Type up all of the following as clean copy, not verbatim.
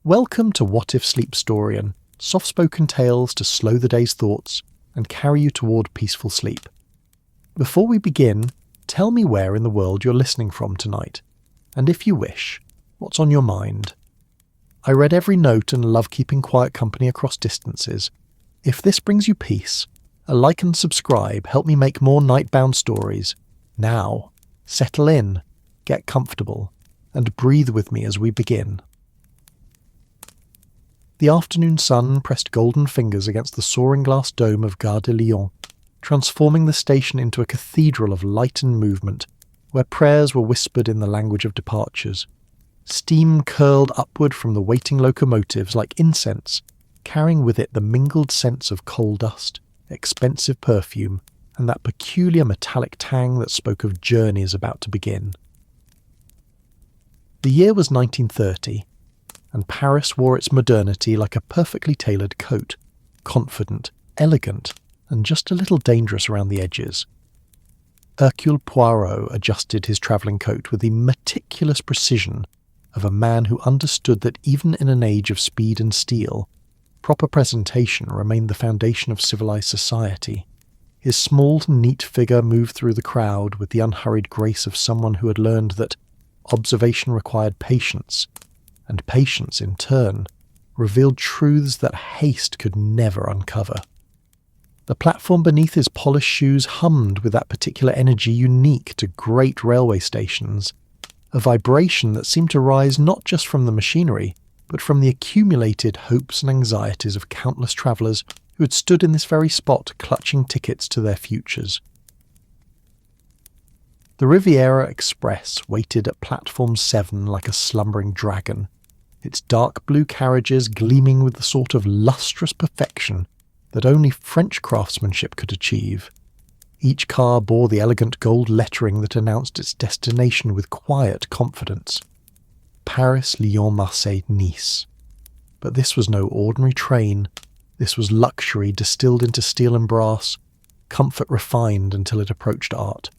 Welcome to What If Sleepstorian, soft-spoken tales to slow the day's thoughts and carry you toward peaceful sleep. Before we begin, tell me where in the world you're listening from tonight, and if you wish, what's on your mind. I read every note and love keeping quiet company across distances. If this brings you peace, a like and subscribe help me make more nightbound stories. Now, settle in, get comfortable, and breathe with me as we begin. The afternoon sun pressed golden fingers against the soaring glass dome of Gare de Lyon, transforming the station into a cathedral of light and movement, where prayers were whispered in the language of departures. Steam curled upward from the waiting locomotives like incense, carrying with it the mingled scents of coal dust, expensive perfume, and that peculiar metallic tang that spoke of journeys about to begin. The year was 1930, and Paris wore its modernity like a perfectly tailored coat, confident, elegant, and just a little dangerous around the edges. Hercule Poirot adjusted his travelling coat with the meticulous precision of a man who understood that even in an age of speed and steel, proper presentation remained the foundation of civilized society. His small, neat figure moved through the crowd with the unhurried grace of someone who had learned that observation required patience, and patience, in turn, revealed truths that haste could never uncover. The platform beneath his polished shoes hummed with that particular energy unique to great railway stations, a vibration that seemed to rise not just from the machinery, but from the accumulated hopes and anxieties of countless travellers who had stood in this very spot clutching tickets to their futures. The Riviera Express waited at platform 7 like a slumbering dragon, its dark blue carriages gleaming with the sort of lustrous perfection that only French craftsmanship could achieve. Each car bore the elegant gold lettering that announced its destination with quiet confidence: Paris, Lyon, Marseille, Nice. But this was no ordinary train. This was luxury distilled into steel and brass, comfort refined until it approached art.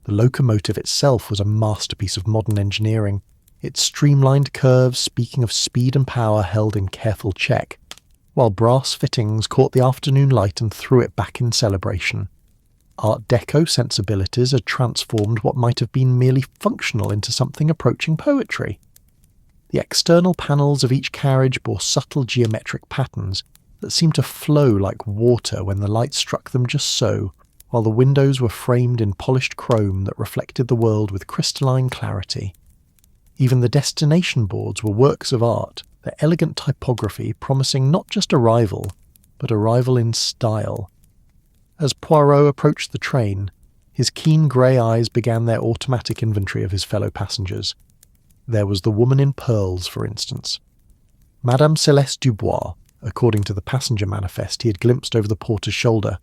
The locomotive itself was a masterpiece of modern engineering, its streamlined curves speaking of speed and power held in careful check, while brass fittings caught the afternoon light and threw it back in celebration. Art Deco sensibilities had transformed what might have been merely functional into something approaching poetry. The external panels of each carriage bore subtle geometric patterns that seemed to flow like water when the light struck them just so, while the windows were framed in polished chrome that reflected the world with crystalline clarity. Even the destination boards were works of art, their elegant typography promising not just arrival, but arrival in style. As Poirot approached the train, his keen grey eyes began their automatic inventory of his fellow passengers. There was the woman in pearls, for instance. Madame Céleste Dubois, according to the passenger manifest he had glimpsed over the porter's shoulder.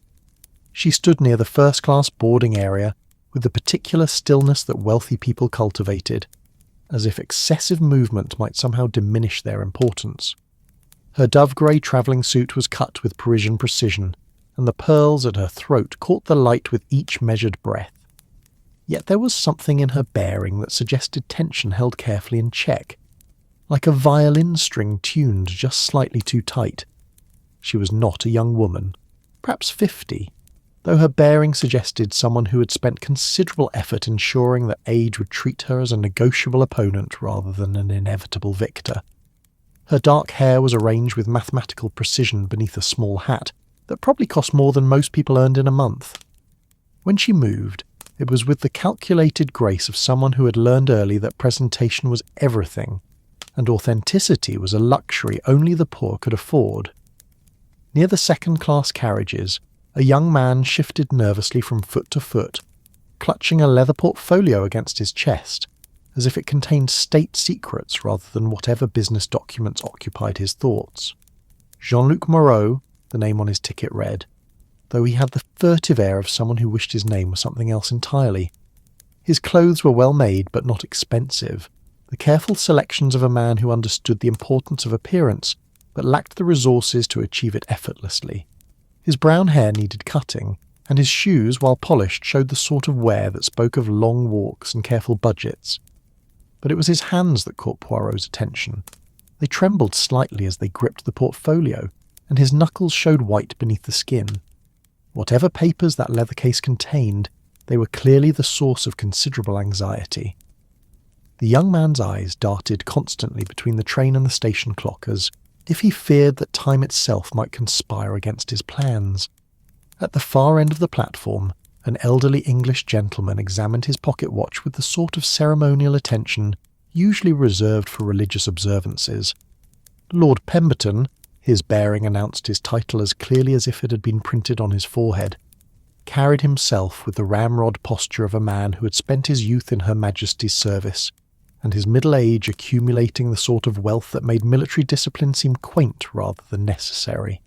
She stood near the first-class boarding area with the particular stillness that wealthy people cultivated, as if excessive movement might somehow diminish their importance. Her dove-grey travelling suit was cut with Parisian precision, and the pearls at her throat caught the light with each measured breath. Yet there was something in her bearing that suggested tension held carefully in check, like a violin string tuned just slightly too tight. She was not a young woman, perhaps 50, though her bearing suggested someone who had spent considerable effort ensuring that age would treat her as a negotiable opponent rather than an inevitable victor. Her dark hair was arranged with mathematical precision beneath a small hat that probably cost more than most people earned in a month. When she moved, it was with the calculated grace of someone who had learned early that presentation was everything, and authenticity was a luxury only the poor could afford. Near the second-class carriages, a young man shifted nervously from foot to foot, clutching a leather portfolio against his chest, as if it contained state secrets rather than whatever business documents occupied his thoughts. Jean-Luc Moreau, the name on his ticket read, though he had the furtive air of someone who wished his name was something else entirely. His clothes were well made but not expensive, the careful selections of a man who understood the importance of appearance but lacked the resources to achieve it effortlessly. His brown hair needed cutting, and his shoes, while polished, showed the sort of wear that spoke of long walks and careful budgets. But it was his hands that caught Poirot's attention. They trembled slightly as they gripped the portfolio, and his knuckles showed white beneath the skin. Whatever papers that leather case contained, they were clearly the source of considerable anxiety. The young man's eyes darted constantly between the train and the station clock as if he feared that time itself might conspire against his plans. At the far end of the platform, an elderly English gentleman examined his pocket watch with the sort of ceremonial attention usually reserved for religious observances. Lord Pemberton, his bearing announced his title as clearly as if it had been printed on his forehead, carried himself with the ramrod posture of a man who had spent his youth in Her Majesty's service, and his middle age accumulating the sort of wealth that made military discipline seem quaint rather than necessary.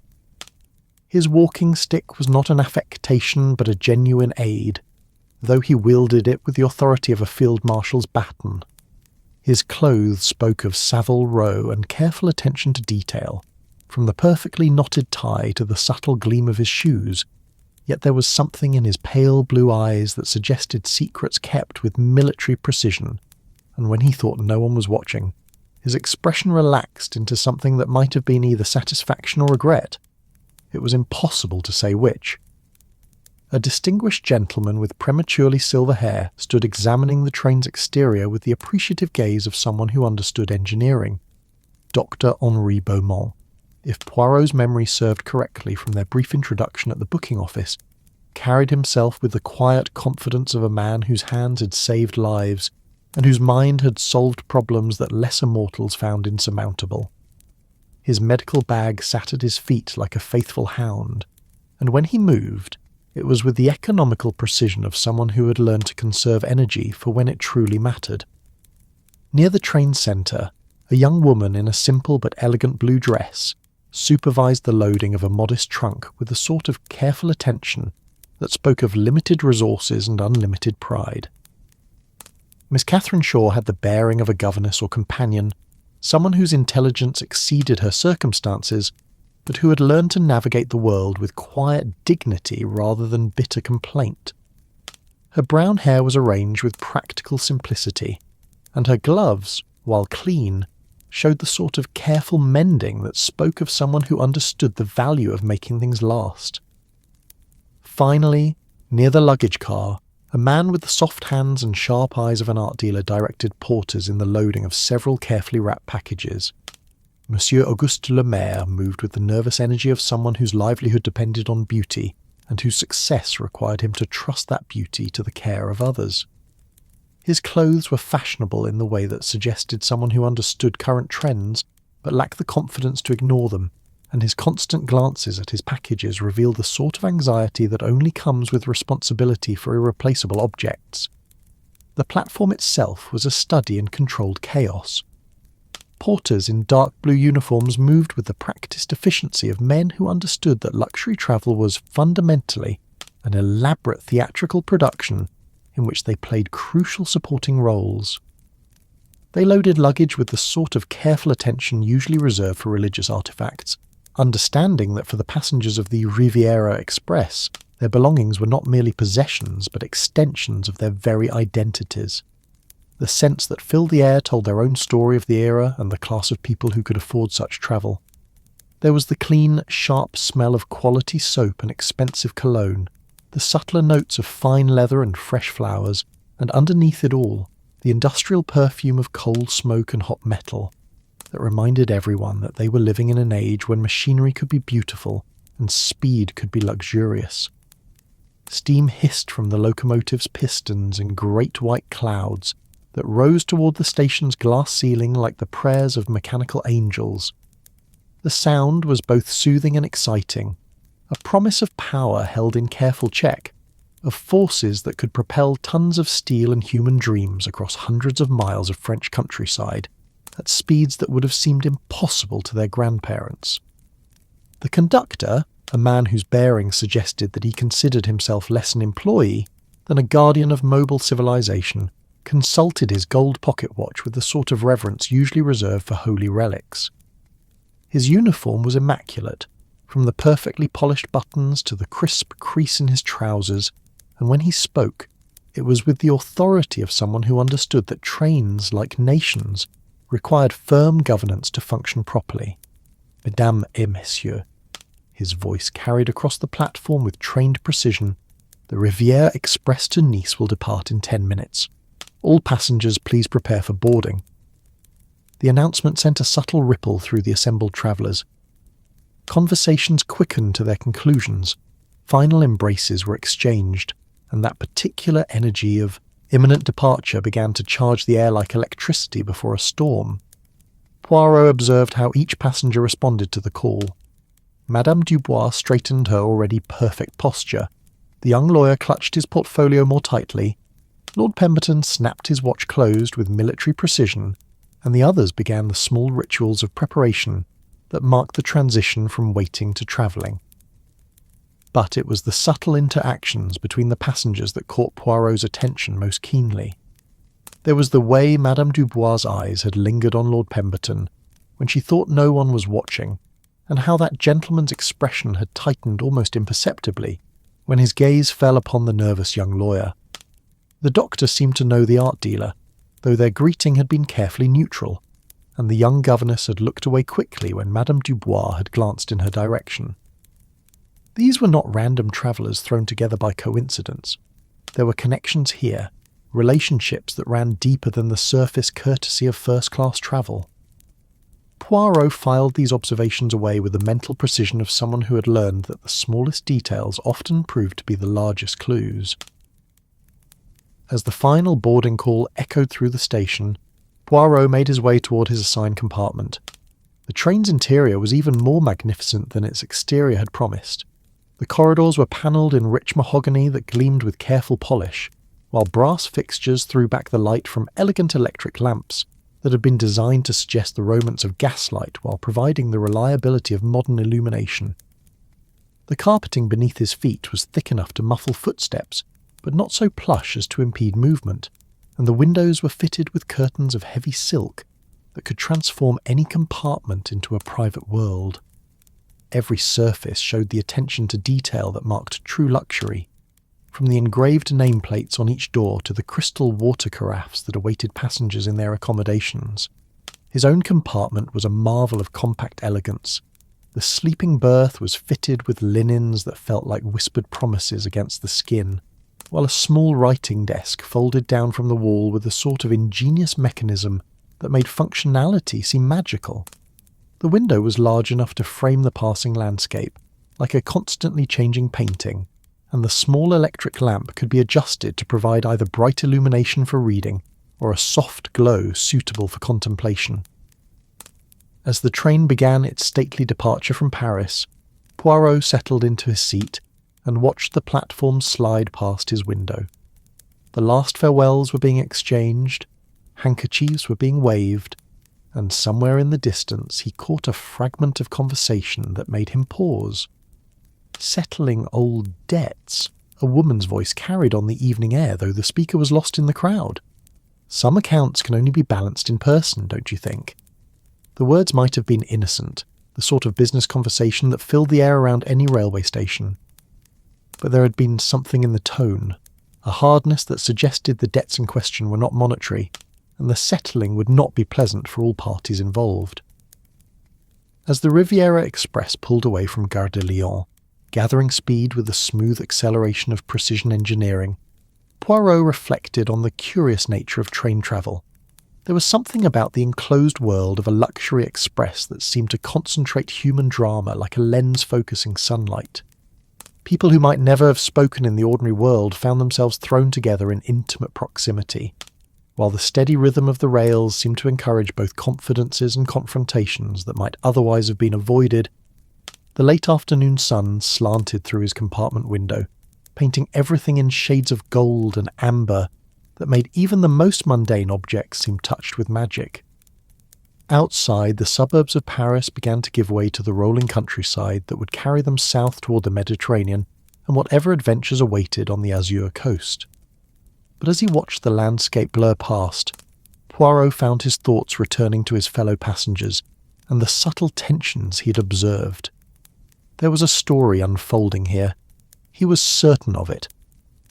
His walking stick was not an affectation but a genuine aid, though he wielded it with the authority of a field marshal's baton. His clothes spoke of Savile Row and careful attention to detail, from the perfectly knotted tie to the subtle gleam of his shoes, yet there was something in his pale blue eyes that suggested secrets kept with military precision, and when he thought no one was watching, his expression relaxed into something that might have been either satisfaction or regret. It was impossible to say which. A distinguished gentleman with prematurely silver hair stood examining the train's exterior with the appreciative gaze of someone who understood engineering. Dr. Henri Beaumont, if Poirot's memory served correctly from their brief introduction at the booking office, carried himself with the quiet confidence of a man whose hands had saved lives and whose mind had solved problems that lesser mortals found insurmountable. His medical bag sat at his feet like a faithful hound, and when he moved, it was with the economical precision of someone who had learned to conserve energy for when it truly mattered. Near the train centre, a young woman in a simple but elegant blue dress supervised the loading of a modest trunk with a sort of careful attention that spoke of limited resources and unlimited pride. Miss Catherine Shaw had the bearing of a governess or companion, someone whose intelligence exceeded her circumstances, but who had learned to navigate the world with quiet dignity rather than bitter complaint. Her brown hair was arranged with practical simplicity, and her gloves, while clean, showed the sort of careful mending that spoke of someone who understood the value of making things last. Finally, near the luggage car, a man with the soft hands and sharp eyes of an art dealer directed porters in the loading of several carefully wrapped packages. Monsieur Auguste Lemaire moved with the nervous energy of someone whose livelihood depended on beauty, and whose success required him to trust that beauty to the care of others. His clothes were fashionable in the way that suggested someone who understood current trends, but lacked the confidence to ignore them, and his constant glances at his packages revealed the sort of anxiety that only comes with responsibility for irreplaceable objects. The platform itself was a study in controlled chaos. Porters in dark blue uniforms moved with the practiced efficiency of men who understood that luxury travel was fundamentally an elaborate theatrical production in which they played crucial supporting roles. They loaded luggage with the sort of careful attention usually reserved for religious artifacts, understanding that for the passengers of the Riviera Express, their belongings were not merely possessions but extensions of their very identities. The scents that filled the air told their own story of the era and the class of people who could afford such travel. There was the clean, sharp smell of quality soap and expensive cologne, the subtler notes of fine leather and fresh flowers, and underneath it all, the industrial perfume of coal smoke and hot metal that reminded everyone that they were living in an age when machinery could be beautiful and speed could be luxurious. Steam hissed from the locomotive's pistons in great white clouds that rose toward the station's glass ceiling like the prayers of mechanical angels. The sound was both soothing and exciting, a promise of power held in careful check, of forces that could propel tons of steel and human dreams across hundreds of miles of French countryside at speeds that would have seemed impossible to their grandparents. The conductor, a man whose bearing suggested that he considered himself less an employee than a guardian of mobile civilization, consulted his gold pocket watch with the sort of reverence usually reserved for holy relics. His uniform was immaculate, from the perfectly polished buttons to the crisp crease in his trousers, and when he spoke, it was with the authority of someone who understood that trains, like nations, required firm governance to function properly. Mesdames et messieurs, his voice carried across the platform with trained precision, the Riviera Express to Nice will depart in 10 minutes. All passengers please prepare for boarding. The announcement sent a subtle ripple through the assembled travellers. Conversations quickened to their conclusions. Final embraces were exchanged, and that particular energy of imminent departure began to charge the air like electricity before a storm. Poirot observed how each passenger responded to the call. Madame Dubois straightened her already perfect posture. The young lawyer clutched his portfolio more tightly. Lord Pemberton snapped his watch closed with military precision, and the others began the small rituals of preparation that marked the transition from waiting to travelling. But it was the subtle interactions between the passengers that caught Poirot's attention most keenly. There was the way Madame Dubois' eyes had lingered on Lord Pemberton when she thought no one was watching, and how that gentleman's expression had tightened almost imperceptibly when his gaze fell upon the nervous young lawyer. The doctor seemed to know the art dealer, though their greeting had been carefully neutral, and the young governess had looked away quickly when Madame Dubois had glanced in her direction. These were not random travellers thrown together by coincidence. There were connections here, relationships that ran deeper than the surface courtesy of first-class travel. Poirot filed these observations away with the mental precision of someone who had learned that the smallest details often proved to be the largest clues. As the final boarding call echoed through the station, Poirot made his way toward his assigned compartment. The train's interior was even more magnificent than its exterior had promised. The corridors were panelled in rich mahogany that gleamed with careful polish, while brass fixtures threw back the light from elegant electric lamps that had been designed to suggest the romance of gaslight while providing the reliability of modern illumination. The carpeting beneath his feet was thick enough to muffle footsteps, but not so plush as to impede movement, and the windows were fitted with curtains of heavy silk that could transform any compartment into a private world. Every surface showed the attention to detail that marked true luxury, from the engraved nameplates on each door to the crystal water carafes that awaited passengers in their accommodations. His own compartment was a marvel of compact elegance. The sleeping berth was fitted with linens that felt like whispered promises against the skin, while a small writing desk folded down from the wall with a sort of ingenious mechanism that made functionality seem magical. The window was large enough to frame the passing landscape, like a constantly changing painting, and the small electric lamp could be adjusted to provide either bright illumination for reading or a soft glow suitable for contemplation. As the train began its stately departure from Paris, Poirot settled into his seat and watched the platform slide past his window. The last farewells were being exchanged, handkerchiefs were being waved, and somewhere in the distance he caught a fragment of conversation that made him pause. Settling old debts, a woman's voice carried on the evening air, though the speaker was lost in the crowd. Some accounts can only be balanced in person, don't you think? The words might have been innocent, the sort of business conversation that filled the air around any railway station. But there had been something in the tone, a hardness that suggested the debts in question were not monetary, and the settling would not be pleasant for all parties involved. As the Riviera Express pulled away from Gare de Lyon, gathering speed with the smooth acceleration of precision engineering, Poirot reflected on the curious nature of train travel. There was something about the enclosed world of a luxury express that seemed to concentrate human drama like a lens focusing sunlight. People who might never have spoken in the ordinary world found themselves thrown together in intimate proximity, while the steady rhythm of the rails seemed to encourage both confidences and confrontations that might otherwise have been avoided. The late afternoon sun slanted through his compartment window, painting everything in shades of gold and amber that made even the most mundane objects seem touched with magic. Outside, the suburbs of Paris began to give way to the rolling countryside that would carry them south toward the Mediterranean and whatever adventures awaited on the azure coast. But as he watched the landscape blur past, Poirot found his thoughts returning to his fellow passengers and the subtle tensions he had observed. There was a story unfolding here. He was certain of it.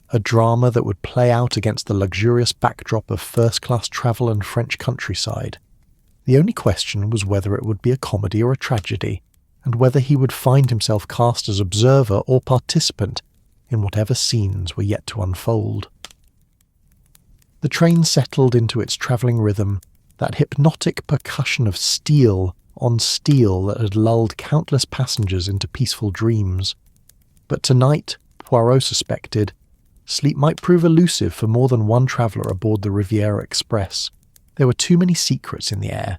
A drama that would play out against the luxurious backdrop of first-class travel and French countryside. The only question was whether it would be a comedy or a tragedy, and whether he would find himself cast as observer or participant in whatever scenes were yet to unfold. The train settled into its travelling rhythm, that hypnotic percussion of steel on steel that had lulled countless passengers into peaceful dreams. But tonight, Poirot suspected, sleep might prove elusive for more than one traveller aboard the Riviera Express. There were too many secrets in the air,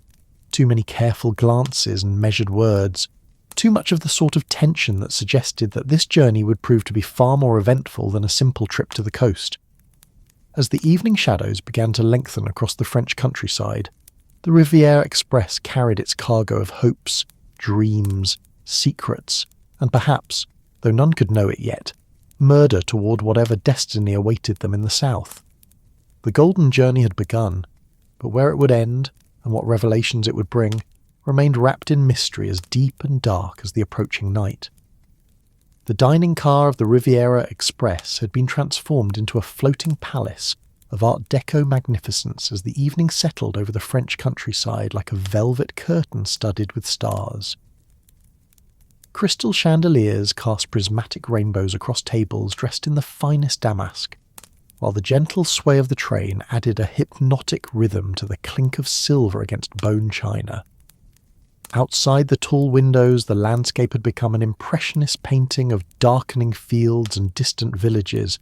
too many careful glances and measured words, too much of the sort of tension that suggested that this journey would prove to be far more eventful than a simple trip to the coast. As the evening shadows began to lengthen across the French countryside, the Riviera Express carried its cargo of hopes, dreams, secrets, and perhaps, though none could know it yet, murder toward whatever destiny awaited them in the south. The golden journey had begun, but where it would end, and what revelations it would bring, remained wrapped in mystery as deep and dark as the approaching night. The dining car of the Riviera Express had been transformed into a floating palace of Art Deco magnificence as the evening settled over the French countryside like a velvet curtain studded with stars. Crystal chandeliers cast prismatic rainbows across tables dressed in the finest damask, while the gentle sway of the train added a hypnotic rhythm to the clink of silver against bone china. Outside the tall windows, the landscape had become an impressionist painting of darkening fields and distant villages,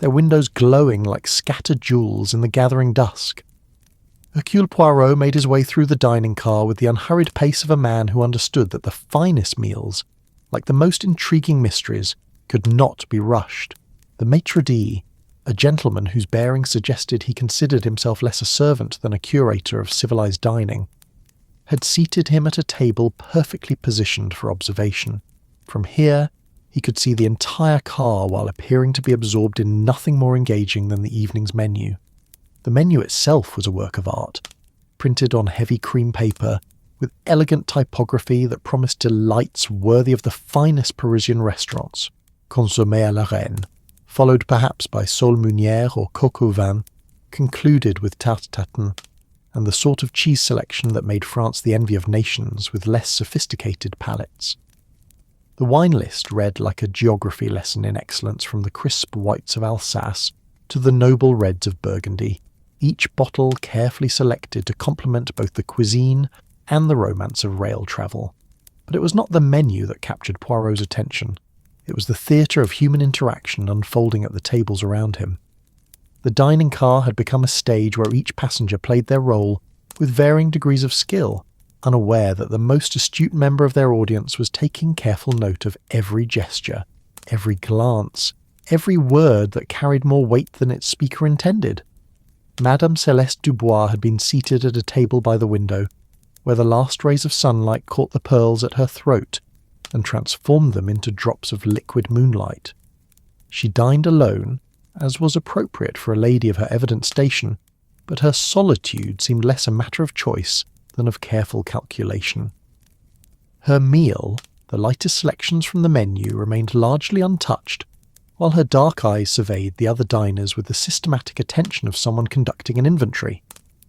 their windows glowing like scattered jewels in the gathering dusk. Hercule Poirot made his way through the dining car with the unhurried pace of a man who understood that the finest meals, like the most intriguing mysteries, could not be rushed. The maitre d', a gentleman whose bearing suggested he considered himself less a servant than a curator of civilized dining, had seated him at a table perfectly positioned for observation. From here, he could see the entire car while appearing to be absorbed in nothing more engaging than the evening's menu. The menu itself was a work of art, printed on heavy cream paper, with elegant typography that promised delights worthy of the finest Parisian restaurants, consommé à la reine, followed perhaps by sole meunière or coq au vin, concluded with tarte tatin, and the sort of cheese selection that made France the envy of nations with less sophisticated palates. The wine list read like a geography lesson in excellence from the crisp whites of Alsace to the noble reds of Burgundy, each bottle carefully selected to complement both the cuisine and the romance of rail travel. But it was not the menu that captured Poirot's attention. It was the theatre of human interaction unfolding at the tables around him. The dining car had become a stage where each passenger played their role with varying degrees of skill, unaware that the most astute member of their audience was taking careful note of every gesture, every glance, every word that carried more weight than its speaker intended. Madame Céleste Dubois had been seated at a table by the window, where the last rays of sunlight caught the pearls at her throat and transformed them into drops of liquid moonlight. She dined alone, as was appropriate for a lady of her evident station, but her solitude seemed less a matter of choice than of careful calculation. Her meal, the lightest selections from the menu, remained largely untouched, while her dark eyes surveyed the other diners with the systematic attention of someone conducting an inventory.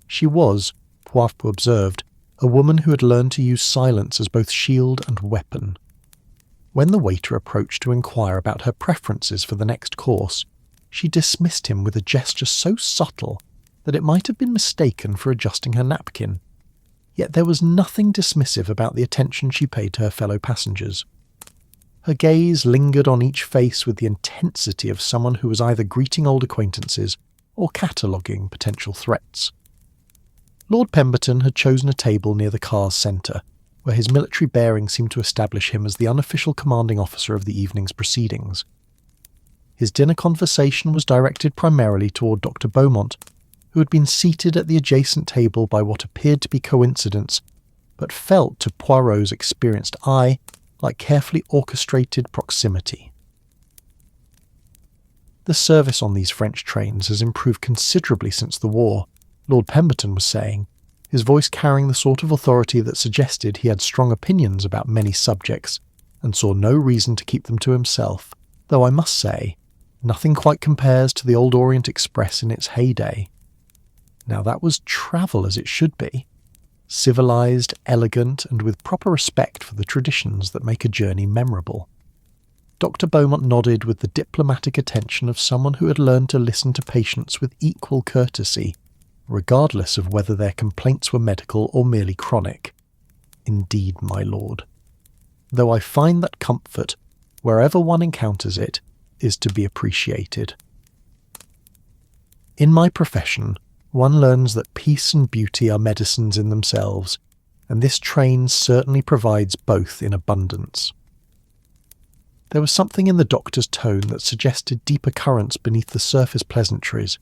She was, Poirot observed, a woman who had learned to use silence as both shield and weapon. When the waiter approached to inquire about her preferences for the next course, she dismissed him with a gesture so subtle that it might have been mistaken for adjusting her napkin. Yet there was nothing dismissive about the attention she paid to her fellow passengers. Her gaze lingered on each face with the intensity of someone who was either greeting old acquaintances or cataloguing potential threats. Lord Pemberton had chosen a table near the car's centre, where his military bearing seemed to establish him as the unofficial commanding officer of the evening's proceedings. His dinner conversation was directed primarily toward Dr. Beaumont, who had been seated at the adjacent table by what appeared to be coincidence, but felt to Poirot's experienced eye like carefully orchestrated proximity. The service on these French trains has improved considerably since the war, Lord Pemberton was saying, his voice carrying the sort of authority that suggested he had strong opinions about many subjects and saw no reason to keep them to himself, though I must say, nothing quite compares to the Old Orient Express in its heyday. Now that was travel as it should be. civilized, elegant, and with proper respect for the traditions that make a journey memorable. Dr. Beaumont nodded with the diplomatic attention of someone who had learned to listen to patients with equal courtesy, regardless of whether their complaints were medical or merely chronic. Indeed, my lord. Though I find that comfort, wherever one encounters it, is to be appreciated. In my profession, one learns that peace and beauty are medicines in themselves, and this train certainly provides both in abundance. There was something in the doctor's tone that suggested deeper currents beneath the surface pleasantries.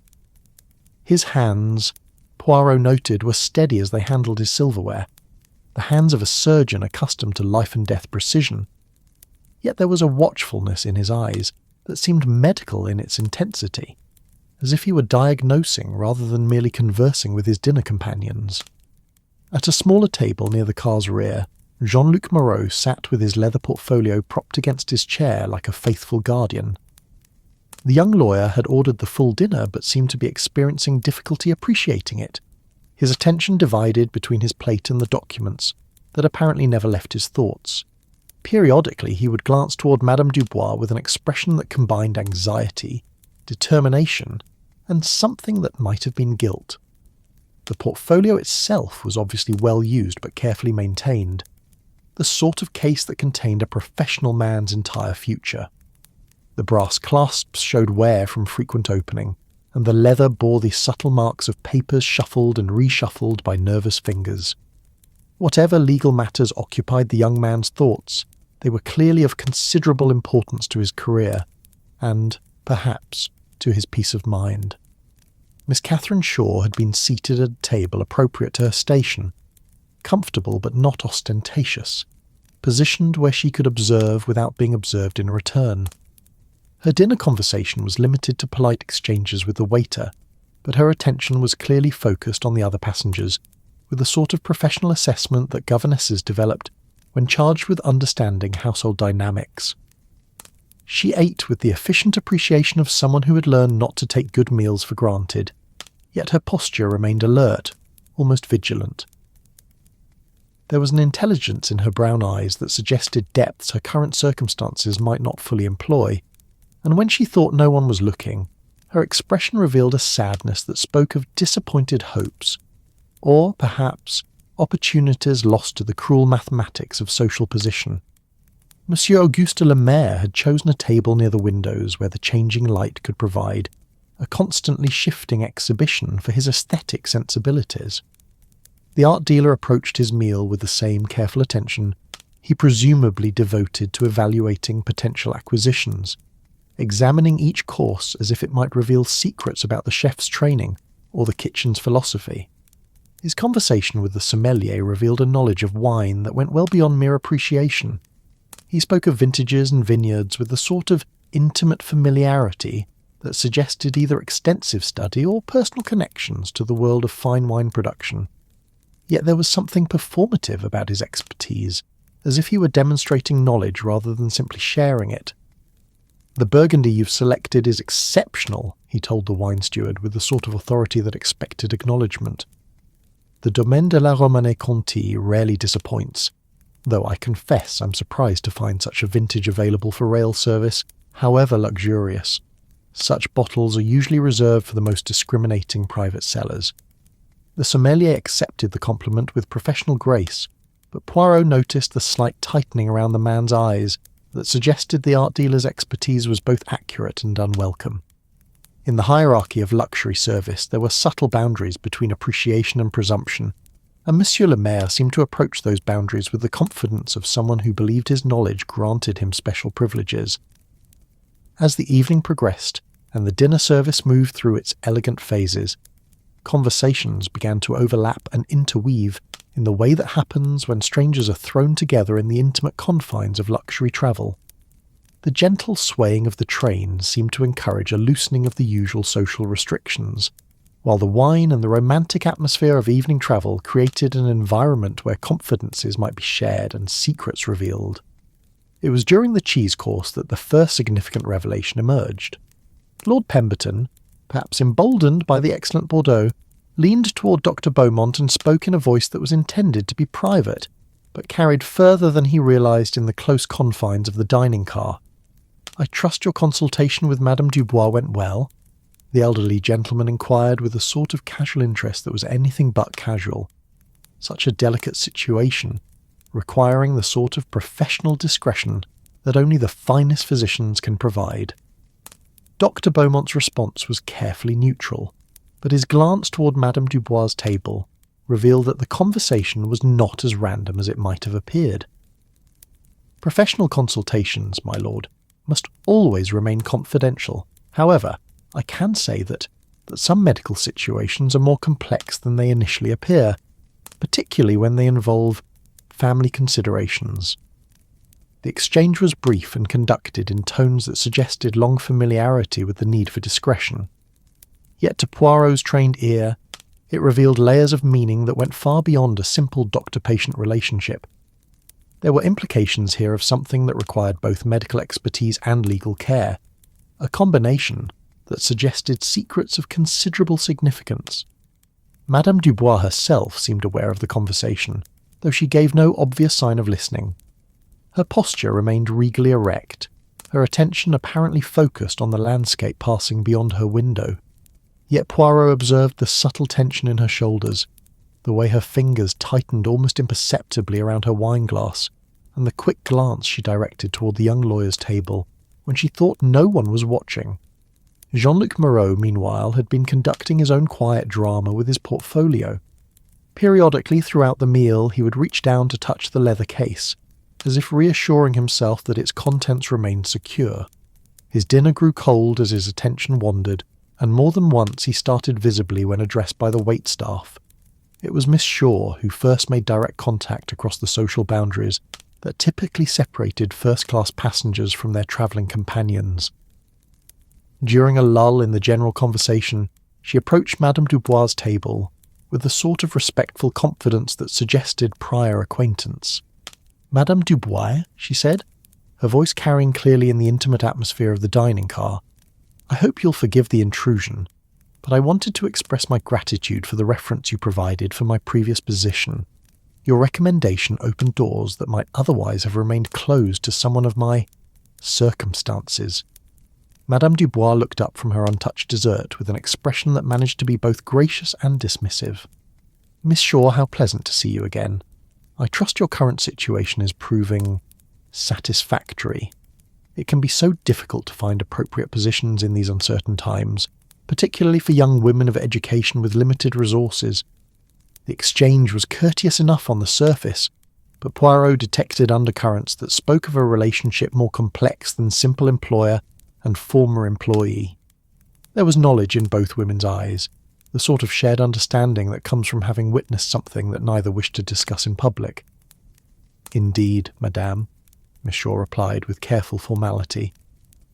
His hands, Poirot noted, were steady as they handled his silverware, the hands of a surgeon accustomed to life and death precision. Yet there was a watchfulness in his eyes that seemed medical in its intensity, as if he were diagnosing rather than merely conversing with his dinner companions. At a smaller table near the car's rear, Jean-Luc Moreau sat with his leather portfolio propped against his chair like a faithful guardian. The young lawyer had ordered the full dinner but seemed to be experiencing difficulty appreciating it, his attention divided between his plate and the documents that apparently never left his thoughts. Periodically he would glance toward Madame Dubois with an expression that combined anxiety, determination, and something that might have been guilt. The portfolio itself was obviously well used but carefully maintained, the sort of case that contained a professional man's entire future. The brass clasps showed wear from frequent opening, and the leather bore the subtle marks of papers shuffled and reshuffled by nervous fingers. Whatever legal matters occupied the young man's thoughts, they were clearly of considerable importance to his career, and, perhaps, to his peace of mind. Miss Catherine Shaw had been seated at a table appropriate to her station, comfortable but not ostentatious, positioned where she could observe without being observed in return. Her dinner conversation was limited to polite exchanges with the waiter, but her attention was clearly focused on the other passengers, with the sort of professional assessment that governesses developed when charged with understanding household dynamics. She ate with the efficient appreciation of someone who had learned not to take good meals for granted, yet her posture remained alert, almost vigilant. There was an intelligence in her brown eyes that suggested depths her current circumstances might not fully employ, and when she thought no one was looking, her expression revealed a sadness that spoke of disappointed hopes, or, perhaps, opportunities lost to the cruel mathematics of social position. Monsieur Auguste Le Maire had chosen a table near the windows where the changing light could provide a constantly shifting exhibition for his aesthetic sensibilities. The art dealer approached his meal with the same careful attention he presumably devoted to evaluating potential acquisitions, examining each course as if it might reveal secrets about the chef's training or the kitchen's philosophy. His conversation with the sommelier revealed a knowledge of wine that went well beyond mere appreciation. He spoke of vintages and vineyards with the sort of intimate familiarity that suggested either extensive study or personal connections to the world of fine wine production. Yet there was something performative about his expertise, as if he were demonstrating knowledge rather than simply sharing it. "The Burgundy you've selected is exceptional," he told the wine steward with the sort of authority that expected acknowledgement. "The Domaine de la Romanée-Conti rarely disappoints, though I confess I'm surprised to find such a vintage available for rail service, however luxurious. Such bottles are usually reserved for the most discriminating private sellers." The sommelier accepted the compliment with professional grace, but Poirot noticed the slight tightening around the man's eyes that suggested the art dealer's expertise was both accurate and unwelcome. In the hierarchy of luxury service, there were subtle boundaries between appreciation and presumption, and Monsieur Le Maire seemed to approach those boundaries with the confidence of someone who believed his knowledge granted him special privileges. As the evening progressed, and the dinner service moved through its elegant phases, conversations began to overlap and interweave in the way that happens when strangers are thrown together in the intimate confines of luxury travel. The gentle swaying of the train seemed to encourage a loosening of the usual social restrictions, while the wine and the romantic atmosphere of evening travel created an environment where confidences might be shared and secrets revealed. It was during the cheese course that the first significant revelation emerged. Lord Pemberton, perhaps emboldened by the excellent Bordeaux, leaned toward Dr. Beaumont and spoke in a voice that was intended to be private, but carried further than he realised in the close confines of the dining car. "I trust your consultation with Madame Dubois went well?" the elderly gentleman inquired with a sort of casual interest that was anything but casual. Such a delicate situation, requiring the sort of professional discretion that only the finest physicians can provide. Dr. Beaumont's response was carefully neutral, but his glance toward Madame Dubois' table revealed that the conversation was not as random as it might have appeared. "Professional consultations, my lord, must always remain confidential. However, I can say that some medical situations are more complex than they initially appear, particularly when they involve family considerations." The exchange was brief and conducted in tones that suggested long familiarity with the need for discretion. Yet to Poirot's trained ear, it revealed layers of meaning that went far beyond a simple doctor-patient relationship. There were implications here of something that required both medical expertise and legal care, a combination that suggested secrets of considerable significance. Madame Dubois herself seemed aware of the conversation, though she gave no obvious sign of listening. Her posture remained regally erect, her attention apparently focused on the landscape passing beyond her window. Yet Poirot observed the subtle tension in her shoulders, the way her fingers tightened almost imperceptibly around her wine-glass, and the quick glance she directed toward the young lawyer's table when she thought no one was watching. Jean-Luc Moreau, meanwhile, had been conducting his own quiet drama with his portfolio. Periodically throughout the meal he would reach down to touch the leather case, as if reassuring himself that its contents remained secure. His dinner grew cold as his attention wandered, and more than once he started visibly when addressed by the waitstaff. It was Miss Shaw who first made direct contact across the social boundaries that typically separated first-class passengers from their travelling companions. During a lull in the general conversation, she approached Madame Dubois' table with the sort of respectful confidence that suggested prior acquaintance. "Madame Dubois," she said, her voice carrying clearly in the intimate atmosphere of the dining car, "I hope you'll forgive the intrusion, but I wanted to express my gratitude for the reference you provided for my previous position. Your recommendation opened doors that might otherwise have remained closed to someone of my circumstances." Madame Dubois looked up from her untouched dessert with an expression that managed to be both gracious and dismissive. "Miss Shaw, how pleasant to see you again. I trust your current situation is proving satisfactory. It can be so difficult to find appropriate positions in these uncertain times, particularly for young women of education with limited resources." The exchange was courteous enough on the surface, but Poirot detected undercurrents that spoke of a relationship more complex than simple employer and former employee. There was knowledge in both women's eyes, the sort of shared understanding that comes from having witnessed something that neither wished to discuss in public. "Indeed, madame," Miss Shaw replied with careful formality,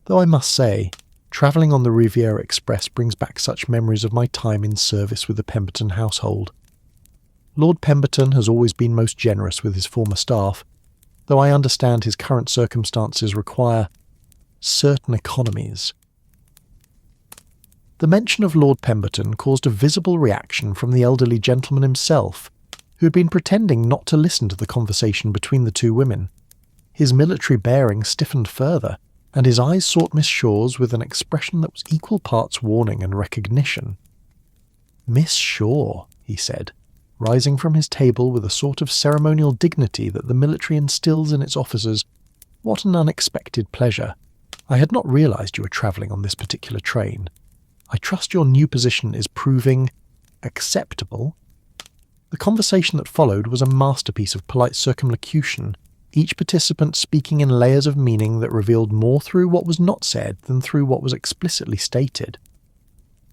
"though I must say, travelling on the Riviera Express brings back such memories of my time in service with the Pemberton household. Lord Pemberton has always been most generous with his former staff, though I understand his current circumstances require certain economies." The mention of Lord Pemberton caused a visible reaction from the elderly gentleman himself, who had been pretending not to listen to the conversation between the two women. His military bearing stiffened further, and his eyes sought Miss Shaw's with an expression that was equal parts warning and recognition. "Miss Shaw," he said, rising from his table with a sort of ceremonial dignity that the military instills in its officers. "What an unexpected pleasure. I had not realised you were travelling on this particular train. I trust your new position is proving acceptable." The conversation that followed was a masterpiece of polite circumlocution, each participant speaking in layers of meaning that revealed more through what was not said than through what was explicitly stated.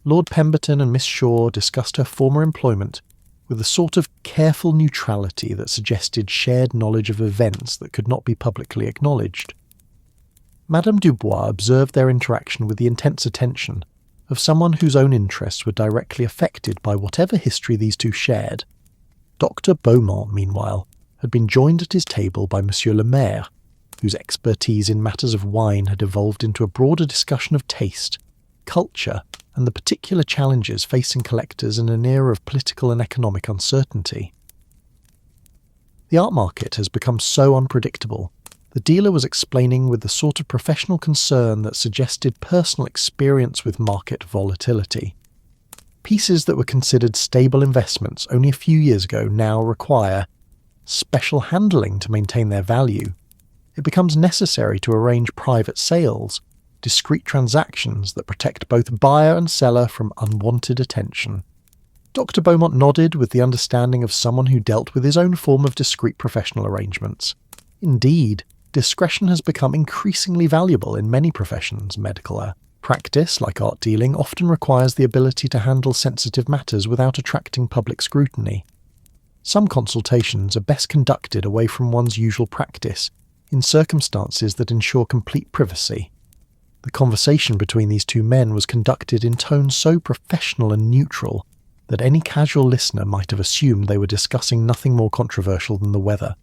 Lord Pemberton and Miss Shaw discussed her former employment with a sort of careful neutrality that suggested shared knowledge of events that could not be publicly acknowledged. Madame Dubois observed their interaction with the intense attention of someone whose own interests were directly affected by whatever history these two shared. Dr. Beaumont, meanwhile, had been joined at his table by Monsieur le Maire, whose expertise in matters of wine had evolved into a broader discussion of taste, culture, and the particular challenges facing collectors in an era of political and economic uncertainty. The art market has become so unpredictable, the dealer was explaining with the sort of professional concern that suggested personal experience with market volatility. Pieces that were considered stable investments only a few years ago now require special handling to maintain their value. It becomes necessary to arrange private sales, discreet transactions that protect both buyer and seller from unwanted attention. Dr. Beaumont nodded with the understanding of someone who dealt with his own form of discreet professional arrangements. Indeed, discretion has become increasingly valuable in many professions, medical practice, like art dealing, often requires the ability to handle sensitive matters without attracting public scrutiny. Some consultations are best conducted away from one's usual practice, in circumstances that ensure complete privacy. The conversation between these two men was conducted in tones so professional and neutral that any casual listener might have assumed they were discussing nothing more controversial than the weather.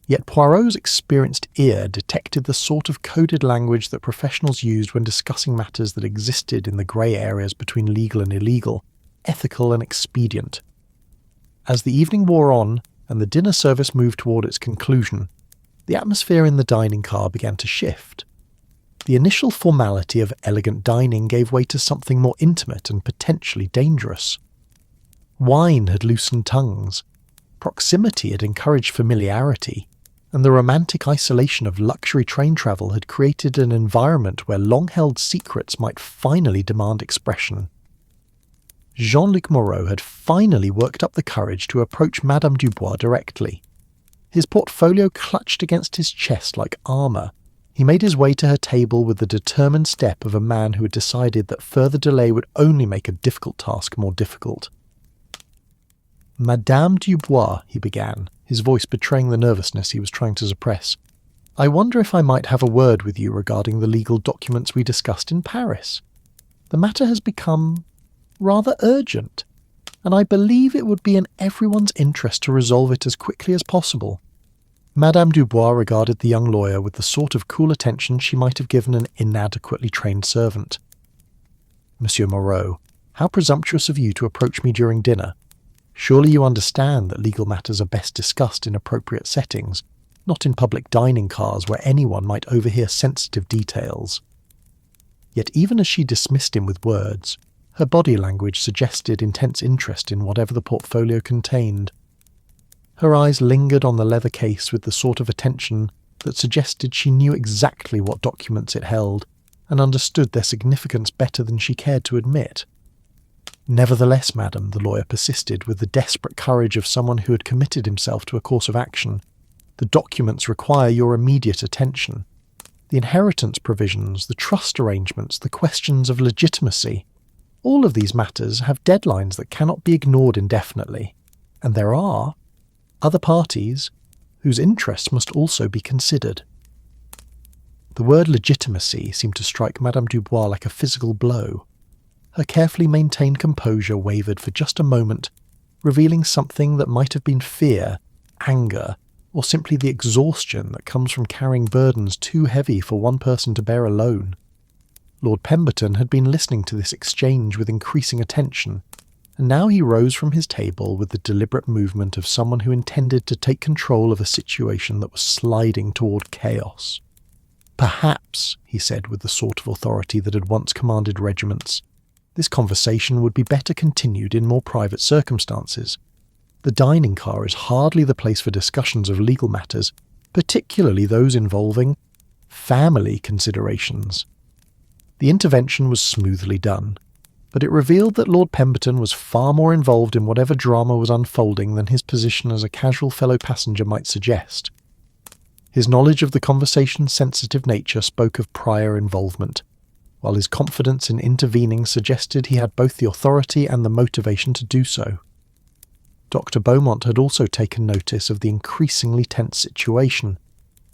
Yet Poirot's experienced ear detected the sort of coded language that professionals used when discussing matters that existed in the grey areas between legal and illegal, ethical and expedient. As the evening wore on and the dinner service moved toward its conclusion, the atmosphere in the dining car began to shift. The initial formality of elegant dining gave way to something more intimate and potentially dangerous. Wine had loosened tongues, proximity had encouraged familiarity, and the romantic isolation of luxury train travel had created an environment where long-held secrets might finally demand expression. Jean-Luc Moreau had finally worked up the courage to approach Madame Dubois directly. His portfolio clutched against his chest like armour. He made his way to her table with the determined step of a man who had decided that further delay would only make a difficult task more difficult. "Madame Dubois," he began, his voice betraying the nervousness he was trying to suppress. "I wonder if I might have a word with you regarding the legal documents we discussed in Paris. The matter has become rather urgent, and I believe it would be in everyone's interest to resolve it as quickly as possible." Madame Dubois regarded the young lawyer with the sort of cool attention she might have given an inadequately trained servant. "Monsieur Moreau, how presumptuous of you to approach me during dinner. Surely you understand that legal matters are best discussed in appropriate settings, not in public dining cars where anyone might overhear sensitive details." Yet even as she dismissed him with words, her body language suggested intense interest in whatever the portfolio contained. Her eyes lingered on the leather case with the sort of attention that suggested she knew exactly what documents it held and understood their significance better than she cared to admit. "Nevertheless, madam," the lawyer persisted with the desperate courage of someone who had committed himself to a course of action, "the documents require your immediate attention. The inheritance provisions, the trust arrangements, the questions of legitimacy, all of these matters have deadlines that cannot be ignored indefinitely, and there are other parties whose interests must also be considered." The word legitimacy seemed to strike Madame Dubois like a physical blow. Her carefully maintained composure wavered for just a moment, revealing something that might have been fear, anger, or simply the exhaustion that comes from carrying burdens too heavy for one person to bear alone. Lord Pemberton had been listening to this exchange with increasing attention, and now he rose from his table with the deliberate movement of someone who intended to take control of a situation that was sliding toward chaos. "Perhaps," he said with the sort of authority that had once commanded regiments, "this conversation would be better continued in more private circumstances. The dining car is hardly the place for discussions of legal matters, particularly those involving family considerations." The intervention was smoothly done, but it revealed that Lord Pemberton was far more involved in whatever drama was unfolding than his position as a casual fellow passenger might suggest. His knowledge of the conversation's sensitive nature spoke of prior involvement, while his confidence in intervening suggested he had both the authority and the motivation to do so. Dr. Beaumont had also taken notice of the increasingly tense situation,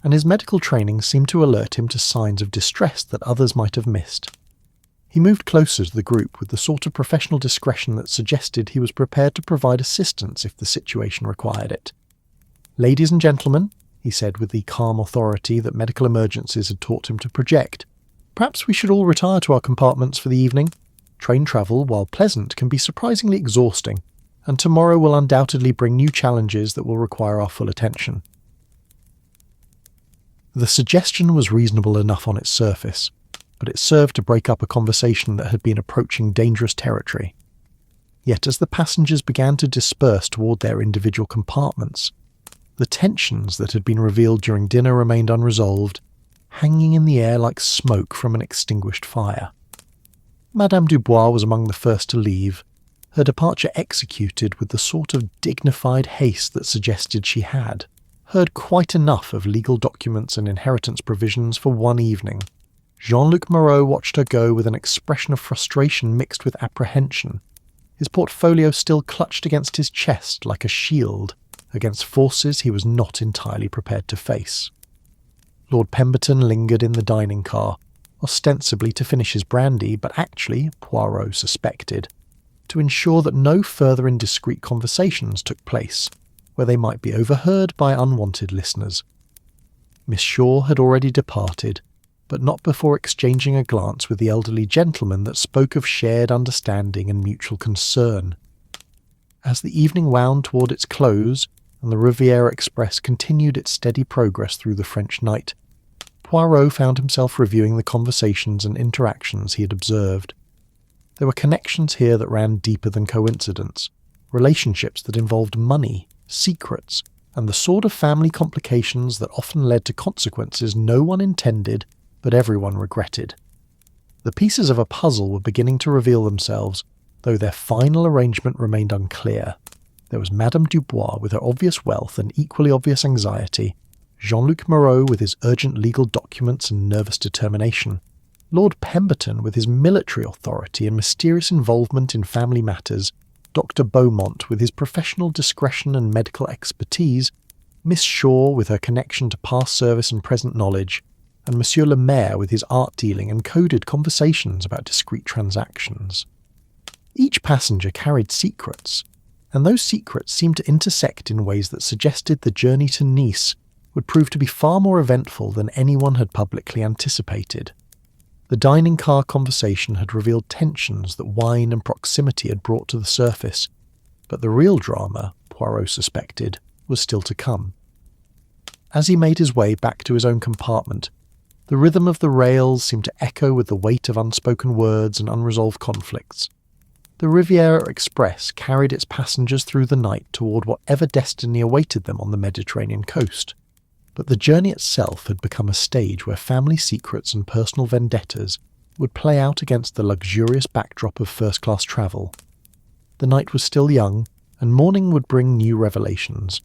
and his medical training seemed to alert him to signs of distress that others might have missed. He moved closer to the group with the sort of professional discretion that suggested he was prepared to provide assistance if the situation required it. "Ladies and gentlemen," he said with the calm authority that medical emergencies had taught him to project, "perhaps we should all retire to our compartments for the evening. Train travel, while pleasant, can be surprisingly exhausting, and tomorrow will undoubtedly bring new challenges that will require our full attention. The suggestion was reasonable enough on its surface, but it served to break up a conversation that had been approaching dangerous territory. Yet as the passengers began to disperse toward their individual compartments, the tensions that had been revealed during dinner remained unresolved, hanging in the air like smoke from an extinguished fire. Madame Dubois was among the first to leave, her departure executed with the sort of dignified haste that suggested she had heard quite enough of legal documents and inheritance provisions for one evening. Jean-Luc Moreau watched her go with an expression of frustration mixed with apprehension, his portfolio still clutched against his chest like a shield against forces he was not entirely prepared to face. Lord Pemberton lingered in the dining car, ostensibly to finish his brandy, but actually, Poirot suspected, to ensure that no further indiscreet conversations took place, where they might be overheard by unwanted listeners. Miss Shaw had already departed, but not before exchanging a glance with the elderly gentleman that spoke of shared understanding and mutual concern. As the evening wound toward its close, and the Riviera Express continued its steady progress through the French night, Poirot found himself reviewing the conversations and interactions he had observed. There were connections here that ran deeper than coincidence, relationships that involved money, secrets, and the sort of family complications that often led to consequences no one intended but everyone regretted. The pieces of a puzzle were beginning to reveal themselves, though their final arrangement remained unclear. There was Madame Dubois with her obvious wealth and equally obvious anxiety, Jean-Luc Moreau with his urgent legal documents and nervous determination, Lord Pemberton with his military authority and mysterious involvement in family matters, Dr. Beaumont with his professional discretion and medical expertise, Miss Shaw with her connection to past service and present knowledge, and Monsieur le Maire with his art dealing and coded conversations about discreet transactions. Each passenger carried secrets, and those secrets seemed to intersect in ways that suggested the journey to Nice would prove to be far more eventful than anyone had publicly anticipated. The dining car conversation had revealed tensions that wine and proximity had brought to the surface, but the real drama, Poirot suspected, was still to come. As he made his way back to his own compartment, the rhythm of the rails seemed to echo with the weight of unspoken words and unresolved conflicts. The Riviera Express carried its passengers through the night toward whatever destiny awaited them on the Mediterranean coast, but the journey itself had become a stage where family secrets and personal vendettas would play out against the luxurious backdrop of first-class travel. The night was still young, and morning would bring new revelations.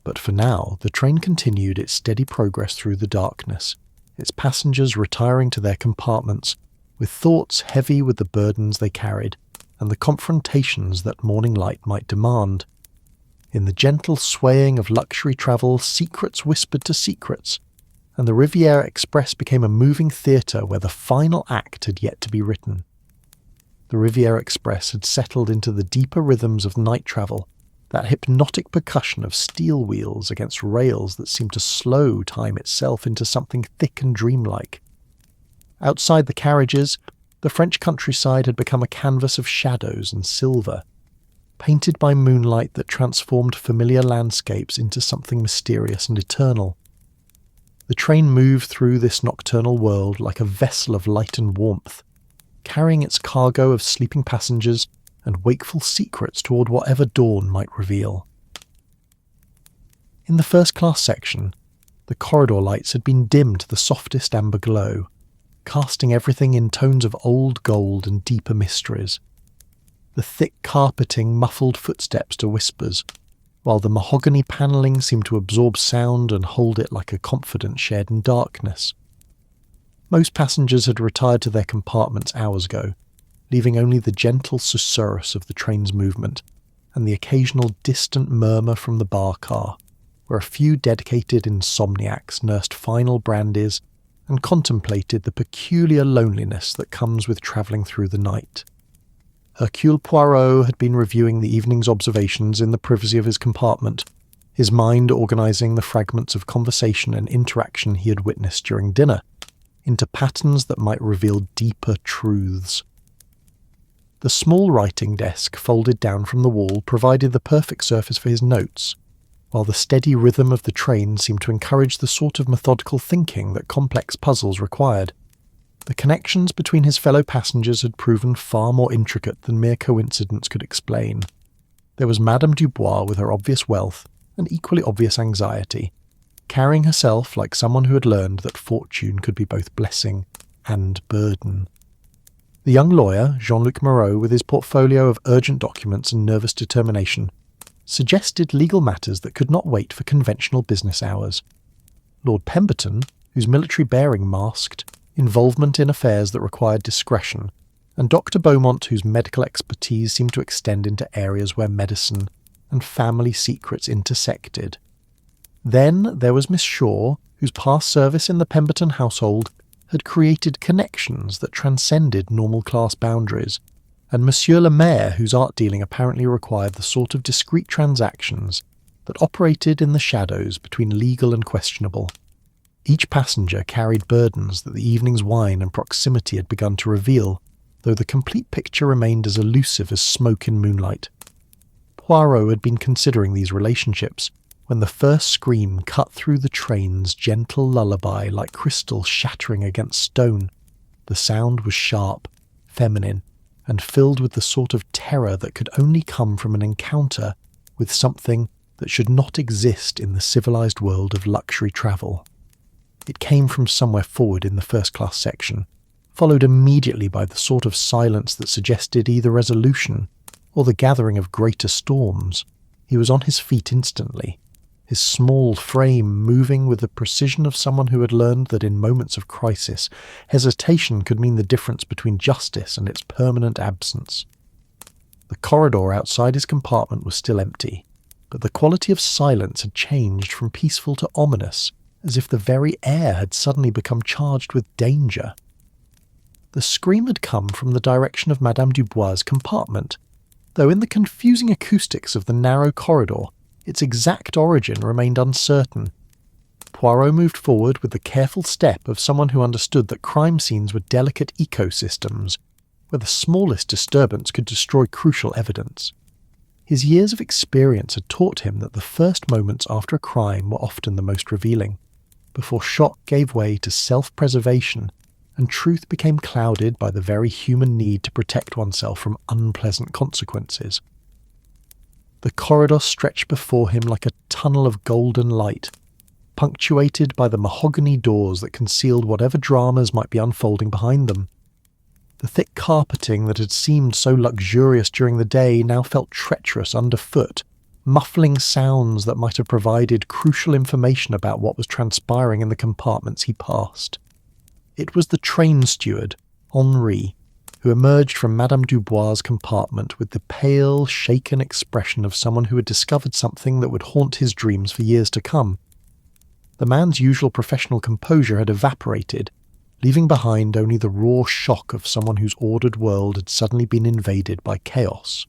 But for now, the train continued its steady progress through the darkness, its passengers retiring to their compartments, with thoughts heavy with the burdens they carried, and the confrontations that morning light might demand. In the gentle swaying of luxury travel, secrets whispered to secrets, and the Riviera Express became a moving theatre where the final act had yet to be written. The Riviera Express had settled into the deeper rhythms of night travel, that hypnotic percussion of steel wheels against rails that seemed to slow time itself into something thick and dreamlike. Outside the carriages, the French countryside had become a canvas of shadows and silver, painted by moonlight that transformed familiar landscapes into something mysterious and eternal. The train moved through this nocturnal world like a vessel of light and warmth, carrying its cargo of sleeping passengers and wakeful secrets toward whatever dawn might reveal. In the first-class section, the corridor lights had been dimmed to the softest amber glow, casting everything in tones of old gold and deeper mysteries. The thick carpeting muffled footsteps to whispers, while the mahogany panelling seemed to absorb sound and hold it like a confidence shared in darkness. Most passengers had retired to their compartments hours ago, leaving only the gentle susurrus of the train's movement and the occasional distant murmur from the bar car, where a few dedicated insomniacs nursed final brandies and contemplated the peculiar loneliness that comes with travelling through the night. Hercule Poirot had been reviewing the evening's observations in the privacy of his compartment, his mind organising the fragments of conversation and interaction he had witnessed during dinner into patterns that might reveal deeper truths. The small writing desk folded down from the wall provided the perfect surface for his notes, while the steady rhythm of the train seemed to encourage the sort of methodical thinking that complex puzzles required. The connections between his fellow passengers had proven far more intricate than mere coincidence could explain. There was Madame Dubois with her obvious wealth and equally obvious anxiety, carrying herself like someone who had learned that fortune could be both blessing and burden. The young lawyer, Jean-Luc Moreau, with his portfolio of urgent documents and nervous determination, suggested legal matters that could not wait for conventional business hours. Lord Pemberton, whose military bearing masked involvement in affairs that required discretion, and Dr. Beaumont, whose medical expertise seemed to extend into areas where medicine and family secrets intersected. Then there was Miss Shaw, whose past service in the Pemberton household had created connections that transcended normal class boundaries, and Monsieur le Maire, whose art dealing apparently required the sort of discreet transactions that operated in the shadows between legal and questionable. Each passenger carried burdens that the evening's wine and proximity had begun to reveal, though the complete picture remained as elusive as smoke in moonlight. Poirot had been considering these relationships when the first scream cut through the train's gentle lullaby like crystal shattering against stone. The sound was sharp, feminine, and filled with the sort of terror that could only come from an encounter with something that should not exist in the civilized world of luxury travel. It came from somewhere forward in the first-class section, followed immediately by the sort of silence that suggested either resolution or the gathering of greater storms. He was on his feet instantly, his small frame moving with the precision of someone who had learned that in moments of crisis, hesitation could mean the difference between justice and its permanent absence. The corridor outside his compartment was still empty, but the quality of silence had changed from peaceful to ominous, as if the very air had suddenly become charged with danger. The scream had come from the direction of Madame Dubois' compartment, though in the confusing acoustics of the narrow corridor, its exact origin remained uncertain. Poirot moved forward with the careful step of someone who understood that crime scenes were delicate ecosystems, where the smallest disturbance could destroy crucial evidence. His years of experience had taught him that the first moments after a crime were often the most revealing, before shock gave way to self-preservation and truth became clouded by the very human need to protect oneself from unpleasant consequences. The corridor stretched before him like a tunnel of golden light, punctuated by the mahogany doors that concealed whatever dramas might be unfolding behind them. The thick carpeting that had seemed so luxurious during the day now felt treacherous underfoot, muffling sounds that might have provided crucial information about what was transpiring in the compartments he passed. It was the train steward, Henri, who emerged from Madame Dubois' compartment with the pale, shaken expression of someone who had discovered something that would haunt his dreams for years to come. The man's usual professional composure had evaporated, leaving behind only the raw shock of someone whose ordered world had suddenly been invaded by chaos.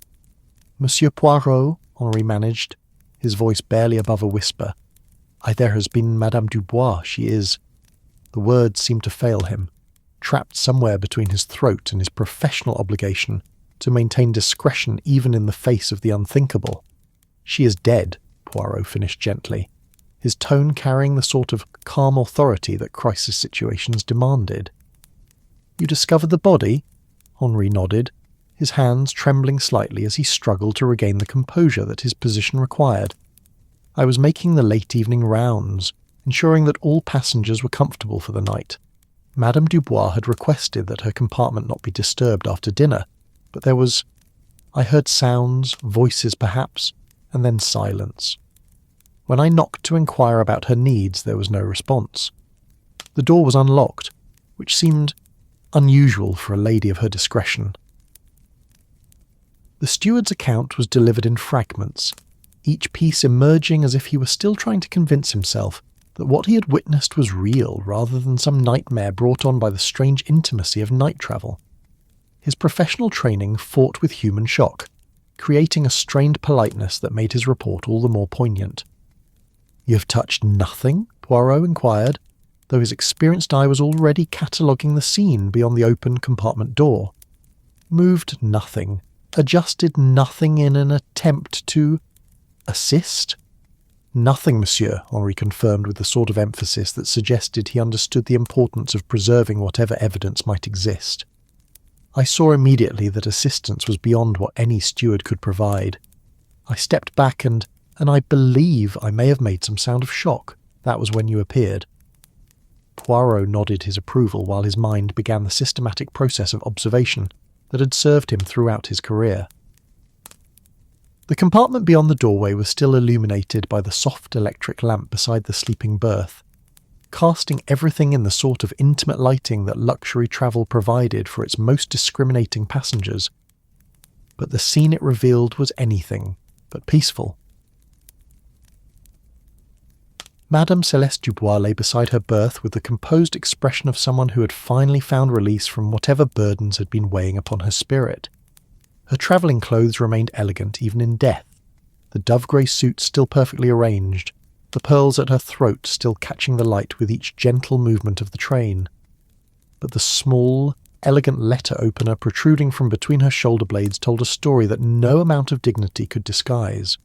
"Monsieur Poirot," Henri managed, his voice barely above a whisper. "There has been Madame Dubois, she is—" The words seemed to fail him, trapped somewhere between his throat and his professional obligation to maintain discretion even in the face of the unthinkable. "She is dead," Poirot finished gently, his tone carrying the sort of calm authority that crisis situations demanded. "You discovered the body?" Henri nodded, his hands trembling slightly as he struggled to regain the composure that his position required. "I was making the late evening rounds, ensuring that all passengers were comfortable for the night. Madame Dubois had requested that her compartment not be disturbed after dinner, but I heard sounds, voices perhaps, and then silence. When I knocked to inquire about her needs, there was no response. The door was unlocked, which seemed unusual for a lady of her discretion." The steward's account was delivered in fragments, each piece emerging as if he were still trying to convince himself that what he had witnessed was real rather than some nightmare brought on by the strange intimacy of night travel. His professional training fought with human shock, creating a strained politeness that made his report all the more poignant. "You have touched nothing?" Poirot inquired, though his experienced eye was already cataloguing the scene beyond the open compartment door. moved nothing, adjusted nothing in an attempt to assist? Nothing, monsieur, Henri confirmed with the sort of emphasis that suggested he understood the importance of preserving whatever evidence might exist. I saw immediately that assistance was beyond what any steward could provide. I stepped back and I believe I may have made some sound of shock. That was when you appeared. Poirot nodded his approval while his mind began the systematic process of observation that had served him throughout his career. The compartment beyond the doorway was still illuminated by the soft electric lamp beside the sleeping berth, casting everything in the sort of intimate lighting that luxury travel provided for its most discriminating passengers. But the scene it revealed was anything but peaceful. Madame Céleste Dubois lay beside her berth with the composed expression of someone who had finally found release from whatever burdens had been weighing upon her spirit. Her travelling clothes remained elegant even in death, the dove-grey suit still perfectly arranged, the pearls at her throat still catching the light with each gentle movement of the train. But the small, elegant letter opener protruding from between her shoulder blades told a story that no amount of dignity could disguise.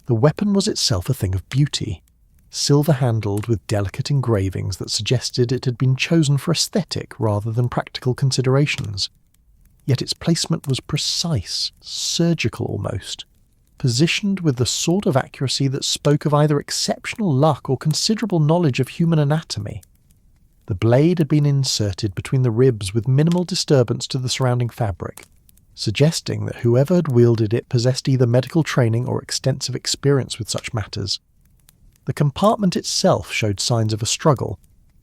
The weapon was itself a thing of beauty, silver-handled with delicate engravings that suggested it had been chosen for aesthetic rather than practical considerations. Yet its placement was precise, surgical almost, positioned with the sort of accuracy that spoke of either exceptional luck or considerable knowledge of human anatomy. The blade had been inserted between the ribs with minimal disturbance to the surrounding fabric, suggesting that whoever had wielded it possessed either medical training or extensive experience with such matters. The compartment itself showed signs of a struggle,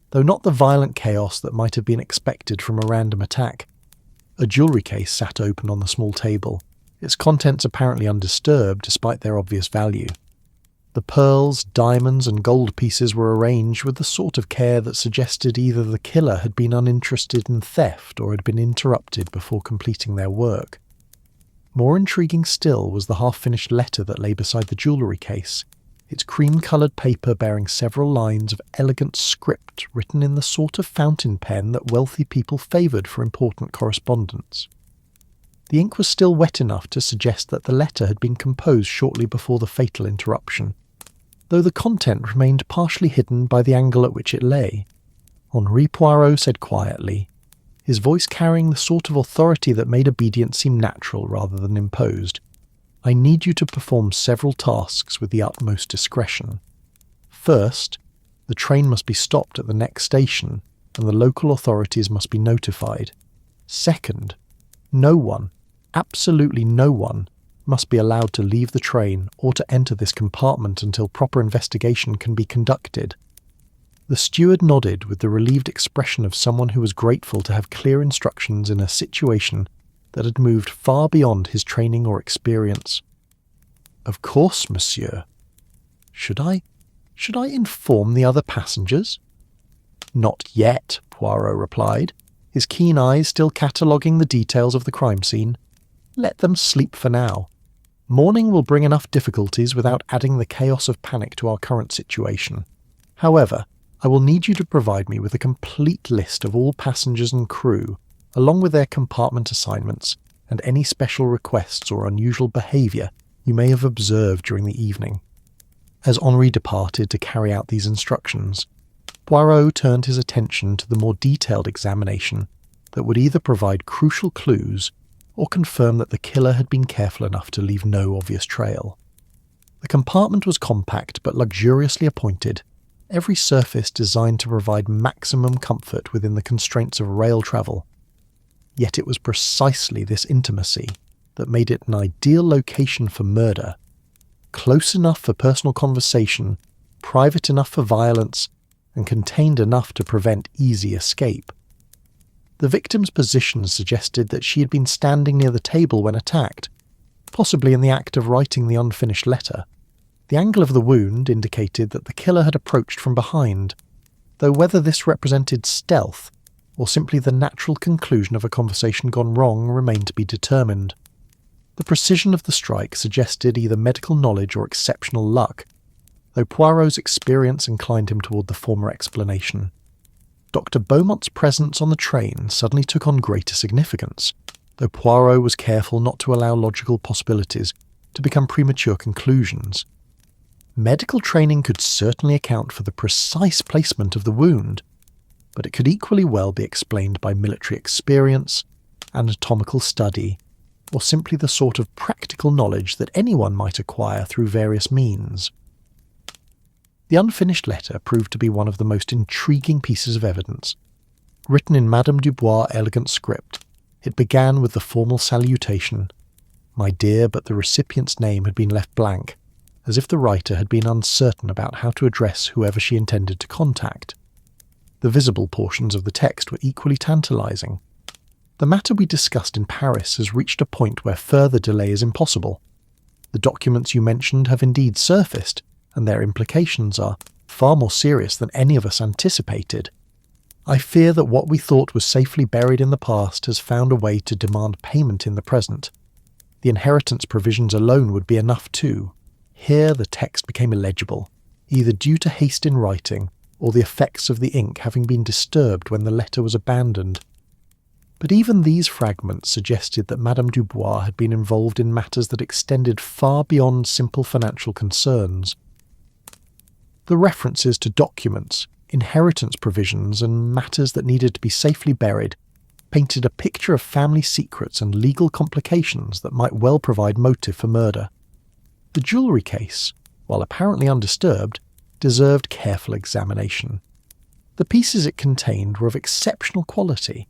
though not the violent chaos that might have been expected from a random attack. A jewellery case sat open on the small table, its contents apparently undisturbed despite their obvious value. The pearls, diamonds and gold pieces were arranged with the sort of care that suggested either the killer had been uninterested in theft or had been interrupted before completing their work. More intriguing still was the half-finished letter that lay beside the jewellery case, its cream-coloured paper bearing several lines of elegant script written in the sort of fountain pen that wealthy people favoured for important correspondence. The ink was still wet enough to suggest that the letter had been composed shortly before the fatal interruption, though the content remained partially hidden by the angle at which it lay. Henri Poirot said quietly, his voice carrying the sort of authority that made obedience seem natural rather than imposed, "I need you to perform several tasks with the utmost discretion. First, the train must be stopped at the next station, and the local authorities must be notified. Second, no one, absolutely no one, must be allowed to leave the train or to enter this compartment until proper investigation can be conducted." The steward nodded with the relieved expression of someone who was grateful to have clear instructions in a situation that had moved far beyond his training or experience. "Of course, monsieur. Should I inform the other passengers?" "Not yet," Poirot replied, his keen eyes still cataloguing the details of the crime scene. "Let them sleep for now. Morning will bring enough difficulties without adding the chaos of panic to our current situation. However, I will need you to provide me with a complete list of all passengers and crew, along with their compartment assignments and any special requests or unusual behaviour you may have observed during the evening." As Henri departed to carry out these instructions, Poirot turned his attention to the more detailed examination that would either provide crucial clues or confirm that the killer had been careful enough to leave no obvious trail. The compartment was compact but luxuriously appointed, every surface designed to provide maximum comfort within the constraints of rail travel. Yet it was precisely this intimacy that made it an ideal location for murder, close enough for personal conversation, private enough for violence, and contained enough to prevent easy escape. The victim's position suggested that she had been standing near the table when attacked, possibly in the act of writing the unfinished letter. The angle of the wound indicated that the killer had approached from behind, though whether this represented stealth or simply the natural conclusion of a conversation gone wrong remained to be determined. The precision of the strike suggested either medical knowledge or exceptional luck, though Poirot's experience inclined him toward the former explanation. Dr. Beaumont's presence on the train suddenly took on greater significance, though Poirot was careful not to allow logical possibilities to become premature conclusions. Medical training could certainly account for the precise placement of the wound, but it could equally well be explained by military experience, anatomical study, or simply the sort of practical knowledge that anyone might acquire through various means. The unfinished letter proved to be one of the most intriguing pieces of evidence. Written in Madame Dubois' elegant script, it began with the formal salutation, "My dear," but the recipient's name had been left blank, as if the writer had been uncertain about how to address whoever she intended to contact. The visible portions of the text were equally tantalizing. The matter we discussed in Paris has reached a point where further delay is impossible. The documents you mentioned have indeed surfaced, and their implications are far more serious than any of us anticipated. I fear that what we thought was safely buried in the past has found a way to demand payment in the present. The inheritance provisions alone would be enough too. Here the text became illegible, either due to haste in writing or the effects of the ink having been disturbed when the letter was abandoned. But even these fragments suggested that Madame Dubois had been involved in matters that extended far beyond simple financial concerns. The references to documents, inheritance provisions, and matters that needed to be safely buried painted a picture of family secrets and legal complications that might well provide motive for murder. The jewellery case, while apparently undisturbed, deserved careful examination. The pieces it contained were of exceptional quality.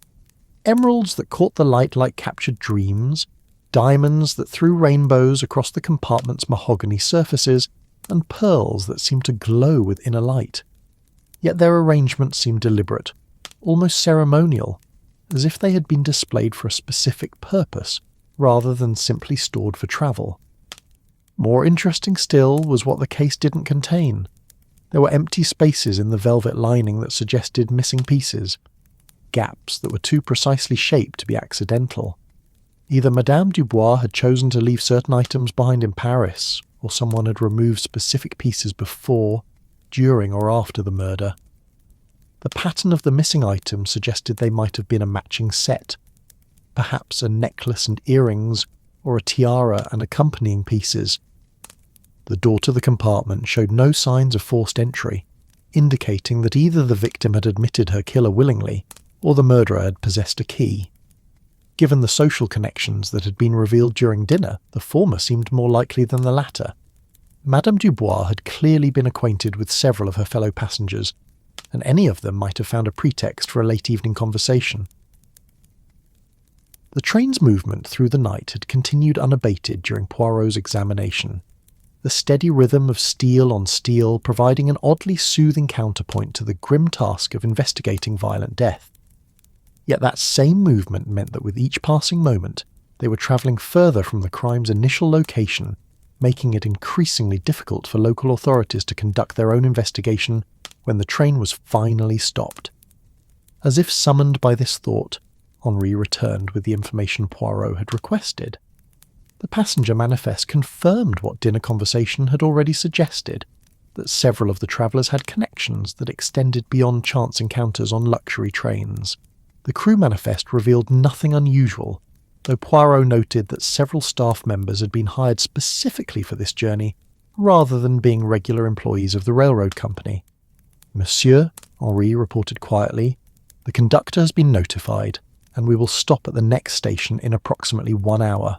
Emeralds that caught the light like captured dreams, diamonds that threw rainbows across the compartment's mahogany surfaces, and pearls that seemed to glow with inner light. Yet their arrangement seemed deliberate, almost ceremonial, as if they had been displayed for a specific purpose, rather than simply stored for travel. More interesting still was what the case didn't contain. There were empty spaces in the velvet lining that suggested missing pieces, gaps that were too precisely shaped to be accidental. Either Madame Dubois had chosen to leave certain items behind in Paris, or someone had removed specific pieces before, during or after the murder. The pattern of the missing items suggested they might have been a matching set, perhaps a necklace and earrings, or a tiara and accompanying pieces. The door to the compartment showed no signs of forced entry, indicating that either the victim had admitted her killer willingly, or the murderer had possessed a key. Given the social connections that had been revealed during dinner, the former seemed more likely than the latter. Madame Dubois had clearly been acquainted with several of her fellow passengers, and any of them might have found a pretext for a late evening conversation. The train's movement through the night had continued unabated during Poirot's examination, the steady rhythm of steel on steel providing an oddly soothing counterpoint to the grim task of investigating violent death. Yet that same movement meant that with each passing moment, they were travelling further from the crime's initial location, making it increasingly difficult for local authorities to conduct their own investigation when the train was finally stopped. As if summoned by this thought, Henri returned with the information Poirot had requested. The passenger manifest confirmed what dinner conversation had already suggested, that several of the travellers had connections that extended beyond chance encounters on luxury trains. The crew manifest revealed nothing unusual, though Poirot noted that several staff members had been hired specifically for this journey, rather than being regular employees of the railroad company. "Monsieur," Henri reported quietly, "the conductor has been notified, and we will stop at the next station in approximately 1 hour.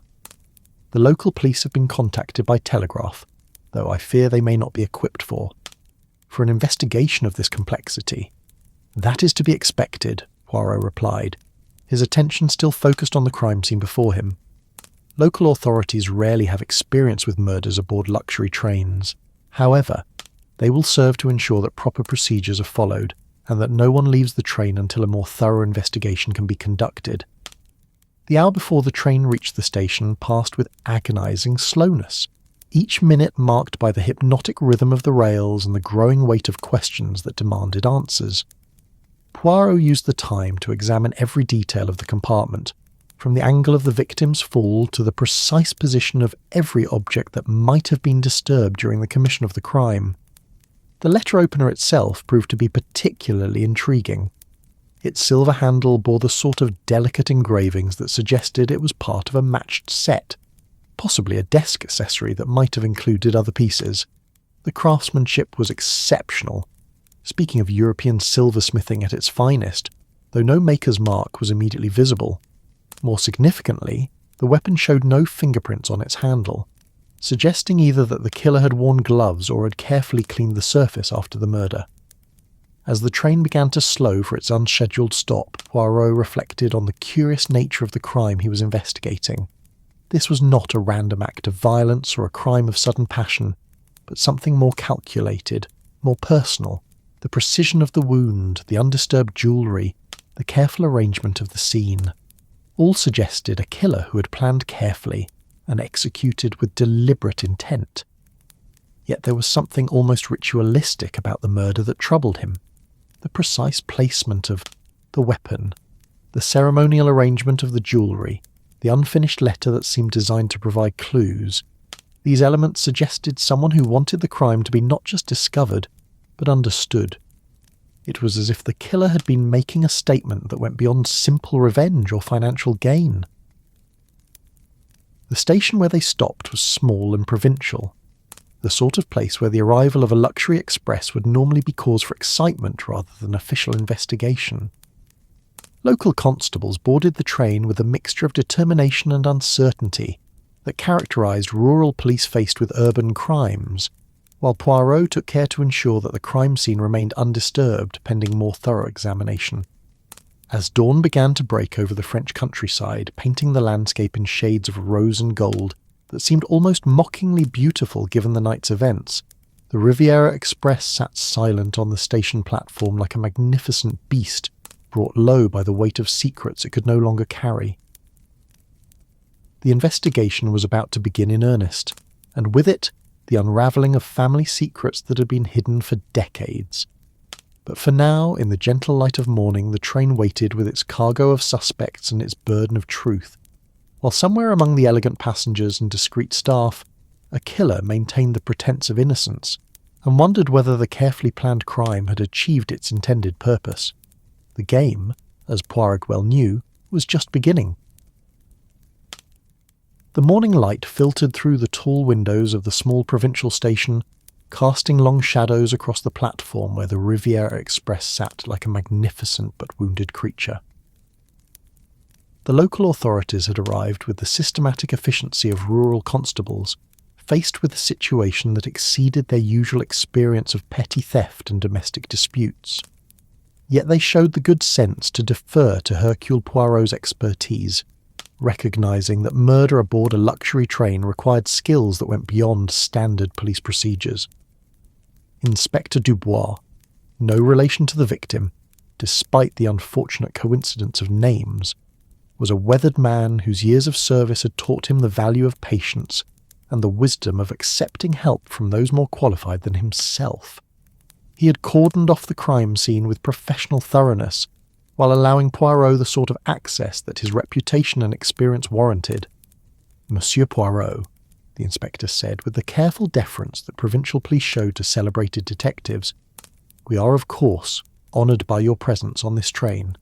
The local police have been contacted by telegraph, though I fear they may not be equipped for an investigation of this complexity." "That is to be expected," Poirot replied, his attention still focused on the crime scene before him. Local authorities rarely have experience with murders aboard luxury trains. However, they will serve to ensure that proper procedures are followed, and that no one leaves the train until a more thorough investigation can be conducted. The hour before the train reached the station passed with agonizing slowness, each minute marked by the hypnotic rhythm of the rails and the growing weight of questions that demanded answers. Poirot used the time to examine every detail of the compartment, from the angle of the victim's fall to the precise position of every object that might have been disturbed during the commission of the crime. The letter opener itself proved to be particularly intriguing. Its silver handle bore the sort of delicate engravings that suggested it was part of a matched set, possibly a desk accessory that might have included other pieces. The craftsmanship was exceptional. Speaking of European silversmithing at its finest, though no maker's mark was immediately visible. More significantly, the weapon showed no fingerprints on its handle, suggesting either that the killer had worn gloves or had carefully cleaned the surface after the murder. As the train began to slow for its unscheduled stop, Poirot reflected on the curious nature of the crime he was investigating. This was not a random act of violence or a crime of sudden passion, but something more calculated, more personal. The precision of the wound, the undisturbed jewellery, the careful arrangement of the scene, all suggested a killer who had planned carefully and executed with deliberate intent. Yet there was something almost ritualistic about the murder that troubled him. The precise placement of the weapon, the ceremonial arrangement of the jewellery, the unfinished letter that seemed designed to provide clues. These elements suggested someone who wanted the crime to be not just discovered, but understood. It was as if the killer had been making a statement that went beyond simple revenge or financial gain. The station where they stopped was small and provincial, the sort of place where the arrival of a luxury express would normally be cause for excitement rather than official investigation. Local constables boarded the train with a mixture of determination and uncertainty that characterised rural police faced with urban crimes, while Poirot took care to ensure that the crime scene remained undisturbed pending more thorough examination. As dawn began to break over the French countryside, painting the landscape in shades of rose and gold that seemed almost mockingly beautiful given the night's events, the Riviera Express sat silent on the station platform like a magnificent beast brought low by the weight of secrets it could no longer carry. The investigation was about to begin in earnest, and with it, the unravelling of family secrets that had been hidden for decades. But for now, in the gentle light of morning, the train waited with its cargo of suspects and its burden of truth, while somewhere among the elegant passengers and discreet staff, a killer maintained the pretense of innocence and wondered whether the carefully planned crime had achieved its intended purpose. The game, as Poirot well knew, was just beginning. The morning light filtered through the tall windows of the small provincial station, casting long shadows across the platform where the Riviera Express sat like a magnificent but wounded creature. The local authorities had arrived with the systematic efficiency of rural constables, faced with a situation that exceeded their usual experience of petty theft and domestic disputes. Yet they showed the good sense to defer to Hercule Poirot's expertise, recognising that murder aboard a luxury train required skills that went beyond standard police procedures. Inspector Dubois, no relation to the victim, despite the unfortunate coincidence of names, was a weathered man whose years of service had taught him the value of patience and the wisdom of accepting help from those more qualified than himself. He had cordoned off the crime scene with professional thoroughness, while allowing Poirot the sort of access that his reputation and experience warranted. Monsieur Poirot, the inspector said with the careful deference that provincial police showed to celebrated detectives, we are of course honoured by your presence on this train.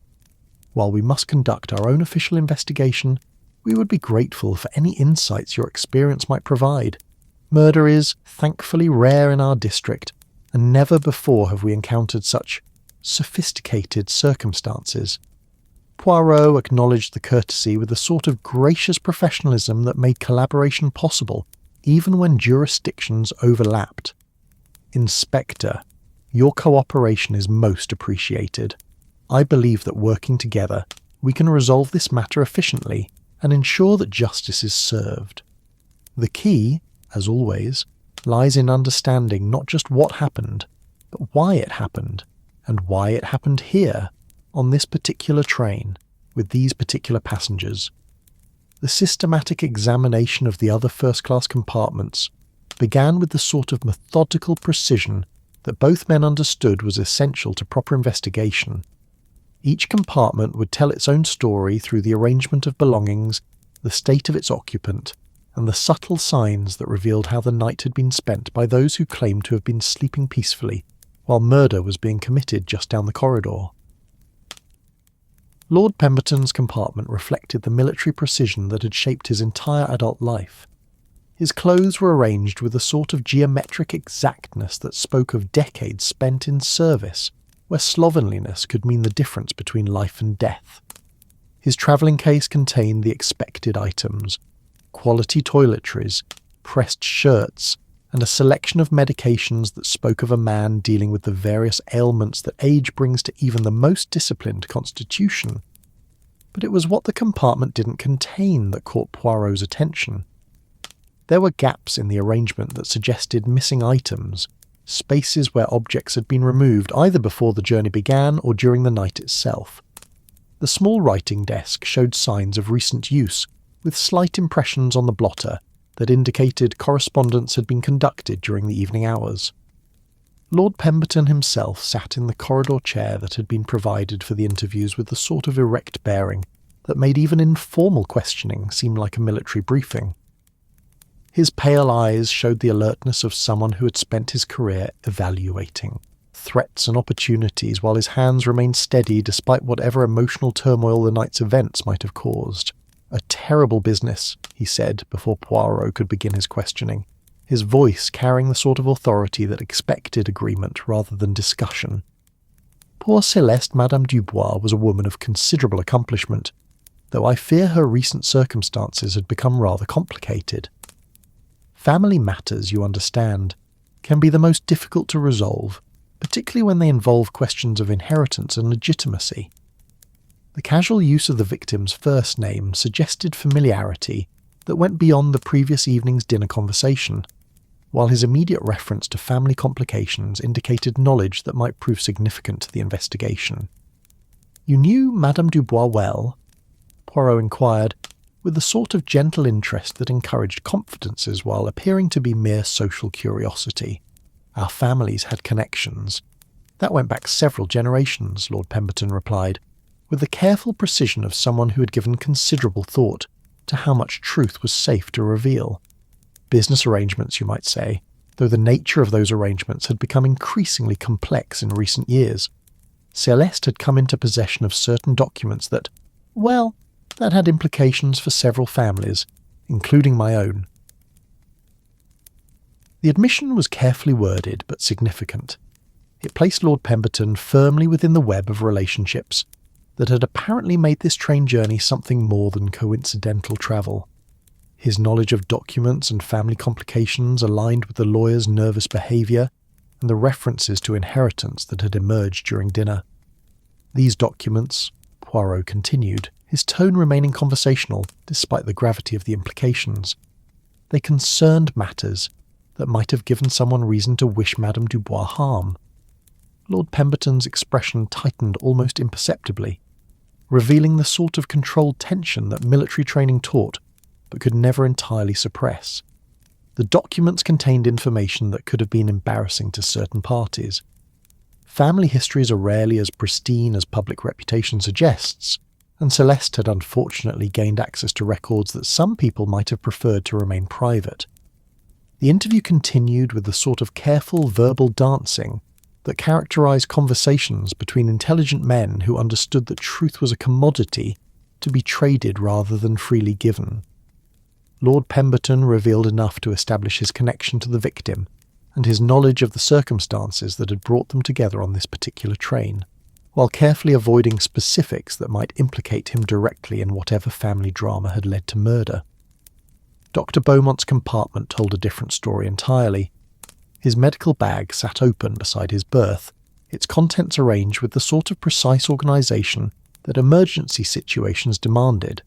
While we must conduct our own official investigation, we would be grateful for any insights your experience might provide. Murder is, thankfully, rare in our district, and never before have we encountered such sophisticated circumstances. Poirot acknowledged the courtesy with a sort of gracious professionalism that made collaboration possible, even when jurisdictions overlapped. Inspector, your cooperation is most appreciated. I believe that working together, we can resolve this matter efficiently and ensure that justice is served. The key, as always, lies in understanding not just what happened, but why it happened, and why it happened here, on this particular train, with these particular passengers. The systematic examination of the other first-class compartments began with the sort of methodical precision that both men understood was essential to proper investigation. Each compartment would tell its own story through the arrangement of belongings, the state of its occupant, and the subtle signs that revealed how the night had been spent by those who claimed to have been sleeping peacefully while murder was being committed just down the corridor. Lord Pemberton's compartment reflected the military precision that had shaped his entire adult life. His clothes were arranged with a sort of geometric exactness that spoke of decades spent in service, where slovenliness could mean the difference between life and death. His travelling case contained the expected items: quality toiletries, pressed shirts, and a selection of medications that spoke of a man dealing with the various ailments that age brings to even the most disciplined constitution. But it was what the compartment didn't contain that caught Poirot's attention. There were gaps in the arrangement that suggested missing items, spaces where objects had been removed either before the journey began or during the night itself. The small writing desk showed signs of recent use, with slight impressions on the blotter that indicated correspondence had been conducted during the evening hours. Lord Pemberton himself sat in the corridor chair that had been provided for the interviews with the sort of erect bearing that made even informal questioning seem like a military briefing. His pale eyes showed the alertness of someone who had spent his career evaluating threats and opportunities, while his hands remained steady despite whatever emotional turmoil the night's events might have caused. "A terrible business," he said before Poirot could begin his questioning, his voice carrying the sort of authority that expected agreement rather than discussion. Poor Celeste Madame Dubois was a woman of considerable accomplishment, though I fear her recent circumstances had become rather complicated. Family matters, you understand, can be the most difficult to resolve, particularly when they involve questions of inheritance and legitimacy. The casual use of the victim's first name suggested familiarity that went beyond the previous evening's dinner conversation, while his immediate reference to family complications indicated knowledge that might prove significant to the investigation. "You knew Madame Dubois well?" Poirot inquired, with the sort of gentle interest that encouraged confidences while appearing to be mere social curiosity. "Our families had connections. That went back several generations," Lord Pemberton replied, with the careful precision of someone who had given considerable thought to how much truth was safe to reveal. Business arrangements, you might say, though the nature of those arrangements had become increasingly complex in recent years. Celeste had come into possession of certain documents that had implications for several families, including my own. The admission was carefully worded but significant. It placed Lord Pemberton firmly within the web of relationships that had apparently made this train journey something more than coincidental travel. His knowledge of documents and family complications aligned with the lawyer's nervous behaviour and the references to inheritance that had emerged during dinner. These documents, Poirot continued, his tone remaining conversational despite the gravity of the implications, they concerned matters that might have given someone reason to wish Madame Dubois harm. Lord Pemberton's expression tightened almost imperceptibly, revealing the sort of controlled tension that military training taught but could never entirely suppress. The documents contained information that could have been embarrassing to certain parties. Family histories are rarely as pristine as public reputation suggests, and Celeste had unfortunately gained access to records that some people might have preferred to remain private. The interview continued with the sort of careful verbal dancing that characterised conversations between intelligent men who understood that truth was a commodity to be traded rather than freely given. Lord Pemberton revealed enough to establish his connection to the victim and his knowledge of the circumstances that had brought them together on this particular train, while carefully avoiding specifics that might implicate him directly in whatever family drama had led to murder. Dr. Beaumont's compartment told a different story entirely. His medical bag sat open beside his berth, its contents arranged with the sort of precise organisation that emergency situations demanded.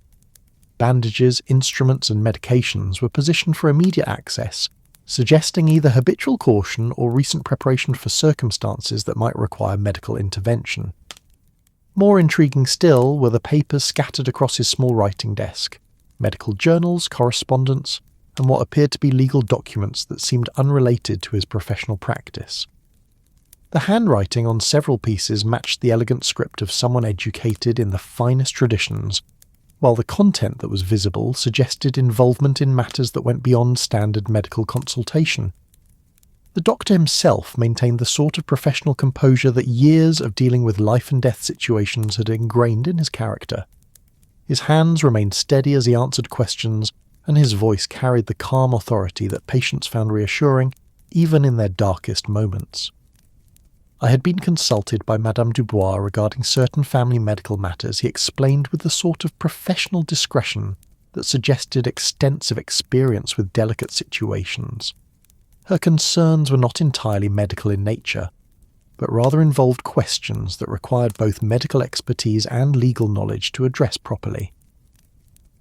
Bandages, instruments and medications were positioned for immediate access, suggesting either habitual caution or recent preparation for circumstances that might require medical intervention. More intriguing still were the papers scattered across his small writing desk, medical journals, correspondence, and what appeared to be legal documents that seemed unrelated to his professional practice. The handwriting on several pieces matched the elegant script of someone educated in the finest traditions, while the content that was visible suggested involvement in matters that went beyond standard medical consultation. The doctor himself maintained the sort of professional composure that years of dealing with life and death situations had ingrained in his character. His hands remained steady as he answered questions, and his voice carried the calm authority that patients found reassuring even in their darkest moments. I had been consulted by Madame Dubois regarding certain family medical matters he explained with the sort of professional discretion that suggested extensive experience with delicate situations. Her concerns were not entirely medical in nature, but rather involved questions that required both medical expertise and legal knowledge to address properly.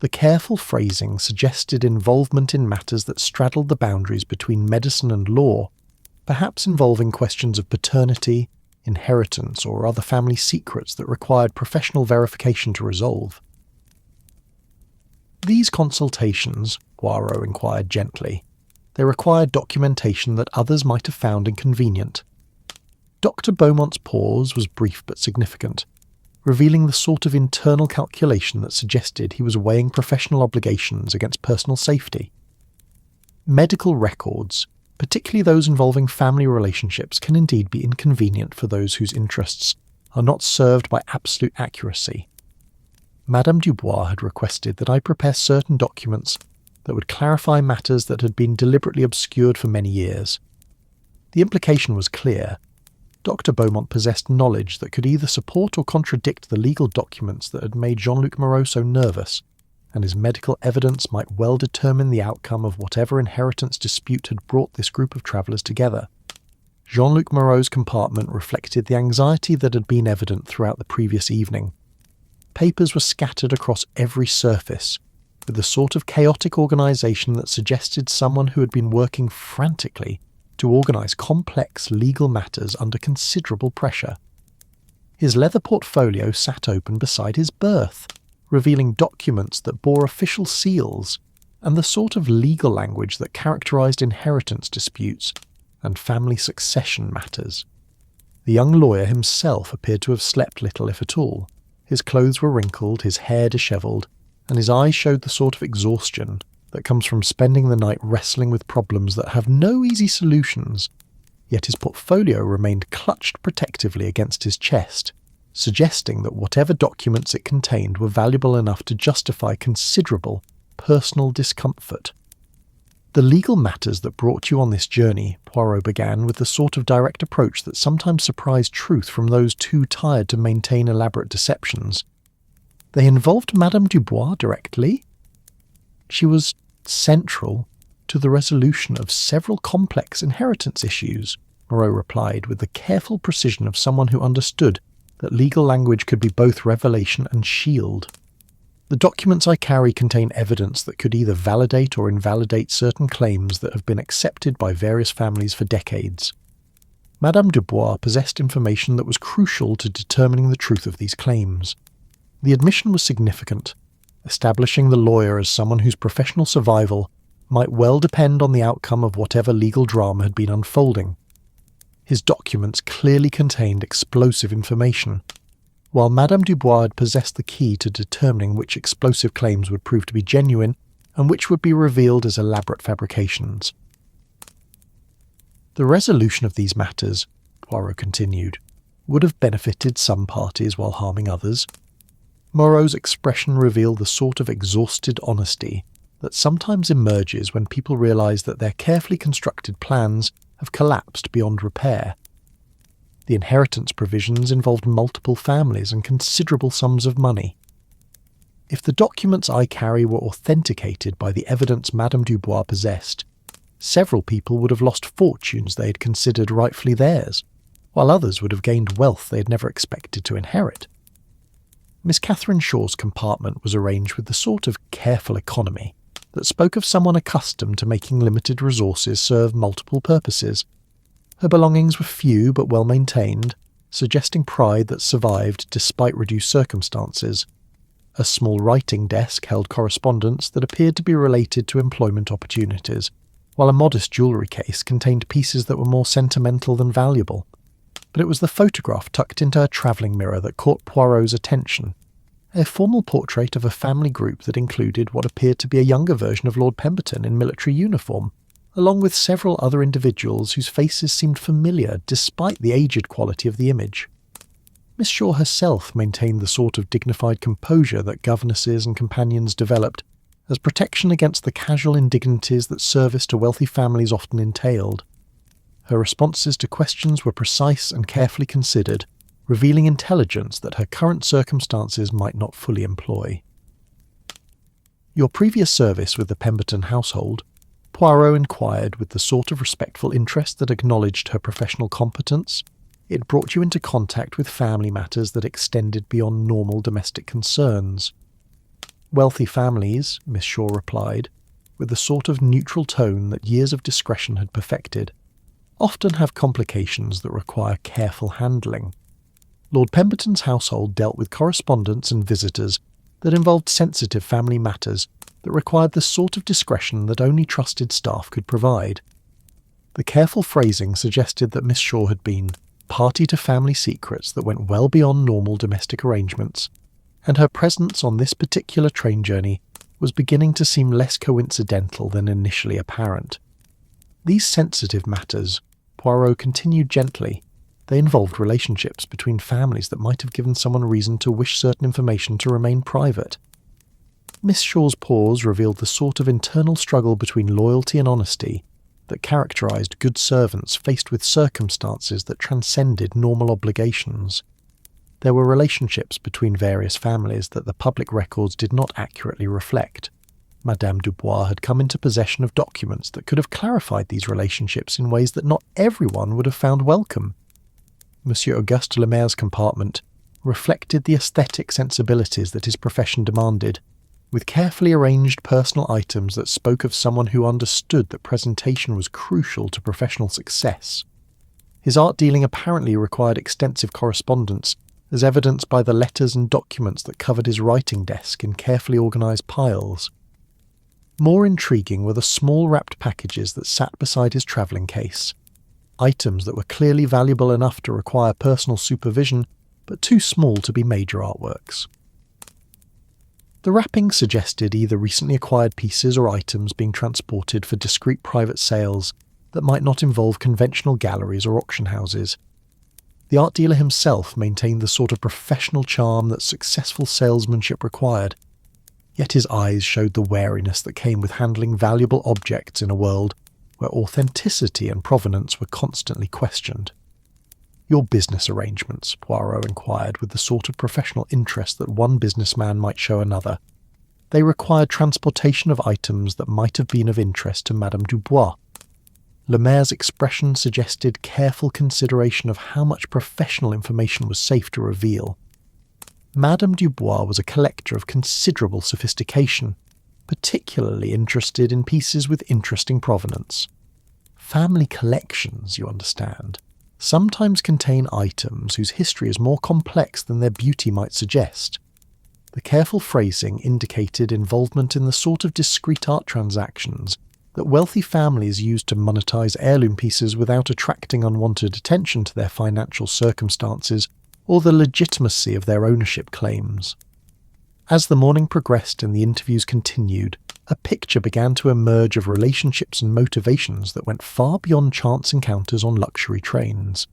The careful phrasing suggested involvement in matters that straddled the boundaries between medicine and law, perhaps involving questions of paternity, inheritance, or other family secrets that required professional verification to resolve. These consultations, Poirot inquired gently, they required documentation that others might have found inconvenient. Dr. Beaumont's pause was brief but significant, revealing the sort of internal calculation that suggested he was weighing professional obligations against personal safety. Medical records, particularly those involving family relationships, can indeed be inconvenient for those whose interests are not served by absolute accuracy. Madame Dubois had requested that I prepare certain documents that would clarify matters that had been deliberately obscured for many years. The implication was clear. Dr. Beaumont possessed knowledge that could either support or contradict the legal documents that had made Jean-Luc Moreau so nervous, and his medical evidence might well determine the outcome of whatever inheritance dispute had brought this group of travellers together. Jean-Luc Moreau's compartment reflected the anxiety that had been evident throughout the previous evening. Papers were scattered across every surface, with the sort of chaotic organisation that suggested someone who had been working frantically to organise complex legal matters under considerable pressure. His leather portfolio sat open beside his berth, revealing documents that bore official seals and the sort of legal language that characterised inheritance disputes and family succession matters. The young lawyer himself appeared to have slept little if at all. His clothes were wrinkled, his hair dishevelled, and his eyes showed the sort of exhaustion that comes from spending the night wrestling with problems that have no easy solutions. Yet his portfolio remained clutched protectively against his chest, suggesting that whatever documents it contained were valuable enough to justify considerable personal discomfort. The legal matters that brought you on this journey, Poirot began with the sort of direct approach that sometimes surprised truth from those too tired to maintain elaborate deceptions. They involved Madame Dubois directly. She was central to the resolution of several complex inheritance issues, Moreau replied with the careful precision of someone who understood that legal language could be both revelation and shield. The documents I carry contain evidence that could either validate or invalidate certain claims that have been accepted by various families for decades. Madame Dubois possessed information that was crucial to determining the truth of these claims. The admission was significant, establishing the lawyer as someone whose professional survival might well depend on the outcome of whatever legal drama had been unfolding. His documents clearly contained explosive information, while Madame Dubois had possessed the key to determining which explosive claims would prove to be genuine and which would be revealed as elaborate fabrications. The resolution of these matters, Poirot continued, would have benefited some parties while harming others. Moreau's expression revealed the sort of exhausted honesty that sometimes emerges when people realise that their carefully constructed plans have collapsed beyond repair. The inheritance provisions involved multiple families and considerable sums of money. If the documents I carry were authenticated by the evidence Madame Dubois possessed, several people would have lost fortunes they had considered rightfully theirs, while others would have gained wealth they had never expected to inherit. Miss Catherine Shaw's compartment was arranged with the sort of careful economy that spoke of someone accustomed to making limited resources serve multiple purposes. Her belongings were few but well maintained, suggesting pride that survived despite reduced circumstances. A small writing desk held correspondence that appeared to be related to employment opportunities, while a modest jewellery case contained pieces that were more sentimental than valuable. But it was the photograph tucked into her travelling mirror that caught Poirot's attention. A formal portrait of a family group that included what appeared to be a younger version of Lord Pemberton in military uniform, along with several other individuals whose faces seemed familiar despite the aged quality of the image. Miss Shaw herself maintained the sort of dignified composure that governesses and companions developed as protection against the casual indignities that service to wealthy families often entailed. Her responses to questions were precise and carefully considered, revealing intelligence that her current circumstances might not fully employ. "Your previous service with the Pemberton household," Poirot inquired with the sort of respectful interest that acknowledged her professional competence. "It brought you into contact with family matters that extended beyond normal domestic concerns." "Wealthy families," Miss Shaw replied, with the sort of neutral tone that years of discretion had perfected, "often have complications that require careful handling. Lord Pemberton's household dealt with correspondence and visitors that involved sensitive family matters that required the sort of discretion that only trusted staff could provide." The careful phrasing suggested that Miss Shaw had been party to family secrets that went well beyond normal domestic arrangements, and her presence on this particular train journey was beginning to seem less coincidental than initially apparent. "These sensitive matters," Poirot continued gently, "they involved relationships between families that might have given someone reason to wish certain information to remain private." Miss Shaw's pause revealed the sort of internal struggle between loyalty and honesty that characterized good servants faced with circumstances that transcended normal obligations. There were relationships between various families that the public records did not accurately reflect. Madame Dubois had come into possession of documents that could have clarified these relationships in ways that not everyone would have found welcome. Monsieur Auguste Lemaire's compartment reflected the aesthetic sensibilities that his profession demanded, with carefully arranged personal items that spoke of someone who understood that presentation was crucial to professional success. His art dealing apparently required extensive correspondence, as evidenced by the letters and documents that covered his writing desk in carefully organised piles. More intriguing were the small wrapped packages that sat beside his travelling case, items that were clearly valuable enough to require personal supervision, but too small to be major artworks. The wrapping suggested either recently acquired pieces or items being transported for discreet private sales that might not involve conventional galleries or auction houses. The art dealer himself maintained the sort of professional charm that successful salesmanship required, yet his eyes showed the wariness that came with handling valuable objects in a world where authenticity and provenance were constantly questioned. "Your business arrangements," Poirot inquired with the sort of professional interest that one businessman might show another. "They required transportation of items that might have been of interest to Madame Dubois." Lemaire's expression suggested careful consideration of how much professional information was safe to reveal. Madame Dubois was a collector of considerable sophistication, particularly interested in pieces with interesting provenance. Family collections, you understand, sometimes contain items whose history is more complex than their beauty might suggest. The careful phrasing indicated involvement in the sort of discreet art transactions that wealthy families used to monetize heirloom pieces without attracting unwanted attention to their financial circumstances or the legitimacy of their ownership claims. As the morning progressed and the interviews continued, a picture began to emerge of relationships and motivations that went far beyond chance encounters on luxury trains.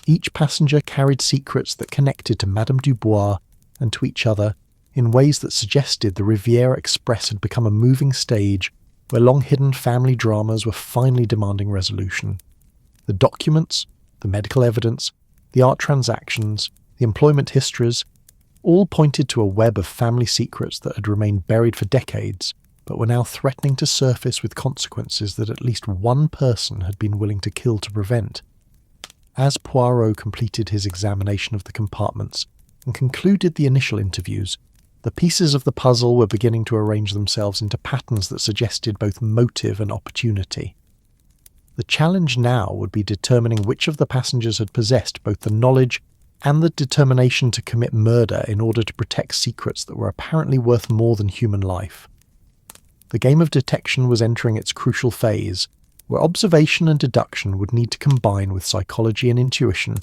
Each passenger carried secrets that connected to Madame Dubois and to each other in ways that suggested the Riviera Express had become a moving stage where long-hidden family dramas were finally demanding resolution. The documents, the medical evidence, the art transactions, the employment histories, all pointed to a web of family secrets that had remained buried for decades, but were now threatening to surface with consequences that at least one person had been willing to kill to prevent. As Poirot completed his examination of the compartments and concluded the initial interviews, the pieces of the puzzle were beginning to arrange themselves into patterns that suggested both motive and opportunity. The challenge now would be determining which of the passengers had possessed both the knowledge and the determination to commit murder in order to protect secrets that were apparently worth more than human life. The game of detection was entering its crucial phase, where observation and deduction would need to combine with psychology and intuition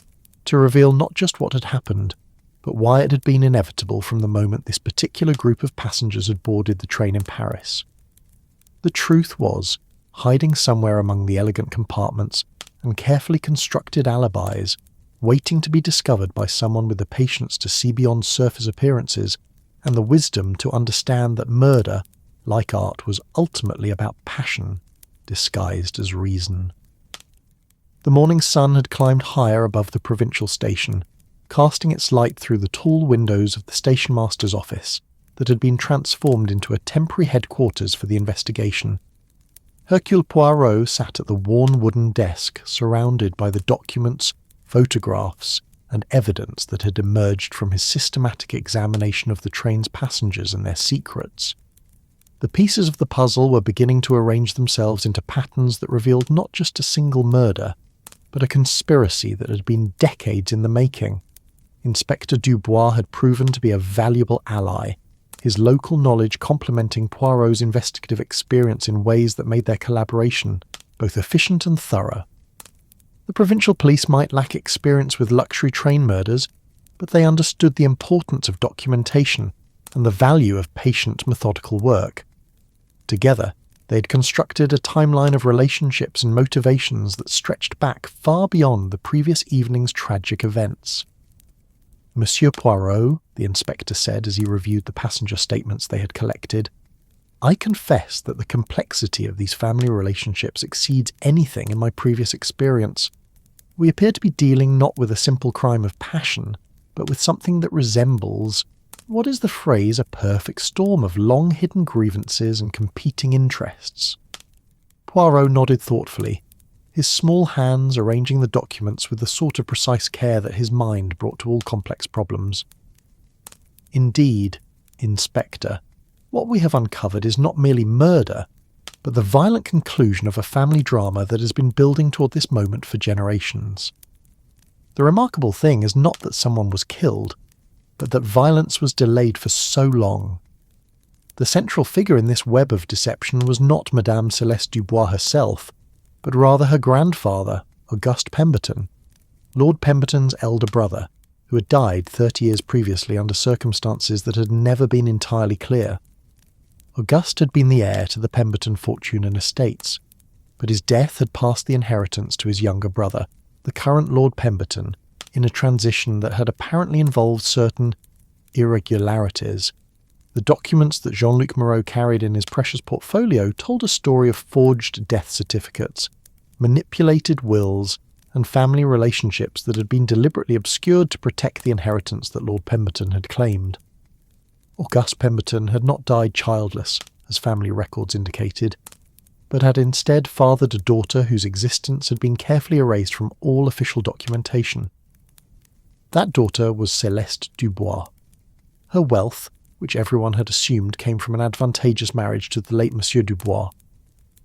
to reveal not just what had happened, but why it had been inevitable from the moment this particular group of passengers had boarded the train in Paris. The truth was hiding somewhere among the elegant compartments and carefully constructed alibis, waiting to be discovered by someone with the patience to see beyond surface appearances and the wisdom to understand that murder, like art, was ultimately about passion, disguised as reason. The morning sun had climbed higher above the provincial station, casting its light through the tall windows of the stationmaster's office that had been transformed into a temporary headquarters for the investigation. Hercule Poirot sat at the worn wooden desk, surrounded by the documents, photographs, and evidence that had emerged from his systematic examination of the train's passengers and their secrets. The pieces of the puzzle were beginning to arrange themselves into patterns that revealed not just a single murder, but a conspiracy that had been decades in the making. Inspector Dubois had proven to be a valuable ally, his local knowledge complementing Poirot's investigative experience in ways that made their collaboration both efficient and thorough. The provincial police might lack experience with luxury train murders, but they understood the importance of documentation and the value of patient, methodical work. Together, they had constructed a timeline of relationships and motivations that stretched back far beyond the previous evening's tragic events. Monsieur Poirot, the inspector said as he reviewed the passenger statements they had collected, I confess that the complexity of these family relationships exceeds anything in my previous experience. We appear to be dealing not with a simple crime of passion, but with something that resembles, what is the phrase, a perfect storm of long-hidden grievances and competing interests. Poirot nodded thoughtfully, his small hands arranging the documents with the sort of precise care that his mind brought to all complex problems. Indeed, Inspector, what we have uncovered is not merely murder, but the violent conclusion of a family drama that has been building toward this moment for generations. The remarkable thing is not that someone was killed, but that violence was delayed for so long. The central figure in this web of deception was not Madame Céleste Dubois herself, but rather her grandfather, Auguste Pemberton, Lord Pemberton's elder brother, who had died 30 years previously under circumstances that had never been entirely clear. Auguste had been the heir to the Pemberton fortune and estates, but his death had passed the inheritance to his younger brother, the current Lord Pemberton, in a transition that had apparently involved certain irregularities. The documents that Jean-Luc Moreau carried in his precious portfolio told a story of forged death certificates, manipulated wills, and family relationships that had been deliberately obscured to protect the inheritance that Lord Pemberton had claimed. Auguste Pemberton had not died childless, as family records indicated, but had instead fathered a daughter whose existence had been carefully erased from all official documentation. That daughter was Céleste Dubois. Her wealth, which everyone had assumed came from an advantageous marriage to the late Monsieur Dubois,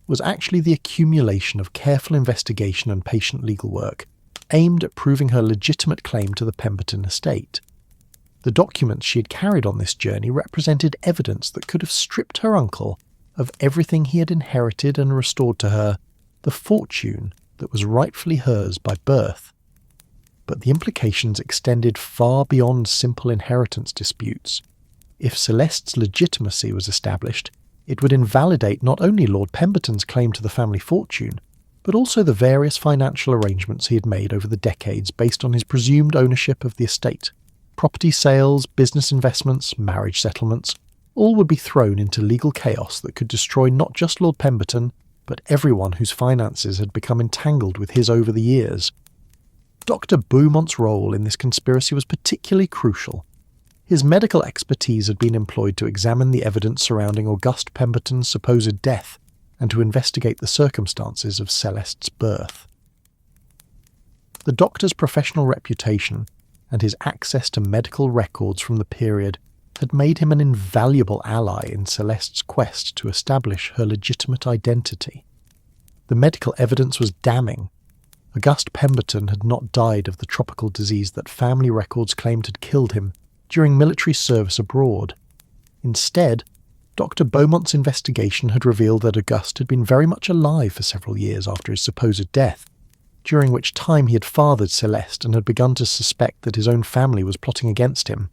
was actually the accumulation of careful investigation and patient legal work, aimed at proving her legitimate claim to the Pemberton estate. The documents she had carried on this journey represented evidence that could have stripped her uncle of everything he had inherited and restored to her the fortune that was rightfully hers by birth. But the implications extended far beyond simple inheritance disputes. If Céleste's legitimacy was established, it would invalidate not only Lord Pemberton's claim to the family fortune, but also the various financial arrangements he had made over the decades based on his presumed ownership of the estate. Property sales, business investments, marriage settlements, all would be thrown into legal chaos that could destroy not just Lord Pemberton, but everyone whose finances had become entangled with his over the years. Dr. Beaumont's role in this conspiracy was particularly crucial. His medical expertise had been employed to examine the evidence surrounding Auguste Pemberton's supposed death and to investigate the circumstances of Céleste's birth. The doctor's professional reputation and his access to medical records from the period had made him an invaluable ally in Céleste's quest to establish her legitimate identity. The medical evidence was damning. Auguste Pemberton had not died of the tropical disease that family records claimed had killed him during military service abroad. Instead, Dr. Beaumont's investigation had revealed that Auguste had been very much alive for several years after his supposed death, during which time he had fathered Céleste and had begun to suspect that his own family was plotting against him.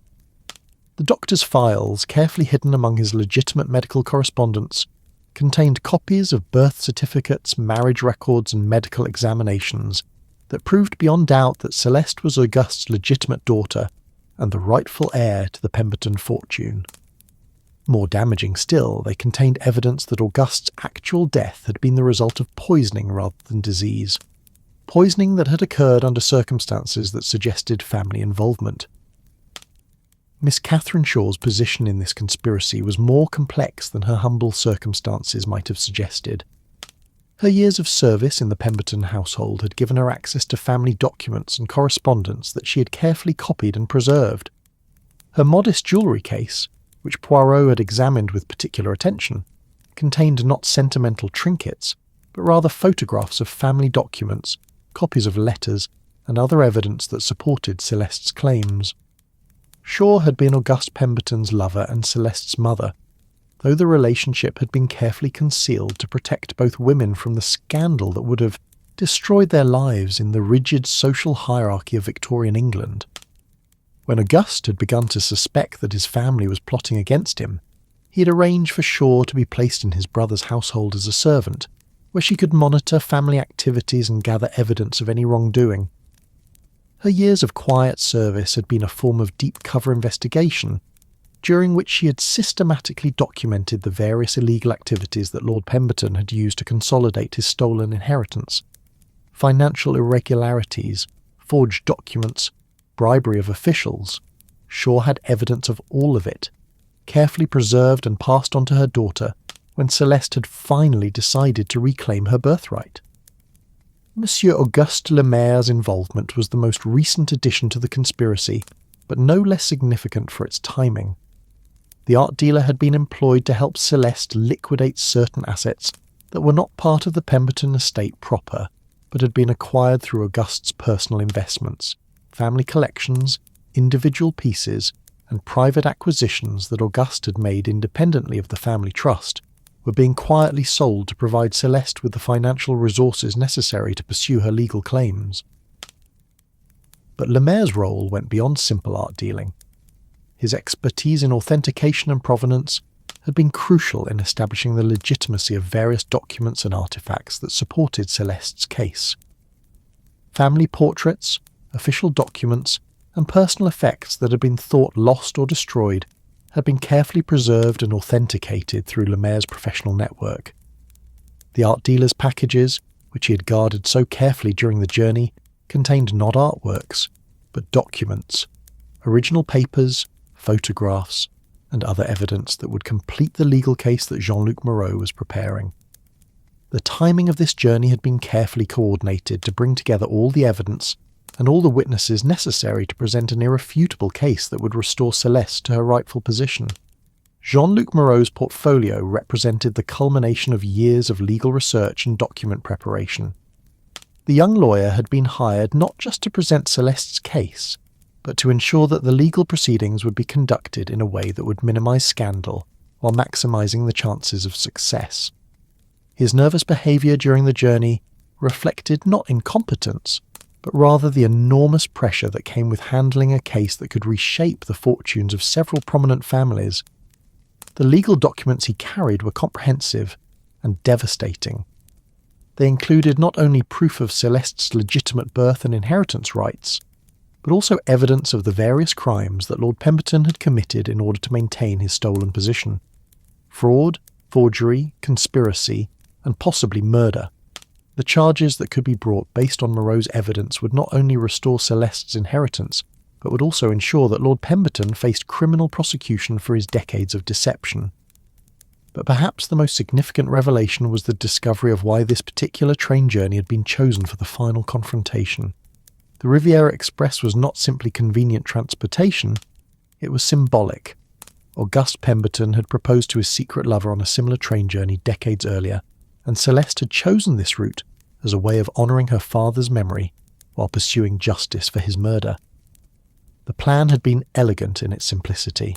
The doctor's files, carefully hidden among his legitimate medical correspondence, contained copies of birth certificates, marriage records, and medical examinations that proved beyond doubt that Celeste was Auguste's legitimate daughter and the rightful heir to the Pemberton fortune. More damaging still, they contained evidence that Auguste's actual death had been the result of poisoning rather than disease. Poisoning that had occurred under circumstances that suggested family involvement. Miss Catherine Shaw's position in this conspiracy was more complex than her humble circumstances might have suggested. Her years of service in the Pemberton household had given her access to family documents and correspondence that she had carefully copied and preserved. Her modest jewellery case, which Poirot had examined with particular attention, contained not sentimental trinkets, but rather photographs of family documents, copies of letters, and other evidence that supported Celeste's claims. Shaw had been Auguste Pemberton's lover and Celeste's mother, though the relationship had been carefully concealed to protect both women from the scandal that would have destroyed their lives in the rigid social hierarchy of Victorian England. When Auguste had begun to suspect that his family was plotting against him, he had arranged for Shaw to be placed in his brother's household as a servant, where she could monitor family activities and gather evidence of any wrongdoing. Her years of quiet service had been a form of deep-cover investigation, during which she had systematically documented the various illegal activities that Lord Pemberton had used to consolidate his stolen inheritance. Financial irregularities, forged documents, bribery of officials. Shaw had evidence of all of it, carefully preserved and passed on to her daughter when Celeste had finally decided to reclaim her birthright. Monsieur Auguste Lemaire's involvement was the most recent addition to the conspiracy, but no less significant for its timing. The art dealer had been employed to help Celeste liquidate certain assets that were not part of the Pemberton estate proper, but had been acquired through Auguste's personal investments, family collections, individual pieces, and private acquisitions that Auguste had made independently of the family trust, were being quietly sold to provide Celeste with the financial resources necessary to pursue her legal claims. But Lemaire's role went beyond simple art dealing. His expertise in authentication and provenance had been crucial in establishing the legitimacy of various documents and artifacts that supported Celeste's case. Family portraits, official documents, and personal effects that had been thought lost or destroyed had been carefully preserved and authenticated through Lemaire's professional network. The art dealer's packages, which he had guarded so carefully during the journey, contained not artworks, but documents, original papers, photographs, and other evidence that would complete the legal case that Jean-Luc Moreau was preparing. The timing of this journey had been carefully coordinated to bring together all the evidence and all the witnesses necessary to present an irrefutable case that would restore Celeste to her rightful position. Jean-Luc Moreau's portfolio represented the culmination of years of legal research and document preparation. The young lawyer had been hired not just to present Celeste's case, but to ensure that the legal proceedings would be conducted in a way that would minimize scandal while maximizing the chances of success. His nervous behavior during the journey reflected not incompetence, but rather the enormous pressure that came with handling a case that could reshape the fortunes of several prominent families. The legal documents he carried were comprehensive and devastating. They included not only proof of Celeste's legitimate birth and inheritance rights, but also evidence of the various crimes that Lord Pemberton had committed in order to maintain his stolen position. Fraud, forgery, conspiracy, and possibly murder. The charges that could be brought based on Moreau's evidence would not only restore Celeste's inheritance, but would also ensure that Lord Pemberton faced criminal prosecution for his decades of deception. But perhaps the most significant revelation was the discovery of why this particular train journey had been chosen for the final confrontation. The Riviera Express was not simply convenient transportation, it was symbolic. Auguste Pemberton had proposed to his secret lover on a similar train journey decades earlier, and Celeste had chosen this route as a way of honouring her father's memory while pursuing justice for his murder. The plan had been elegant in its simplicity.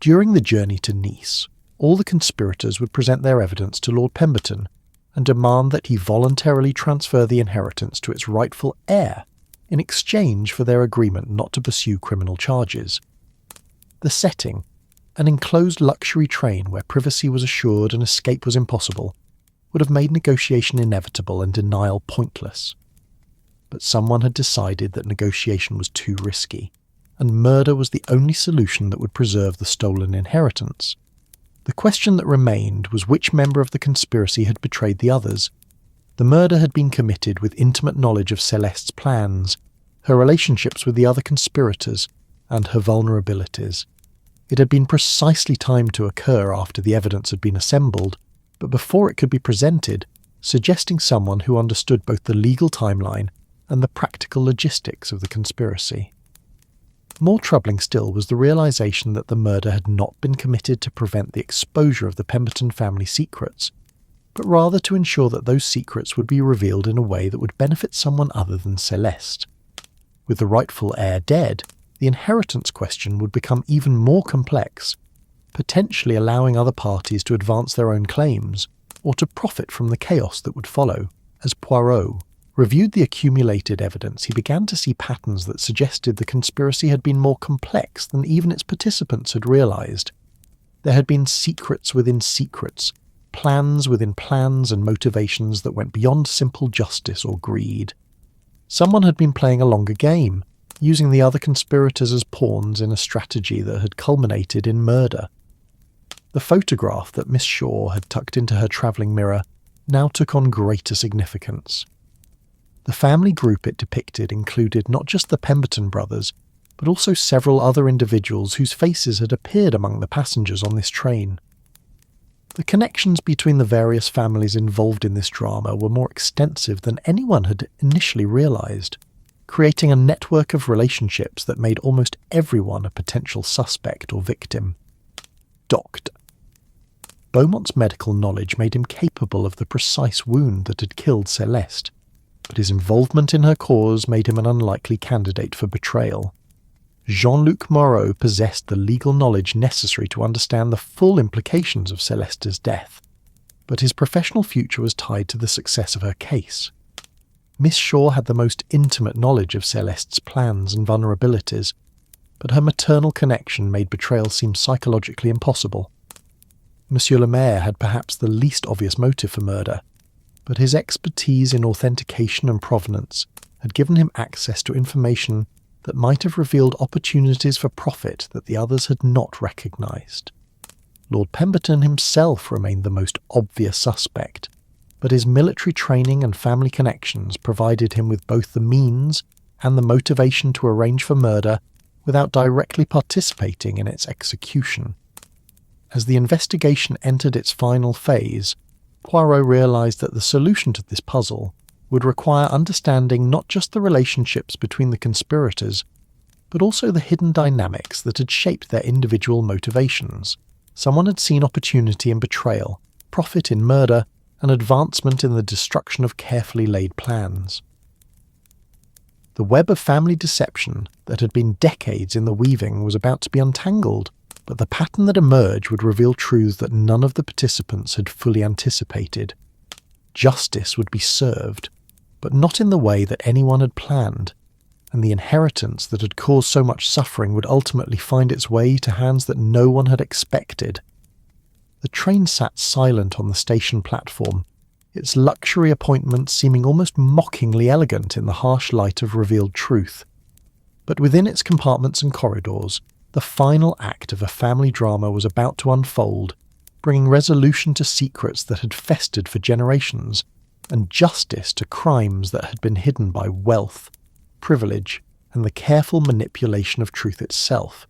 During the journey to Nice, all the conspirators would present their evidence to Lord Pemberton and demand that he voluntarily transfer the inheritance to its rightful heir in exchange for their agreement not to pursue criminal charges. The setting, An enclosed luxury train where privacy was assured and escape was impossible would have made negotiation inevitable and denial pointless. But someone had decided that negotiation was too risky, and murder was the only solution that would preserve the stolen inheritance. The question that remained was which member of the conspiracy had betrayed the others. The murder had been committed with intimate knowledge of Celeste's plans, her relationships with the other conspirators, and her vulnerabilities. It had been precisely timed to occur after the evidence had been assembled, but before it could be presented, suggesting someone who understood both the legal timeline and the practical logistics of the conspiracy. More troubling still was the realization that the murder had not been committed to prevent the exposure of the Pemberton family secrets, but rather to ensure that those secrets would be revealed in a way that would benefit someone other than Celeste. With the rightful heir dead, the inheritance question would become even more complex, potentially allowing other parties to advance their own claims, or to profit from the chaos that would follow. As Poirot reviewed the accumulated evidence, he began to see patterns that suggested the conspiracy had been more complex than even its participants had realized. There had been secrets within secrets, plans within plans, and motivations that went beyond simple justice or greed. Someone had been playing a longer game, using the other conspirators as pawns in a strategy that had culminated in murder. The photograph that Miss Shaw had tucked into her travelling mirror now took on greater significance. The family group it depicted included not just the Pemberton brothers, but also several other individuals whose faces had appeared among the passengers on this train. The connections between the various families involved in this drama were more extensive than anyone had initially realized, creating a network of relationships that made almost everyone a potential suspect or victim. Doctor. Beaumont's medical knowledge made him capable of the precise wound that had killed Celeste, but his involvement in her cause made him an unlikely candidate for betrayal. Jean-Luc Moreau possessed the legal knowledge necessary to understand the full implications of Celeste's death, but his professional future was tied to the success of her case. Miss Shaw had the most intimate knowledge of Celeste's plans and vulnerabilities, but her maternal connection made betrayal seem psychologically impossible. Monsieur le Maire had perhaps the least obvious motive for murder, but his expertise in authentication and provenance had given him access to information that might have revealed opportunities for profit that the others had not recognized. Lord Pemberton himself remained the most obvious suspect, but his military training and family connections provided him with both the means and the motivation to arrange for murder without directly participating in its execution. As the investigation entered its final phase, Poirot realized that the solution to this puzzle would require understanding not just the relationships between the conspirators, but also the hidden dynamics that had shaped their individual motivations. Someone had seen opportunity in betrayal, profit in murder, and advancement in the destruction of carefully laid plans. The web of family deception that had been decades in the weaving was about to be untangled, but the pattern that emerged would reveal truths that none of the participants had fully anticipated. Justice would be served, but not in the way that anyone had planned, and the inheritance that had caused so much suffering would ultimately find its way to hands that no one had expected. The train sat silent on the station platform, its luxury appointments seeming almost mockingly elegant in the harsh light of revealed truth. But within its compartments and corridors, the final act of a family drama was about to unfold, bringing resolution to secrets that had festered for generations, and justice to crimes that had been hidden by wealth, privilege, and the careful manipulation of truth itself.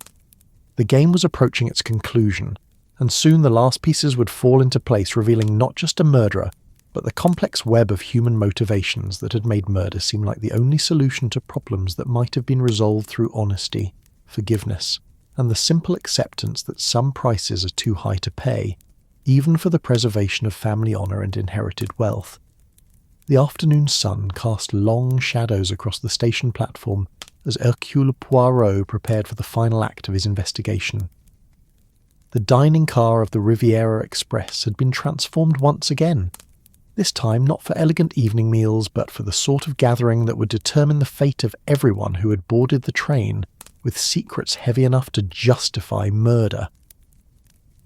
The game was approaching its conclusion, and soon the last pieces would fall into place, revealing not just a murderer, but the complex web of human motivations that had made murder seem like the only solution to problems that might have been resolved through honesty, forgiveness, and the simple acceptance that some prices are too high to pay, even for the preservation of family honour and inherited wealth. The afternoon sun cast long shadows across the station platform as Hercule Poirot prepared for the final act of his investigation. The dining car of the Riviera Express had been transformed once again, this time not for elegant evening meals, but for the sort of gathering that would determine the fate of everyone who had boarded the train with secrets heavy enough to justify murder.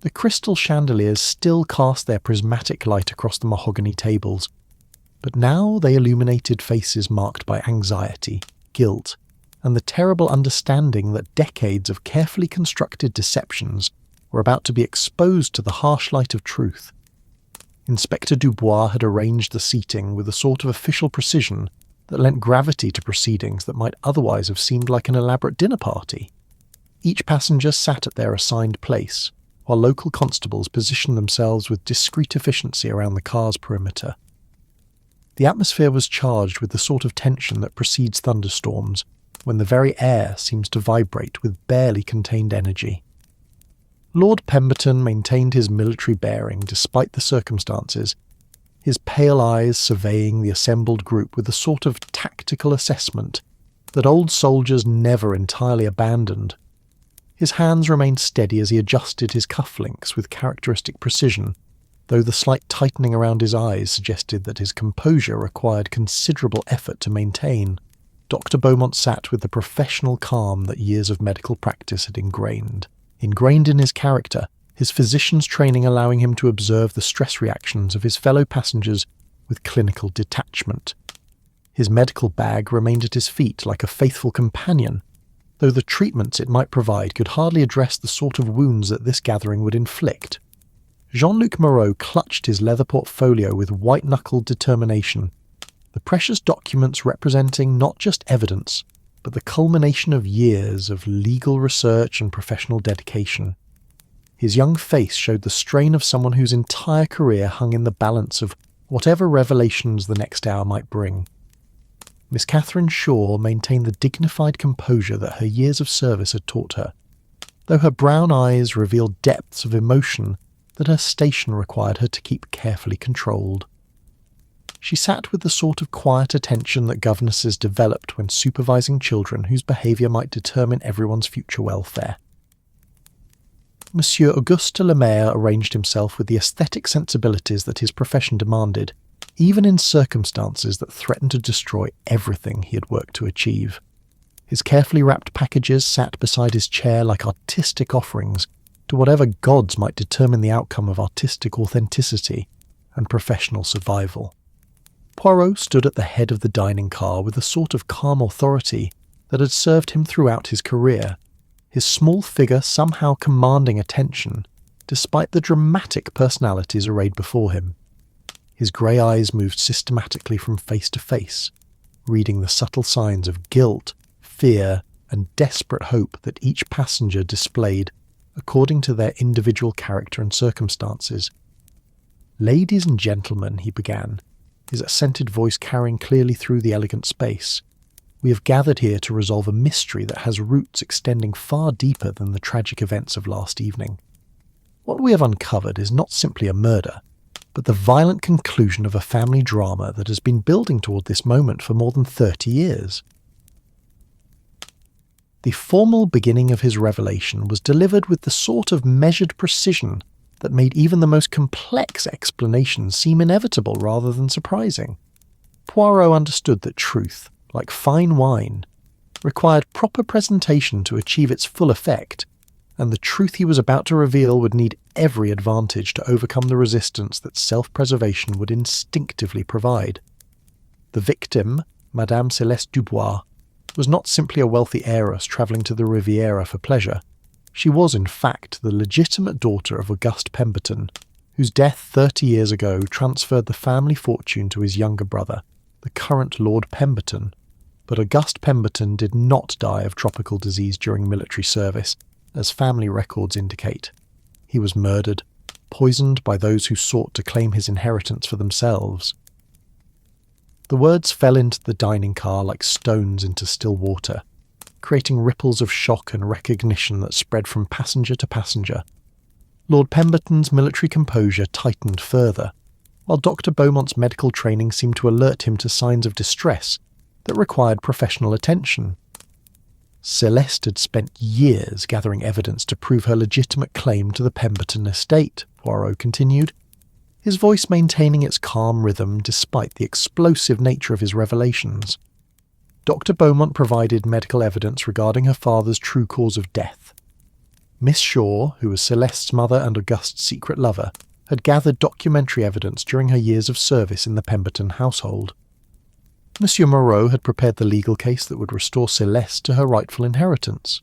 The crystal chandeliers still cast their prismatic light across the mahogany tables, but now they illuminated faces marked by anxiety, guilt, and the terrible understanding that decades of carefully constructed deceptions were about to be exposed to the harsh light of truth. Inspector Dubois had arranged the seating with a sort of official precision that lent gravity to proceedings that might otherwise have seemed like an elaborate dinner party. Each passenger sat at their assigned place, while local constables positioned themselves with discreet efficiency around the car's perimeter. The atmosphere was charged with the sort of tension that precedes thunderstorms, when the very air seems to vibrate with barely contained energy. Lord Pemberton maintained his military bearing despite the circumstances, his pale eyes surveying the assembled group with a sort of tactical assessment that old soldiers never entirely abandoned. His hands remained steady as he adjusted his cufflinks with characteristic precision, though the slight tightening around his eyes suggested that his composure required considerable effort to maintain. Dr. Beaumont sat with the professional calm that years of medical practice had ingrained in his character, his physician's training allowing him to observe the stress reactions of his fellow passengers with clinical detachment. His medical bag remained at his feet like a faithful companion, though the treatments it might provide could hardly address the sort of wounds that this gathering would inflict. Jean-Luc Moreau clutched his leather portfolio with white-knuckled determination, the precious documents representing not just evidence, but the culmination of years of legal research and professional dedication. His young face showed the strain of someone whose entire career hung in the balance of whatever revelations the next hour might bring. Miss Catherine Shaw maintained the dignified composure that her years of service had taught her, though her brown eyes revealed depths of emotion that her station required her to keep carefully controlled. She sat with the sort of quiet attention that governesses developed when supervising children whose behaviour might determine everyone's future welfare. Monsieur Auguste Lemaire arranged himself with the aesthetic sensibilities that his profession demanded, even in circumstances that threatened to destroy everything he had worked to achieve. His carefully wrapped packages sat beside his chair like artistic offerings to whatever gods might determine the outcome of artistic authenticity and professional survival. Poirot stood at the head of the dining car with a sort of calm authority that had served him throughout his career, his small figure somehow commanding attention, despite the dramatic personalities arrayed before him. His grey eyes moved systematically from face to face, reading the subtle signs of guilt, fear, and desperate hope that each passenger displayed according to their individual character and circumstances. "Ladies and gentlemen," he began, his accented voice carrying clearly through the elegant space, "we have gathered here to resolve a mystery that has roots extending far deeper than the tragic events of last evening. What we have uncovered is not simply a murder, but the violent conclusion of a family drama that has been building toward this moment for more than 30 years. The formal beginning of his revelation was delivered with the sort of measured precision that made even the most complex explanations seem inevitable rather than surprising. Poirot understood that truth, like fine wine, required proper presentation to achieve its full effect, and the truth he was about to reveal would need every advantage to overcome the resistance that self-preservation would instinctively provide. The victim, Madame Céleste Dubois, was not simply a wealthy heiress travelling to the Riviera for pleasure. She was, in fact, the legitimate daughter of Auguste Pemberton, whose death 30 years ago transferred the family fortune to his younger brother, the current Lord Pemberton. But Auguste Pemberton did not die of tropical disease during military service, as family records indicate. He was murdered, poisoned by those who sought to claim his inheritance for themselves. The words fell into the dining car like stones into still water, creating ripples of shock and recognition that spread from passenger to passenger. Lord Pemberton's military composure tightened further, while Dr. Beaumont's medical training seemed to alert him to signs of distress that required professional attention. Céleste had spent years gathering evidence to prove her legitimate claim to the Pemberton estate, Poirot continued, his voice maintaining its calm rhythm despite the explosive nature of his revelations. Dr. Beaumont provided medical evidence regarding her father's true cause of death. Miss Shaw, who was Celeste's mother and Auguste's secret lover, had gathered documentary evidence during her years of service in the Pemberton household. Monsieur Moreau had prepared the legal case that would restore Celeste to her rightful inheritance.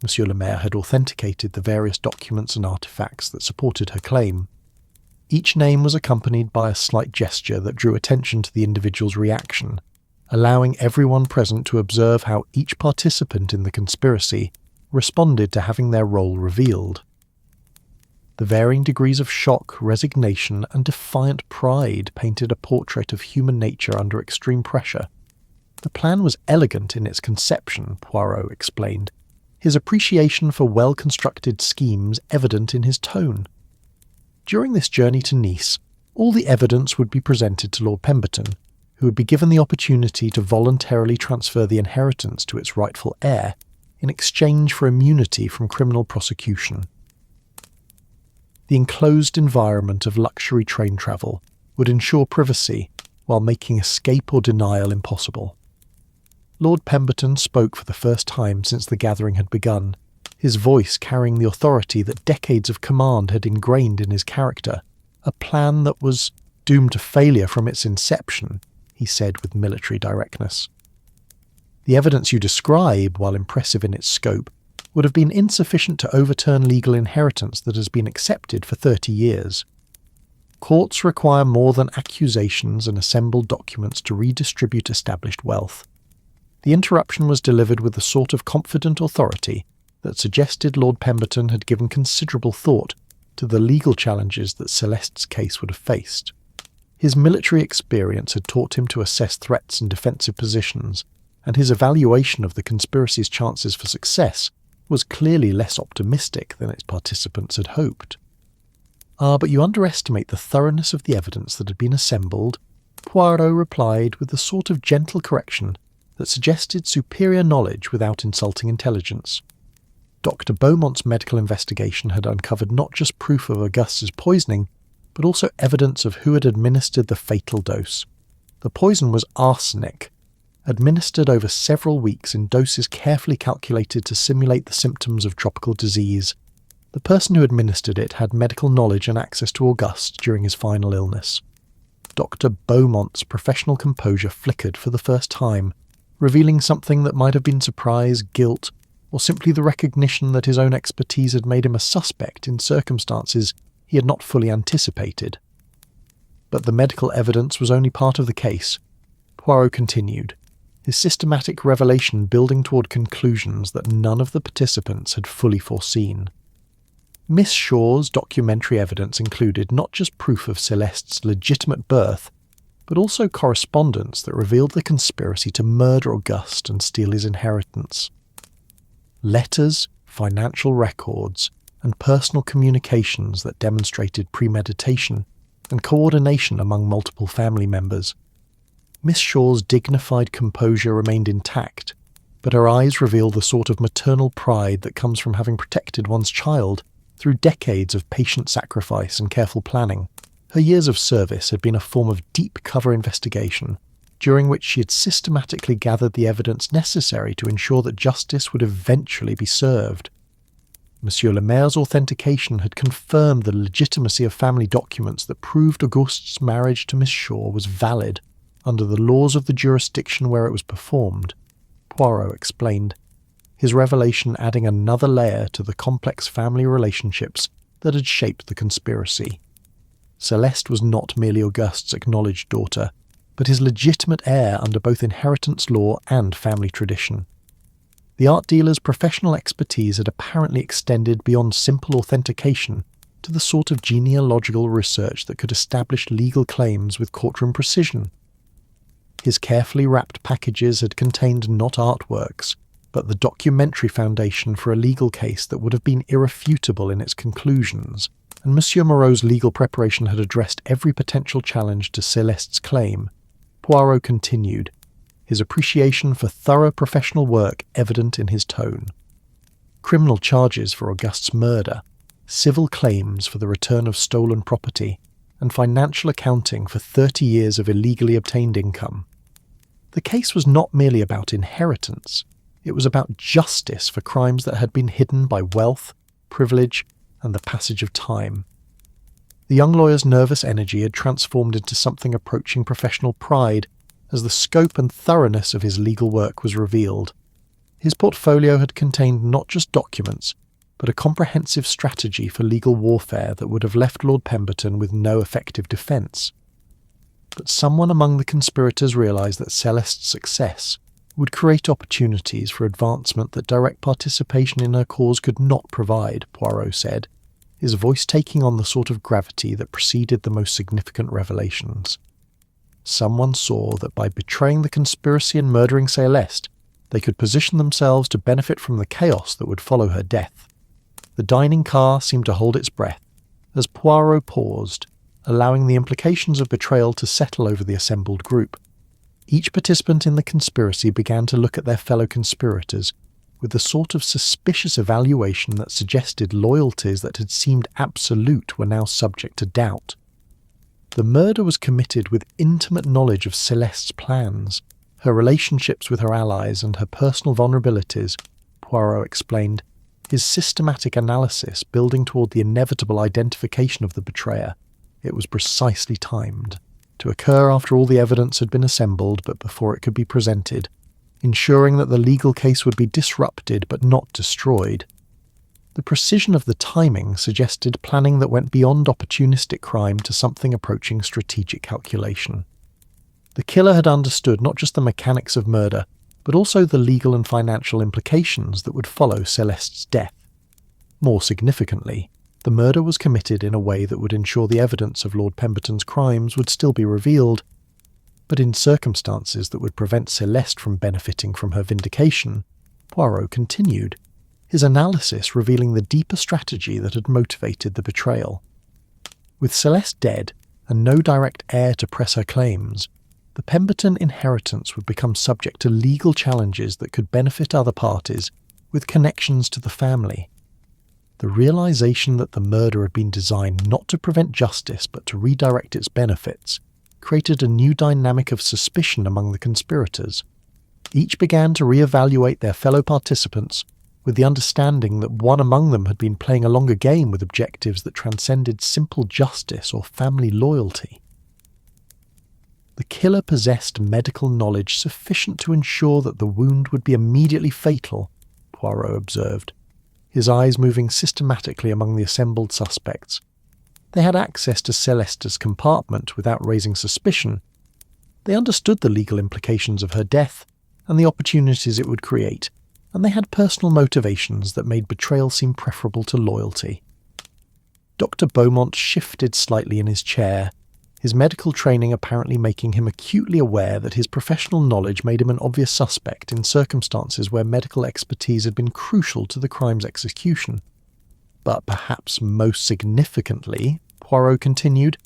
Monsieur le Maire had authenticated the various documents and artifacts that supported her claim. Each name was accompanied by a slight gesture that drew attention to the individual's reaction, allowing everyone present to observe how each participant in the conspiracy responded to having their role revealed. The varying degrees of shock, resignation, and defiant pride painted a portrait of human nature under extreme pressure. The plan was elegant in its conception, Poirot explained, his appreciation for well-constructed schemes evident in his tone. During this journey to Nice, all the evidence would be presented to Lord Pemberton, who would be given the opportunity to voluntarily transfer the inheritance to its rightful heir in exchange for immunity from criminal prosecution. The enclosed environment of luxury train travel would ensure privacy while making escape or denial impossible. Lord Pemberton spoke for the first time since the gathering had begun, his voice carrying the authority that decades of command had ingrained in his character, a plan that was doomed to failure from its inception, he said with military directness. The evidence you describe, while impressive in its scope, would have been insufficient to overturn legal inheritance that has been accepted for 30 years. Courts require more than accusations and assembled documents to redistribute established wealth. The interruption was delivered with the sort of confident authority that suggested Lord Pemberton had given considerable thought to the legal challenges that Celeste's case would have faced. His military experience had taught him to assess threats and defensive positions, and his evaluation of the conspiracy's chances for success was clearly less optimistic than its participants had hoped. But you underestimate the thoroughness of the evidence that had been assembled," Poirot replied with the sort of gentle correction that suggested superior knowledge without insulting intelligence. Dr. Beaumont's medical investigation had uncovered not just proof of Auguste's poisoning, but also evidence of who had administered the fatal dose. The poison was arsenic, administered over several weeks in doses carefully calculated to simulate the symptoms of tropical disease. The person who administered it had medical knowledge and access to Auguste during his final illness. Dr. Beaumont's professional composure flickered for the first time, revealing something that might have been surprise, guilt, or simply the recognition that his own expertise had made him a suspect in circumstances he had not fully anticipated. But the medical evidence was only part of the case. Poirot continued, his systematic revelation building toward conclusions that none of the participants had fully foreseen. Miss Shaw's documentary evidence included not just proof of Celeste's legitimate birth, but also correspondence that revealed the conspiracy to murder Auguste and steal his inheritance. Letters, financial records, and personal communications that demonstrated premeditation and coordination among multiple family members. Miss Shaw's dignified composure remained intact, but her eyes revealed the sort of maternal pride that comes from having protected one's child through decades of patient sacrifice and careful planning. Her years of service had been a form of deep cover investigation, during which she had systematically gathered the evidence necessary to ensure that justice would eventually be served. Monsieur le Maire's authentication had confirmed the legitimacy of family documents that proved Auguste's marriage to Miss Shaw was valid under the laws of the jurisdiction where it was performed, Poirot explained, his revelation adding another layer to the complex family relationships that had shaped the conspiracy. Celeste was not merely Auguste's acknowledged daughter, but his legitimate heir under both inheritance law and family tradition. The art dealer's professional expertise had apparently extended beyond simple authentication to the sort of genealogical research that could establish legal claims with courtroom precision. His carefully wrapped packages had contained not artworks, but the documentary foundation for a legal case that would have been irrefutable in its conclusions, and Monsieur Moreau's legal preparation had addressed every potential challenge to Celeste's claim. Poirot continued, his appreciation for thorough professional work evident in his tone. Criminal charges for Auguste's murder, civil claims for the return of stolen property, and financial accounting for 30 years of illegally obtained income. The case was not merely about inheritance, it was about justice for crimes that had been hidden by wealth, privilege, and the passage of time. The young lawyer's nervous energy had transformed into something approaching professional pride as the scope and thoroughness of his legal work was revealed. His portfolio had contained not just documents, but a comprehensive strategy for legal warfare that would have left Lord Pemberton with no effective defence. But someone among the conspirators realised that Celeste's success would create opportunities for advancement that direct participation in her cause could not provide, Poirot said, his voice taking on the sort of gravity that preceded the most significant revelations. Someone saw that by betraying the conspiracy and murdering Celeste, they could position themselves to benefit from the chaos that would follow her death. The dining car seemed to hold its breath as Poirot paused, allowing the implications of betrayal to settle over the assembled group. Each participant in the conspiracy began to look at their fellow conspirators with the sort of suspicious evaluation that suggested loyalties that had seemed absolute were now subject to doubt. The murder was committed with intimate knowledge of Celeste's plans, her relationships with her allies, and her personal vulnerabilities, Poirot explained, his systematic analysis building toward the inevitable identification of the betrayer. It was precisely timed, to occur after all the evidence had been assembled but before it could be presented, ensuring that the legal case would be disrupted but not destroyed. The precision of the timing suggested planning that went beyond opportunistic crime to something approaching strategic calculation. The killer had understood not just the mechanics of murder, but also the legal and financial implications that would follow Celeste's death. More significantly, the murder was committed in a way that would ensure the evidence of Lord Pemberton's crimes would still be revealed, but in circumstances that would prevent Celeste from benefiting from her vindication. Poirot continued, his analysis revealing the deeper strategy that had motivated the betrayal. With Celeste dead, and no direct heir to press her claims, the Pemberton inheritance would become subject to legal challenges that could benefit other parties with connections to the family. The realization that the murder had been designed not to prevent justice but to redirect its benefits created a new dynamic of suspicion among the conspirators. Each began to re-evaluate their fellow participants with the understanding that one among them had been playing a longer game with objectives that transcended simple justice or family loyalty. The killer possessed medical knowledge sufficient to ensure that the wound would be immediately fatal, Poirot observed, his eyes moving systematically among the assembled suspects. They had access to Celeste's compartment without raising suspicion. They understood the legal implications of her death and the opportunities it would create, and they had personal motivations that made betrayal seem preferable to loyalty. Dr. Beaumont shifted slightly in his chair, his medical training apparently making him acutely aware that his professional knowledge made him an obvious suspect in circumstances where medical expertise had been crucial to the crime's execution. But perhaps most significantly, Poirot continued,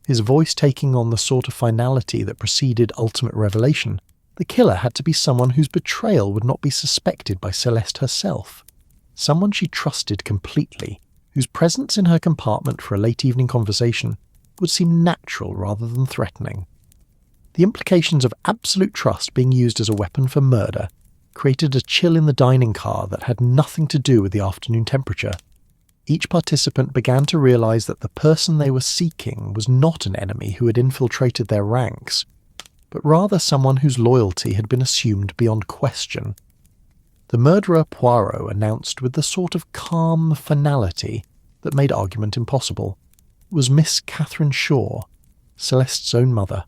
his voice taking on the sort of finality that preceded ultimate revelation, the killer had to be someone whose betrayal would not be suspected by Celeste herself. Someone she trusted completely, whose presence in her compartment for a late evening conversation would seem natural rather than threatening. The implications of absolute trust being used as a weapon for murder created a chill in the dining car that had nothing to do with the afternoon temperature. Each participant began to realize that the person they were seeking was not an enemy who had infiltrated their ranks, but rather someone whose loyalty had been assumed beyond question. The murderer Poirot announced with the sort of calm finality that made argument impossible was Miss Catherine Shaw, Celeste's own mother.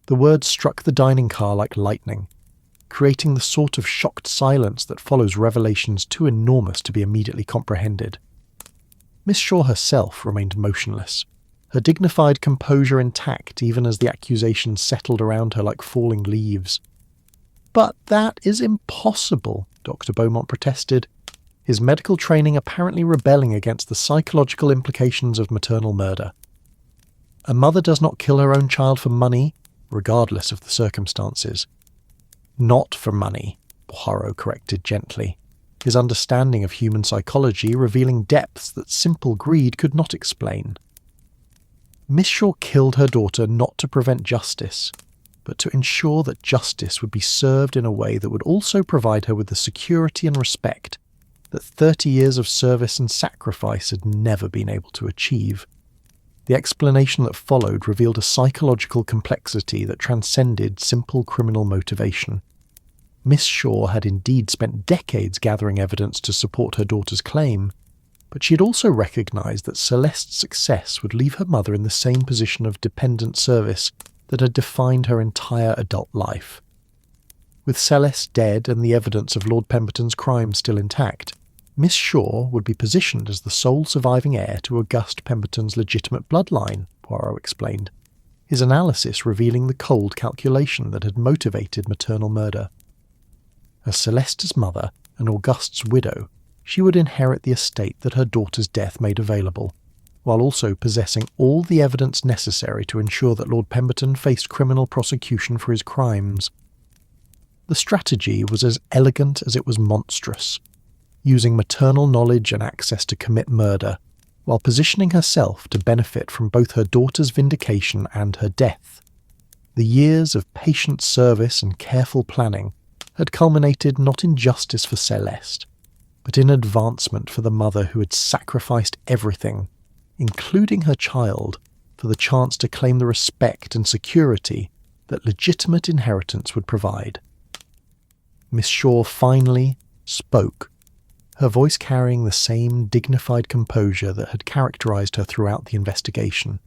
The words struck the dining car like lightning, creating the sort of shocked silence that follows revelations too enormous to be immediately comprehended. Miss Shaw herself remained motionless, her dignified composure intact even as the accusations settled around her like falling leaves. "But that is impossible," Dr. Beaumont protested, his medical training apparently rebelling against the psychological implications of maternal murder. A mother does not kill her own child for money, regardless of the circumstances. "Not for money," Poirot corrected gently, his understanding of human psychology revealing depths that simple greed could not explain. Miss Shaw killed her daughter not to prevent justice, but to ensure that justice would be served in a way that would also provide her with the security and respect that 30 years of service and sacrifice had never been able to achieve. The explanation that followed revealed a psychological complexity that transcended simple criminal motivation. Miss Shaw had indeed spent decades gathering evidence to support her daughter's claim, but she had also recognised that Celeste's success would leave her mother in the same position of dependent service that had defined her entire adult life. With Celeste dead and the evidence of Lord Pemberton's crime still intact, Miss Shaw would be positioned as the sole surviving heir to Auguste Pemberton's legitimate bloodline, Poirot explained, his analysis revealing the cold calculation that had motivated maternal murder. As Celeste's mother and Auguste's widow, she would inherit the estate that her daughter's death made available, while also possessing all the evidence necessary to ensure that Lord Pemberton faced criminal prosecution for his crimes. The strategy was as elegant as it was monstrous, using maternal knowledge and access to commit murder, while positioning herself to benefit from both her daughter's vindication and her death. The years of patient service and careful planning had culminated not in justice for Celeste, but in advancement for the mother who had sacrificed everything, including her child, for the chance to claim the respect and security that legitimate inheritance would provide. Miss Shaw finally spoke, her voice carrying the same dignified composure that had characterized her throughout the investigation.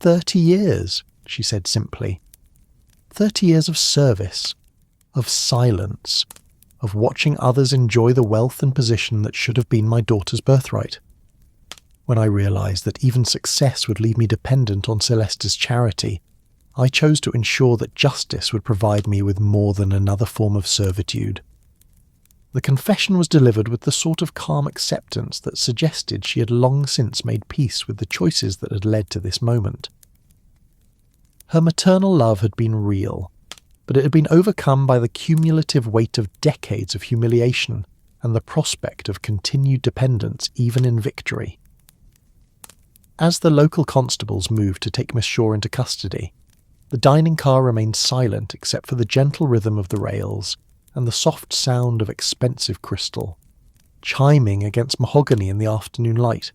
30 years, she said simply. 30 years of service, of silence, of watching others enjoy the wealth and position that should have been my daughter's birthright. When I realized that even success would leave me dependent on Celeste's charity, I chose to ensure that justice would provide me with more than another form of servitude. The confession was delivered with the sort of calm acceptance that suggested she had long since made peace with the choices that had led to this moment. Her maternal love had been real, but it had been overcome by the cumulative weight of decades of humiliation and the prospect of continued dependence even in victory. As the local constables moved to take Miss Shaw into custody, the dining car remained silent except for the gentle rhythm of the rails and the soft sound of expensive crystal, chiming against mahogany in the afternoon light.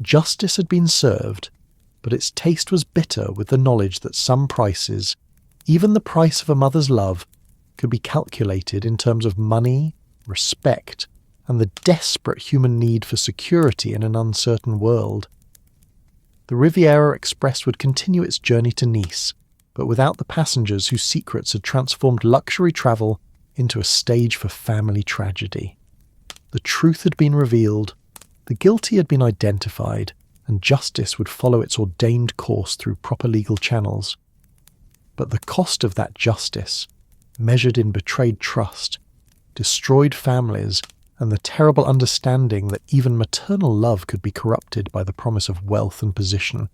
Justice had been served, but its taste was bitter with the knowledge that some prices, even the price of a mother's love, could be calculated in terms of money, respect, and the desperate human need for security in an uncertain world. The Riviera Express would continue its journey to Nice, but without the passengers whose secrets had transformed luxury travel into a stage for family tragedy. The truth had been revealed, the guilty had been identified, and justice would follow its ordained course through proper legal channels. But the cost of that justice, measured in betrayed trust, destroyed families, and the terrible understanding that even maternal love could be corrupted by the promise of wealth and position,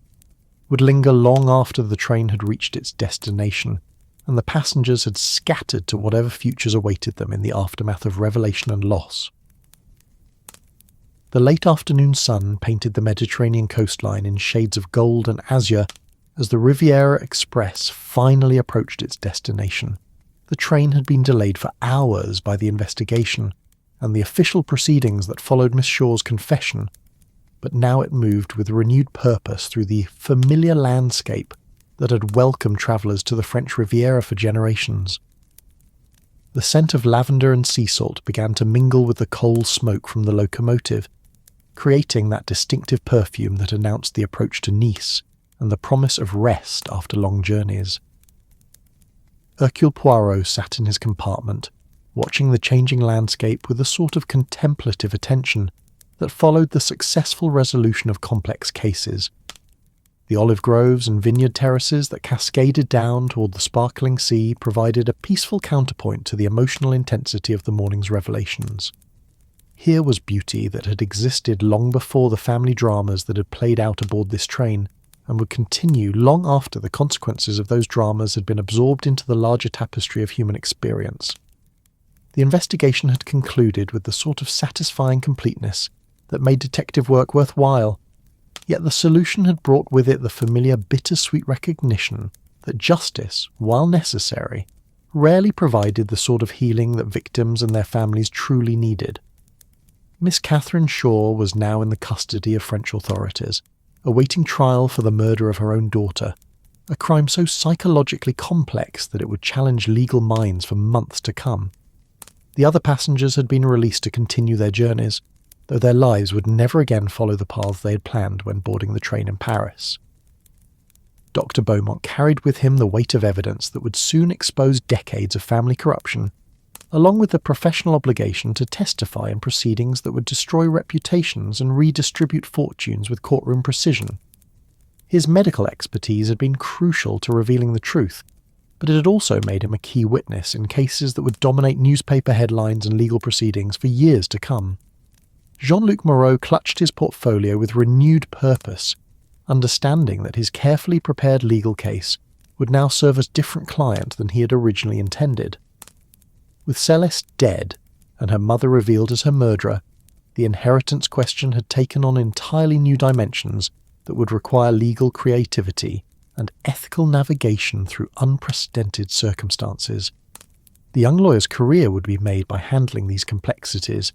would linger long after the train had reached its destination, and the passengers had scattered to whatever futures awaited them in the aftermath of revelation and loss. The late afternoon sun painted the Mediterranean coastline in shades of gold and azure as the Riviera Express finally approached its destination. The train had been delayed for hours by the investigation and the official proceedings that followed Miss Shaw's confession, but now it moved with renewed purpose through the familiar landscape that had welcomed travellers to the French Riviera for generations. The scent of lavender and sea salt began to mingle with the coal smoke from the locomotive, creating that distinctive perfume that announced the approach to Nice and the promise of rest after long journeys. Hercule Poirot sat in his compartment, watching the changing landscape with a sort of contemplative attention that followed the successful resolution of complex cases. The olive groves and vineyard terraces that cascaded down toward the sparkling sea provided a peaceful counterpoint to the emotional intensity of the morning's revelations. Here was beauty that had existed long before the family dramas that had played out aboard this train, and would continue long after the consequences of those dramas had been absorbed into the larger tapestry of human experience. The investigation had concluded with the sort of satisfying completeness that made detective work worthwhile, yet the solution had brought with it the familiar bittersweet recognition that justice, while necessary, rarely provided the sort of healing that victims and their families truly needed. Miss Catherine Shaw was now in the custody of French authorities, awaiting trial for the murder of her own daughter, a crime so psychologically complex that it would challenge legal minds for months to come. The other passengers had been released to continue their journeys, though their lives would never again follow the paths they had planned when boarding the train in Paris. Dr. Beaumont carried with him the weight of evidence that would soon expose decades of family corruption, along with the professional obligation to testify in proceedings that would destroy reputations and redistribute fortunes with courtroom precision. His medical expertise had been crucial to revealing the truth, but it had also made him a key witness in cases that would dominate newspaper headlines and legal proceedings for years to come. Jean-Luc Moreau clutched his portfolio with renewed purpose, understanding that his carefully prepared legal case would now serve a different client than he had originally intended. With Celeste dead, and her mother revealed as her murderer, the inheritance question had taken on entirely new dimensions that would require legal creativity and ethical navigation through unprecedented circumstances. The young lawyer's career would be made by handling these complexities,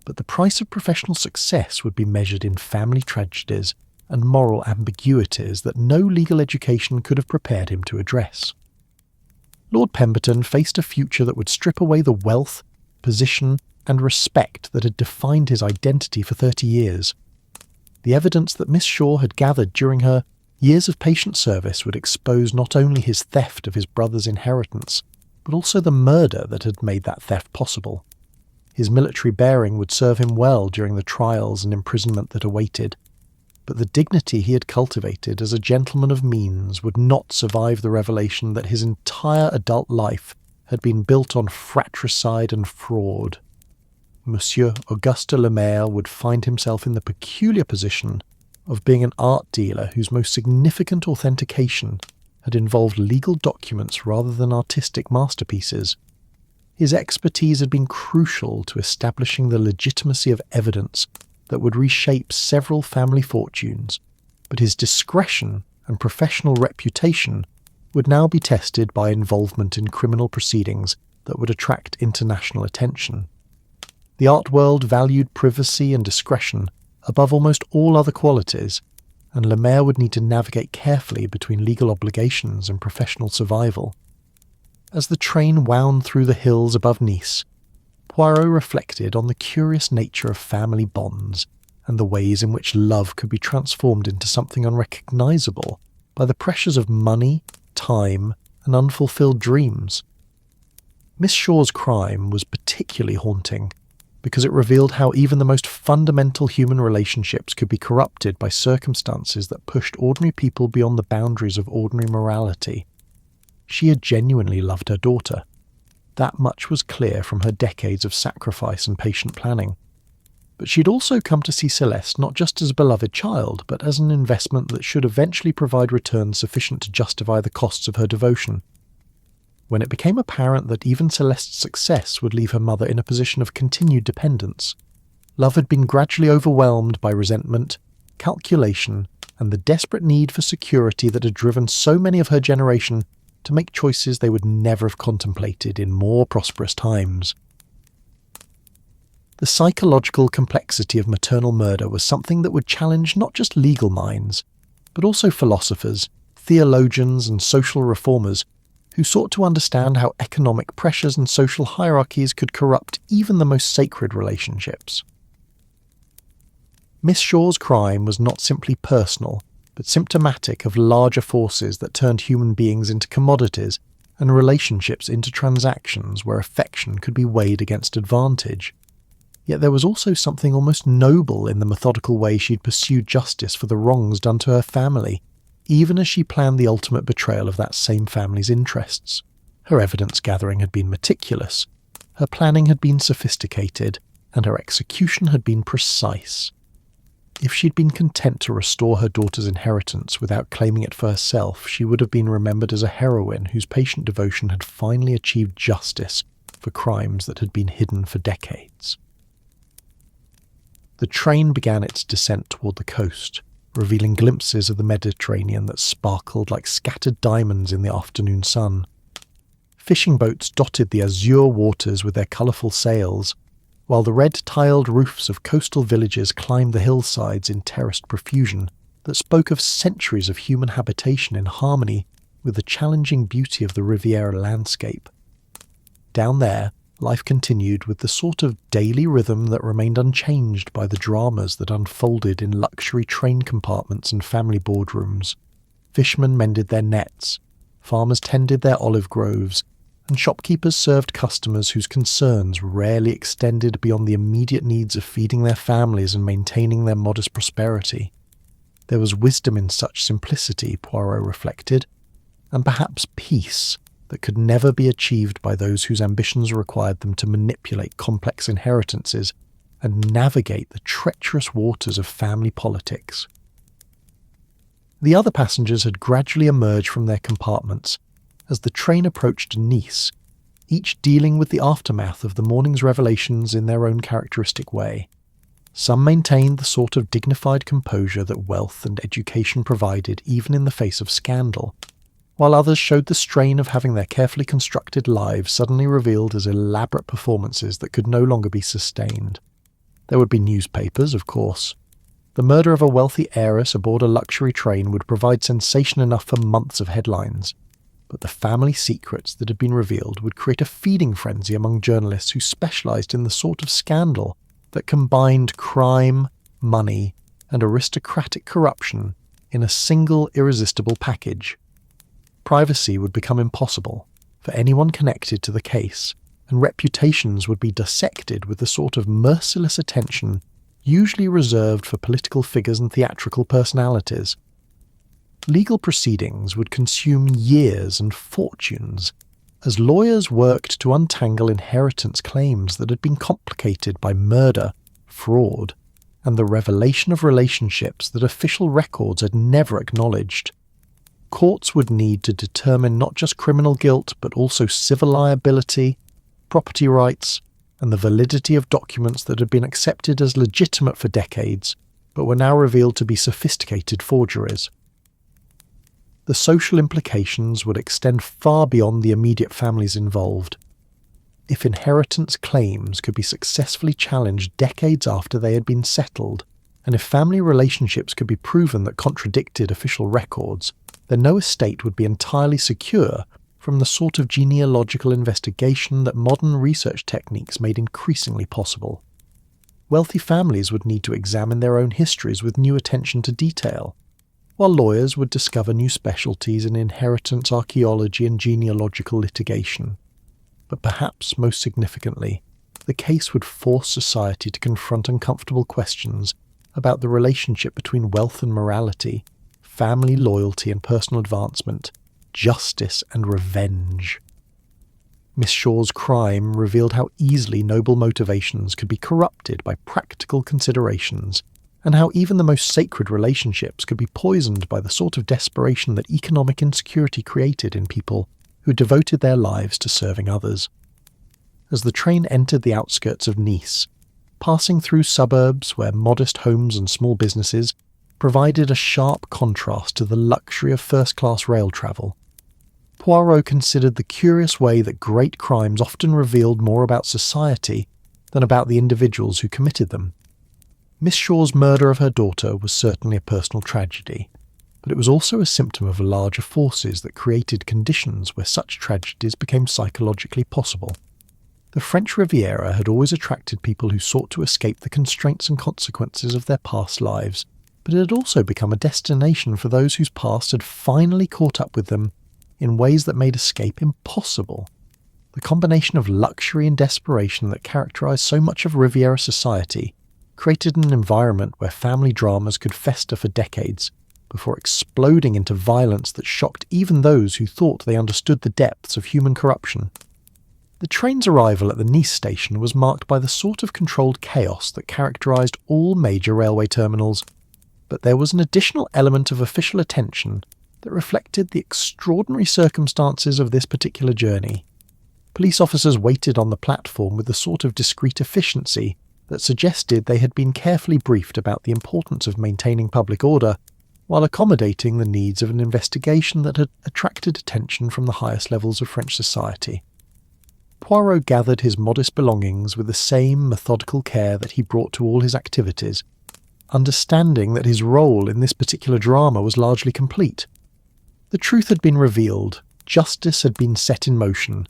but the price of professional success would be measured in family tragedies and moral ambiguities that no legal education could have prepared him to address. Lord Pemberton faced a future that would strip away the wealth, position, and respect that had defined his identity for 30 years. The evidence that Miss Shaw had gathered during her years of patient service would expose not only his theft of his brother's inheritance, but also the murder that had made that theft possible. His military bearing would serve him well during the trials and imprisonment that awaited, but the dignity he had cultivated as a gentleman of means would not survive the revelation that his entire adult life had been built on fratricide and fraud. Monsieur Auguste Lemaire would find himself in the peculiar position of being an art dealer whose most significant authentication had involved legal documents rather than artistic masterpieces. His expertise had been crucial to establishing the legitimacy of evidence that would reshape several family fortunes, but his discretion and professional reputation would now be tested by involvement in criminal proceedings that would attract international attention. The art world valued privacy and discretion above almost all other qualities, and Lemaire would need to navigate carefully between legal obligations and professional survival. As the train wound through the hills above Nice, Poirot reflected on the curious nature of family bonds and the ways in which love could be transformed into something unrecognizable by the pressures of money, time, and unfulfilled dreams. Miss Shaw's crime was particularly haunting because it revealed how even the most fundamental human relationships could be corrupted by circumstances that pushed ordinary people beyond the boundaries of ordinary morality. She had genuinely loved her daughter. That much was clear from her decades of sacrifice and patient planning. But she had also come to see Celeste not just as a beloved child, but as an investment that should eventually provide returns sufficient to justify the costs of her devotion. When it became apparent that even Celeste's success would leave her mother in a position of continued dependence, love had been gradually overwhelmed by resentment, calculation, and the desperate need for security that had driven so many of her generation to make choices they would never have contemplated in more prosperous times. The psychological complexity of maternal murder was something that would challenge not just legal minds, but also philosophers, theologians, and social reformers who sought to understand how economic pressures and social hierarchies could corrupt even the most sacred relationships. Miss Shaw's crime was not simply personal, but symptomatic of larger forces that turned human beings into commodities and relationships into transactions where affection could be weighed against advantage. Yet there was also something almost noble in the methodical way she'd pursued justice for the wrongs done to her family, even as she planned the ultimate betrayal of that same family's interests. Her evidence gathering had been meticulous, her planning had been sophisticated, and her execution had been precise. If she'd been content to restore her daughter's inheritance without claiming it for herself, she would have been remembered as a heroine whose patient devotion had finally achieved justice for crimes that had been hidden for decades. The train began its descent toward the coast, revealing glimpses of the Mediterranean that sparkled like scattered diamonds in the afternoon sun. Fishing boats dotted the azure waters with their colourful sails, while the red-tiled roofs of coastal villages climbed the hillsides in terraced profusion that spoke of centuries of human habitation in harmony with the challenging beauty of the Riviera landscape. Down there, life continued with the sort of daily rhythm that remained unchanged by the dramas that unfolded in luxury train compartments and family boardrooms. Fishermen mended their nets, farmers tended their olive groves, and shopkeepers served customers whose concerns rarely extended beyond the immediate needs of feeding their families and maintaining their modest prosperity. There was wisdom in such simplicity, Poirot reflected, and perhaps peace that could never be achieved by those whose ambitions required them to manipulate complex inheritances and navigate the treacherous waters of family politics. The other passengers had gradually emerged from their compartments as the train approached Nice, each dealing with the aftermath of the morning's revelations in their own characteristic way. Some maintained the sort of dignified composure that wealth and education provided even in the face of scandal, while others showed the strain of having their carefully constructed lives suddenly revealed as elaborate performances that could no longer be sustained. There would be newspapers, of course. The murder of a wealthy heiress aboard a luxury train would provide sensation enough for months of headlines, but the family secrets that had been revealed would create a feeding frenzy among journalists who specialised in the sort of scandal that combined crime, money, and aristocratic corruption in a single irresistible package. Privacy would become impossible for anyone connected to the case, and reputations would be dissected with the sort of merciless attention usually reserved for political figures and theatrical personalities. Legal proceedings would consume years and fortunes as lawyers worked to untangle inheritance claims that had been complicated by murder, fraud, and the revelation of relationships that official records had never acknowledged. Courts would need to determine not just criminal guilt but also civil liability, property rights, and the validity of documents that had been accepted as legitimate for decades but were now revealed to be sophisticated forgeries. The social implications would extend far beyond the immediate families involved. If inheritance claims could be successfully challenged decades after they had been settled, and if family relationships could be proven that contradicted official records, then no estate would be entirely secure from the sort of genealogical investigation that modern research techniques made increasingly possible. Wealthy families would need to examine their own histories with new attention to detail, while lawyers would discover new specialties in inheritance archaeology and genealogical litigation. But perhaps most significantly, the case would force society to confront uncomfortable questions about the relationship between wealth and morality, family loyalty and personal advancement, justice and revenge. Miss Shaw's crime revealed how easily noble motivations could be corrupted by practical considerations, and how even the most sacred relationships could be poisoned by the sort of desperation that economic insecurity created in people who devoted their lives to serving others. As the train entered the outskirts of Nice, passing through suburbs where modest homes and small businesses provided a sharp contrast to the luxury of first-class rail travel, Poirot considered the curious way that great crimes often revealed more about society than about the individuals who committed them. Miss Shaw's murder of her daughter was certainly a personal tragedy, but it was also a symptom of larger forces that created conditions where such tragedies became psychologically possible. The French Riviera had always attracted people who sought to escape the constraints and consequences of their past lives, but it had also become a destination for those whose past had finally caught up with them in ways that made escape impossible. The combination of luxury and desperation that characterized so much of Riviera society created an environment where family dramas could fester for decades before exploding into violence that shocked even those who thought they understood the depths of human corruption. The train's arrival at the Nice station was marked by the sort of controlled chaos that characterized all major railway terminals, but there was an additional element of official attention that reflected the extraordinary circumstances of this particular journey. Police officers waited on the platform with the sort of discreet efficiency that suggested they had been carefully briefed about the importance of maintaining public order, while accommodating the needs of an investigation that had attracted attention from the highest levels of French society. Poirot gathered his modest belongings with the same methodical care that he brought to all his activities, understanding that his role in this particular drama was largely complete. The truth had been revealed, justice had been set in motion,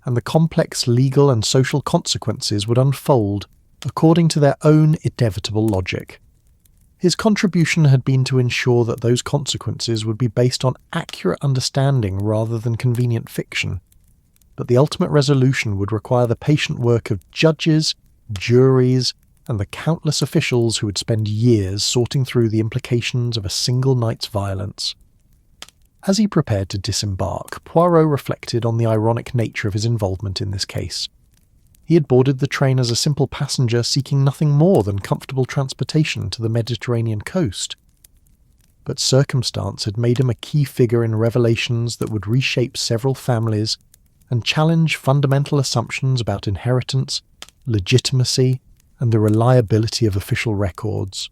and the complex legal and social consequences would unfold according to their own inevitable logic. His contribution had been to ensure that those consequences would be based on accurate understanding rather than convenient fiction, but the ultimate resolution would require the patient work of judges, juries, and the countless officials who would spend years sorting through the implications of a single night's violence. As he prepared to disembark, Poirot reflected on the ironic nature of his involvement in this case. He had boarded the train as a simple passenger seeking nothing more than comfortable transportation to the Mediterranean coast. But circumstance had made him a key figure in revelations that would reshape several families and challenge fundamental assumptions about inheritance, legitimacy, and the reliability of official records.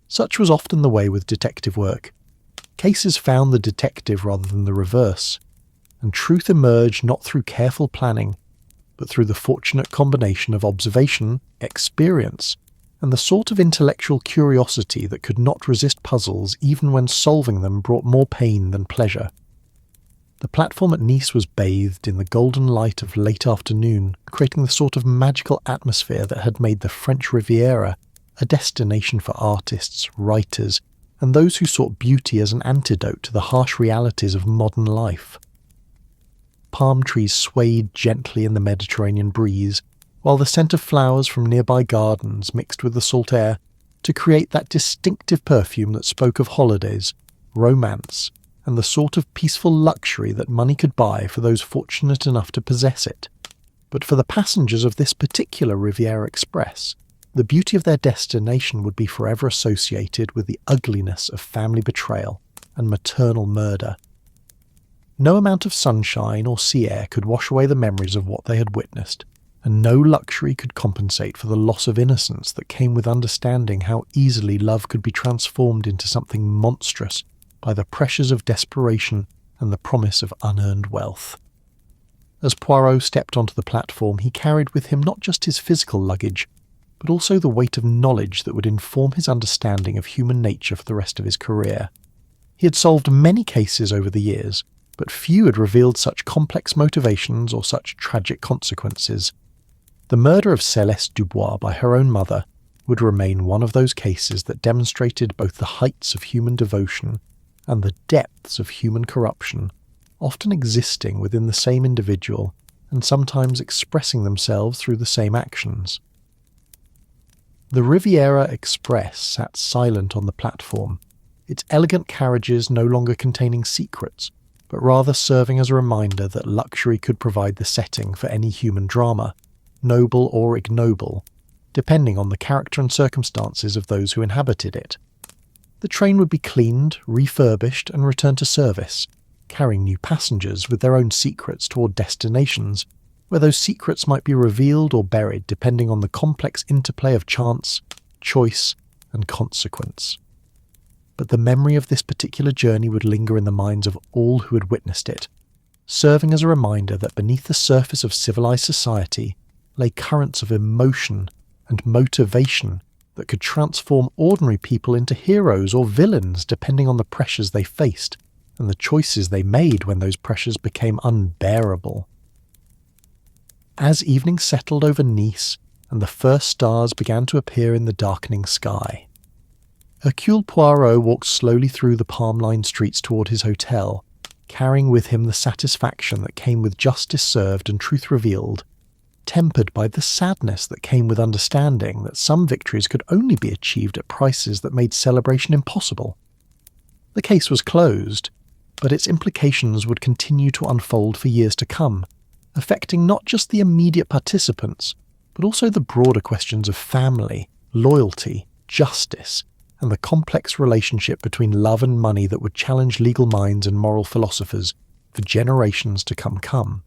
Such was often the way with detective work. Cases found the detective rather than the reverse, and truth emerged not through careful planning, but through the fortunate combination of observation, experience, and the sort of intellectual curiosity that could not resist puzzles even when solving them brought more pain than pleasure. The platform at Nice was bathed in the golden light of late afternoon, creating the sort of magical atmosphere that had made the French Riviera a destination for artists, writers, and those who sought beauty as an antidote to the harsh realities of modern life. Palm trees swayed gently in the Mediterranean breeze, while the scent of flowers from nearby gardens mixed with the salt air to create that distinctive perfume that spoke of holidays, romance, and the sort of peaceful luxury that money could buy for those fortunate enough to possess it. But for the passengers of this particular Riviera Express, the beauty of their destination would be forever associated with the ugliness of family betrayal and maternal murder. No amount of sunshine or sea air could wash away the memories of what they had witnessed, and no luxury could compensate for the loss of innocence that came with understanding how easily love could be transformed into something monstrous by the pressures of desperation and the promise of unearned wealth. As Poirot stepped onto the platform, he carried with him not just his physical luggage, but also the weight of knowledge that would inform his understanding of human nature for the rest of his career. He had solved many cases over the years, but few had revealed such complex motivations or such tragic consequences. The murder of Céleste Dubois by her own mother would remain one of those cases that demonstrated both the heights of human devotion and the depths of human corruption, often existing within the same individual and sometimes expressing themselves through the same actions. The Riviera Express sat silent on the platform, its elegant carriages no longer containing secrets, but rather serving as a reminder that luxury could provide the setting for any human drama, noble or ignoble, depending on the character and circumstances of those who inhabited it. The train would be cleaned, refurbished, and returned to service, carrying new passengers with their own secrets toward destinations, where those secrets might be revealed or buried depending on the complex interplay of chance, choice, and consequence. But the memory of this particular journey would linger in the minds of all who had witnessed it, serving as a reminder that beneath the surface of civilized society lay currents of emotion and motivation that could transform ordinary people into heroes or villains depending on the pressures they faced and the choices they made when those pressures became unbearable. As evening settled over Nice and the first stars began to appear in the darkening sky, Hercule Poirot walked slowly through the palm-lined streets toward his hotel, carrying with him the satisfaction that came with justice served and truth revealed, tempered by the sadness that came with understanding that some victories could only be achieved at prices that made celebration impossible. The case was closed, but its implications would continue to unfold for years to come, affecting not just the immediate participants, but also the broader questions of family, loyalty, justice, and the complex relationship between love and money that would challenge legal minds and moral philosophers for generations to come.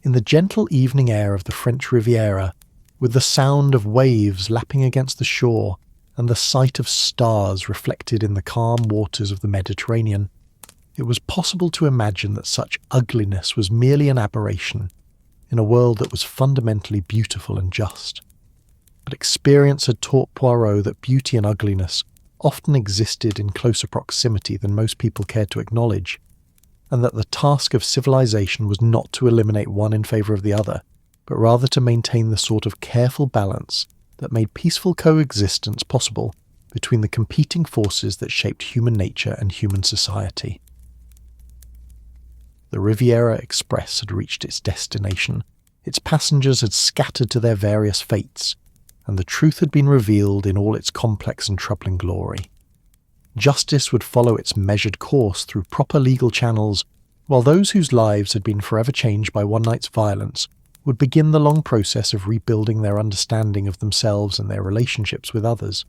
In the gentle evening air of the French Riviera, with the sound of waves lapping against the shore and the sight of stars reflected in the calm waters of the Mediterranean, it was possible to imagine that such ugliness was merely an aberration in a world that was fundamentally beautiful and just. But experience had taught Poirot that beauty and ugliness often existed in closer proximity than most people cared to acknowledge, and that the task of civilization was not to eliminate one in favour of the other, but rather to maintain the sort of careful balance that made peaceful coexistence possible between the competing forces that shaped human nature and human society. The Riviera Express had reached its destination, its passengers had scattered to their various fates, and the truth had been revealed in all its complex and troubling glory. Justice would follow its measured course through proper legal channels, while those whose lives had been forever changed by one night's violence would begin the long process of rebuilding their understanding of themselves and their relationships with others.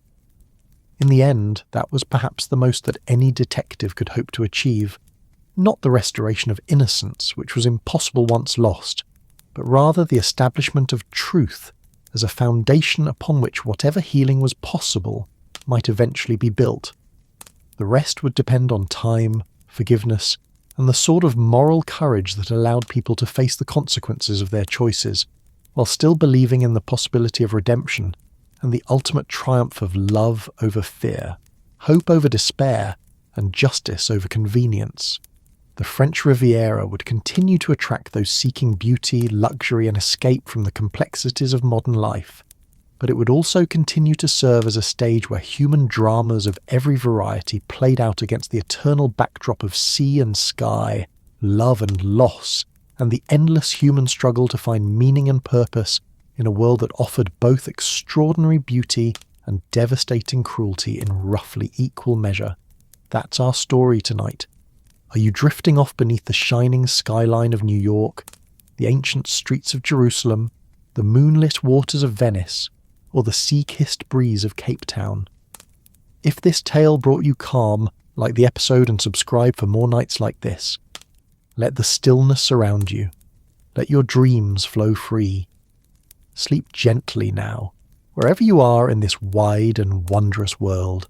In the end, that was perhaps the most that any detective could hope to achieve, not the restoration of innocence, which was impossible once lost, but rather the establishment of truth as a foundation upon which whatever healing was possible might eventually be built. The rest would depend on time, forgiveness, and the sort of moral courage that allowed people to face the consequences of their choices, while still believing in the possibility of redemption and the ultimate triumph of love over fear, hope over despair, and justice over convenience. The French Riviera would continue to attract those seeking beauty, luxury, and escape from the complexities of modern life, but it would also continue to serve as a stage where human dramas of every variety played out against the eternal backdrop of sea and sky, love and loss, and the endless human struggle to find meaning and purpose in a world that offered both extraordinary beauty and devastating cruelty in roughly equal measure. That's our story tonight. Are you drifting off beneath the shining skyline of New York, the ancient streets of Jerusalem, the moonlit waters of Venice, or the sea-kissed breeze of Cape Town? If this tale brought you calm, like the episode and subscribe for more nights like this. Let the stillness surround you. Let your dreams flow free. Sleep gently now, wherever you are in this wide and wondrous world.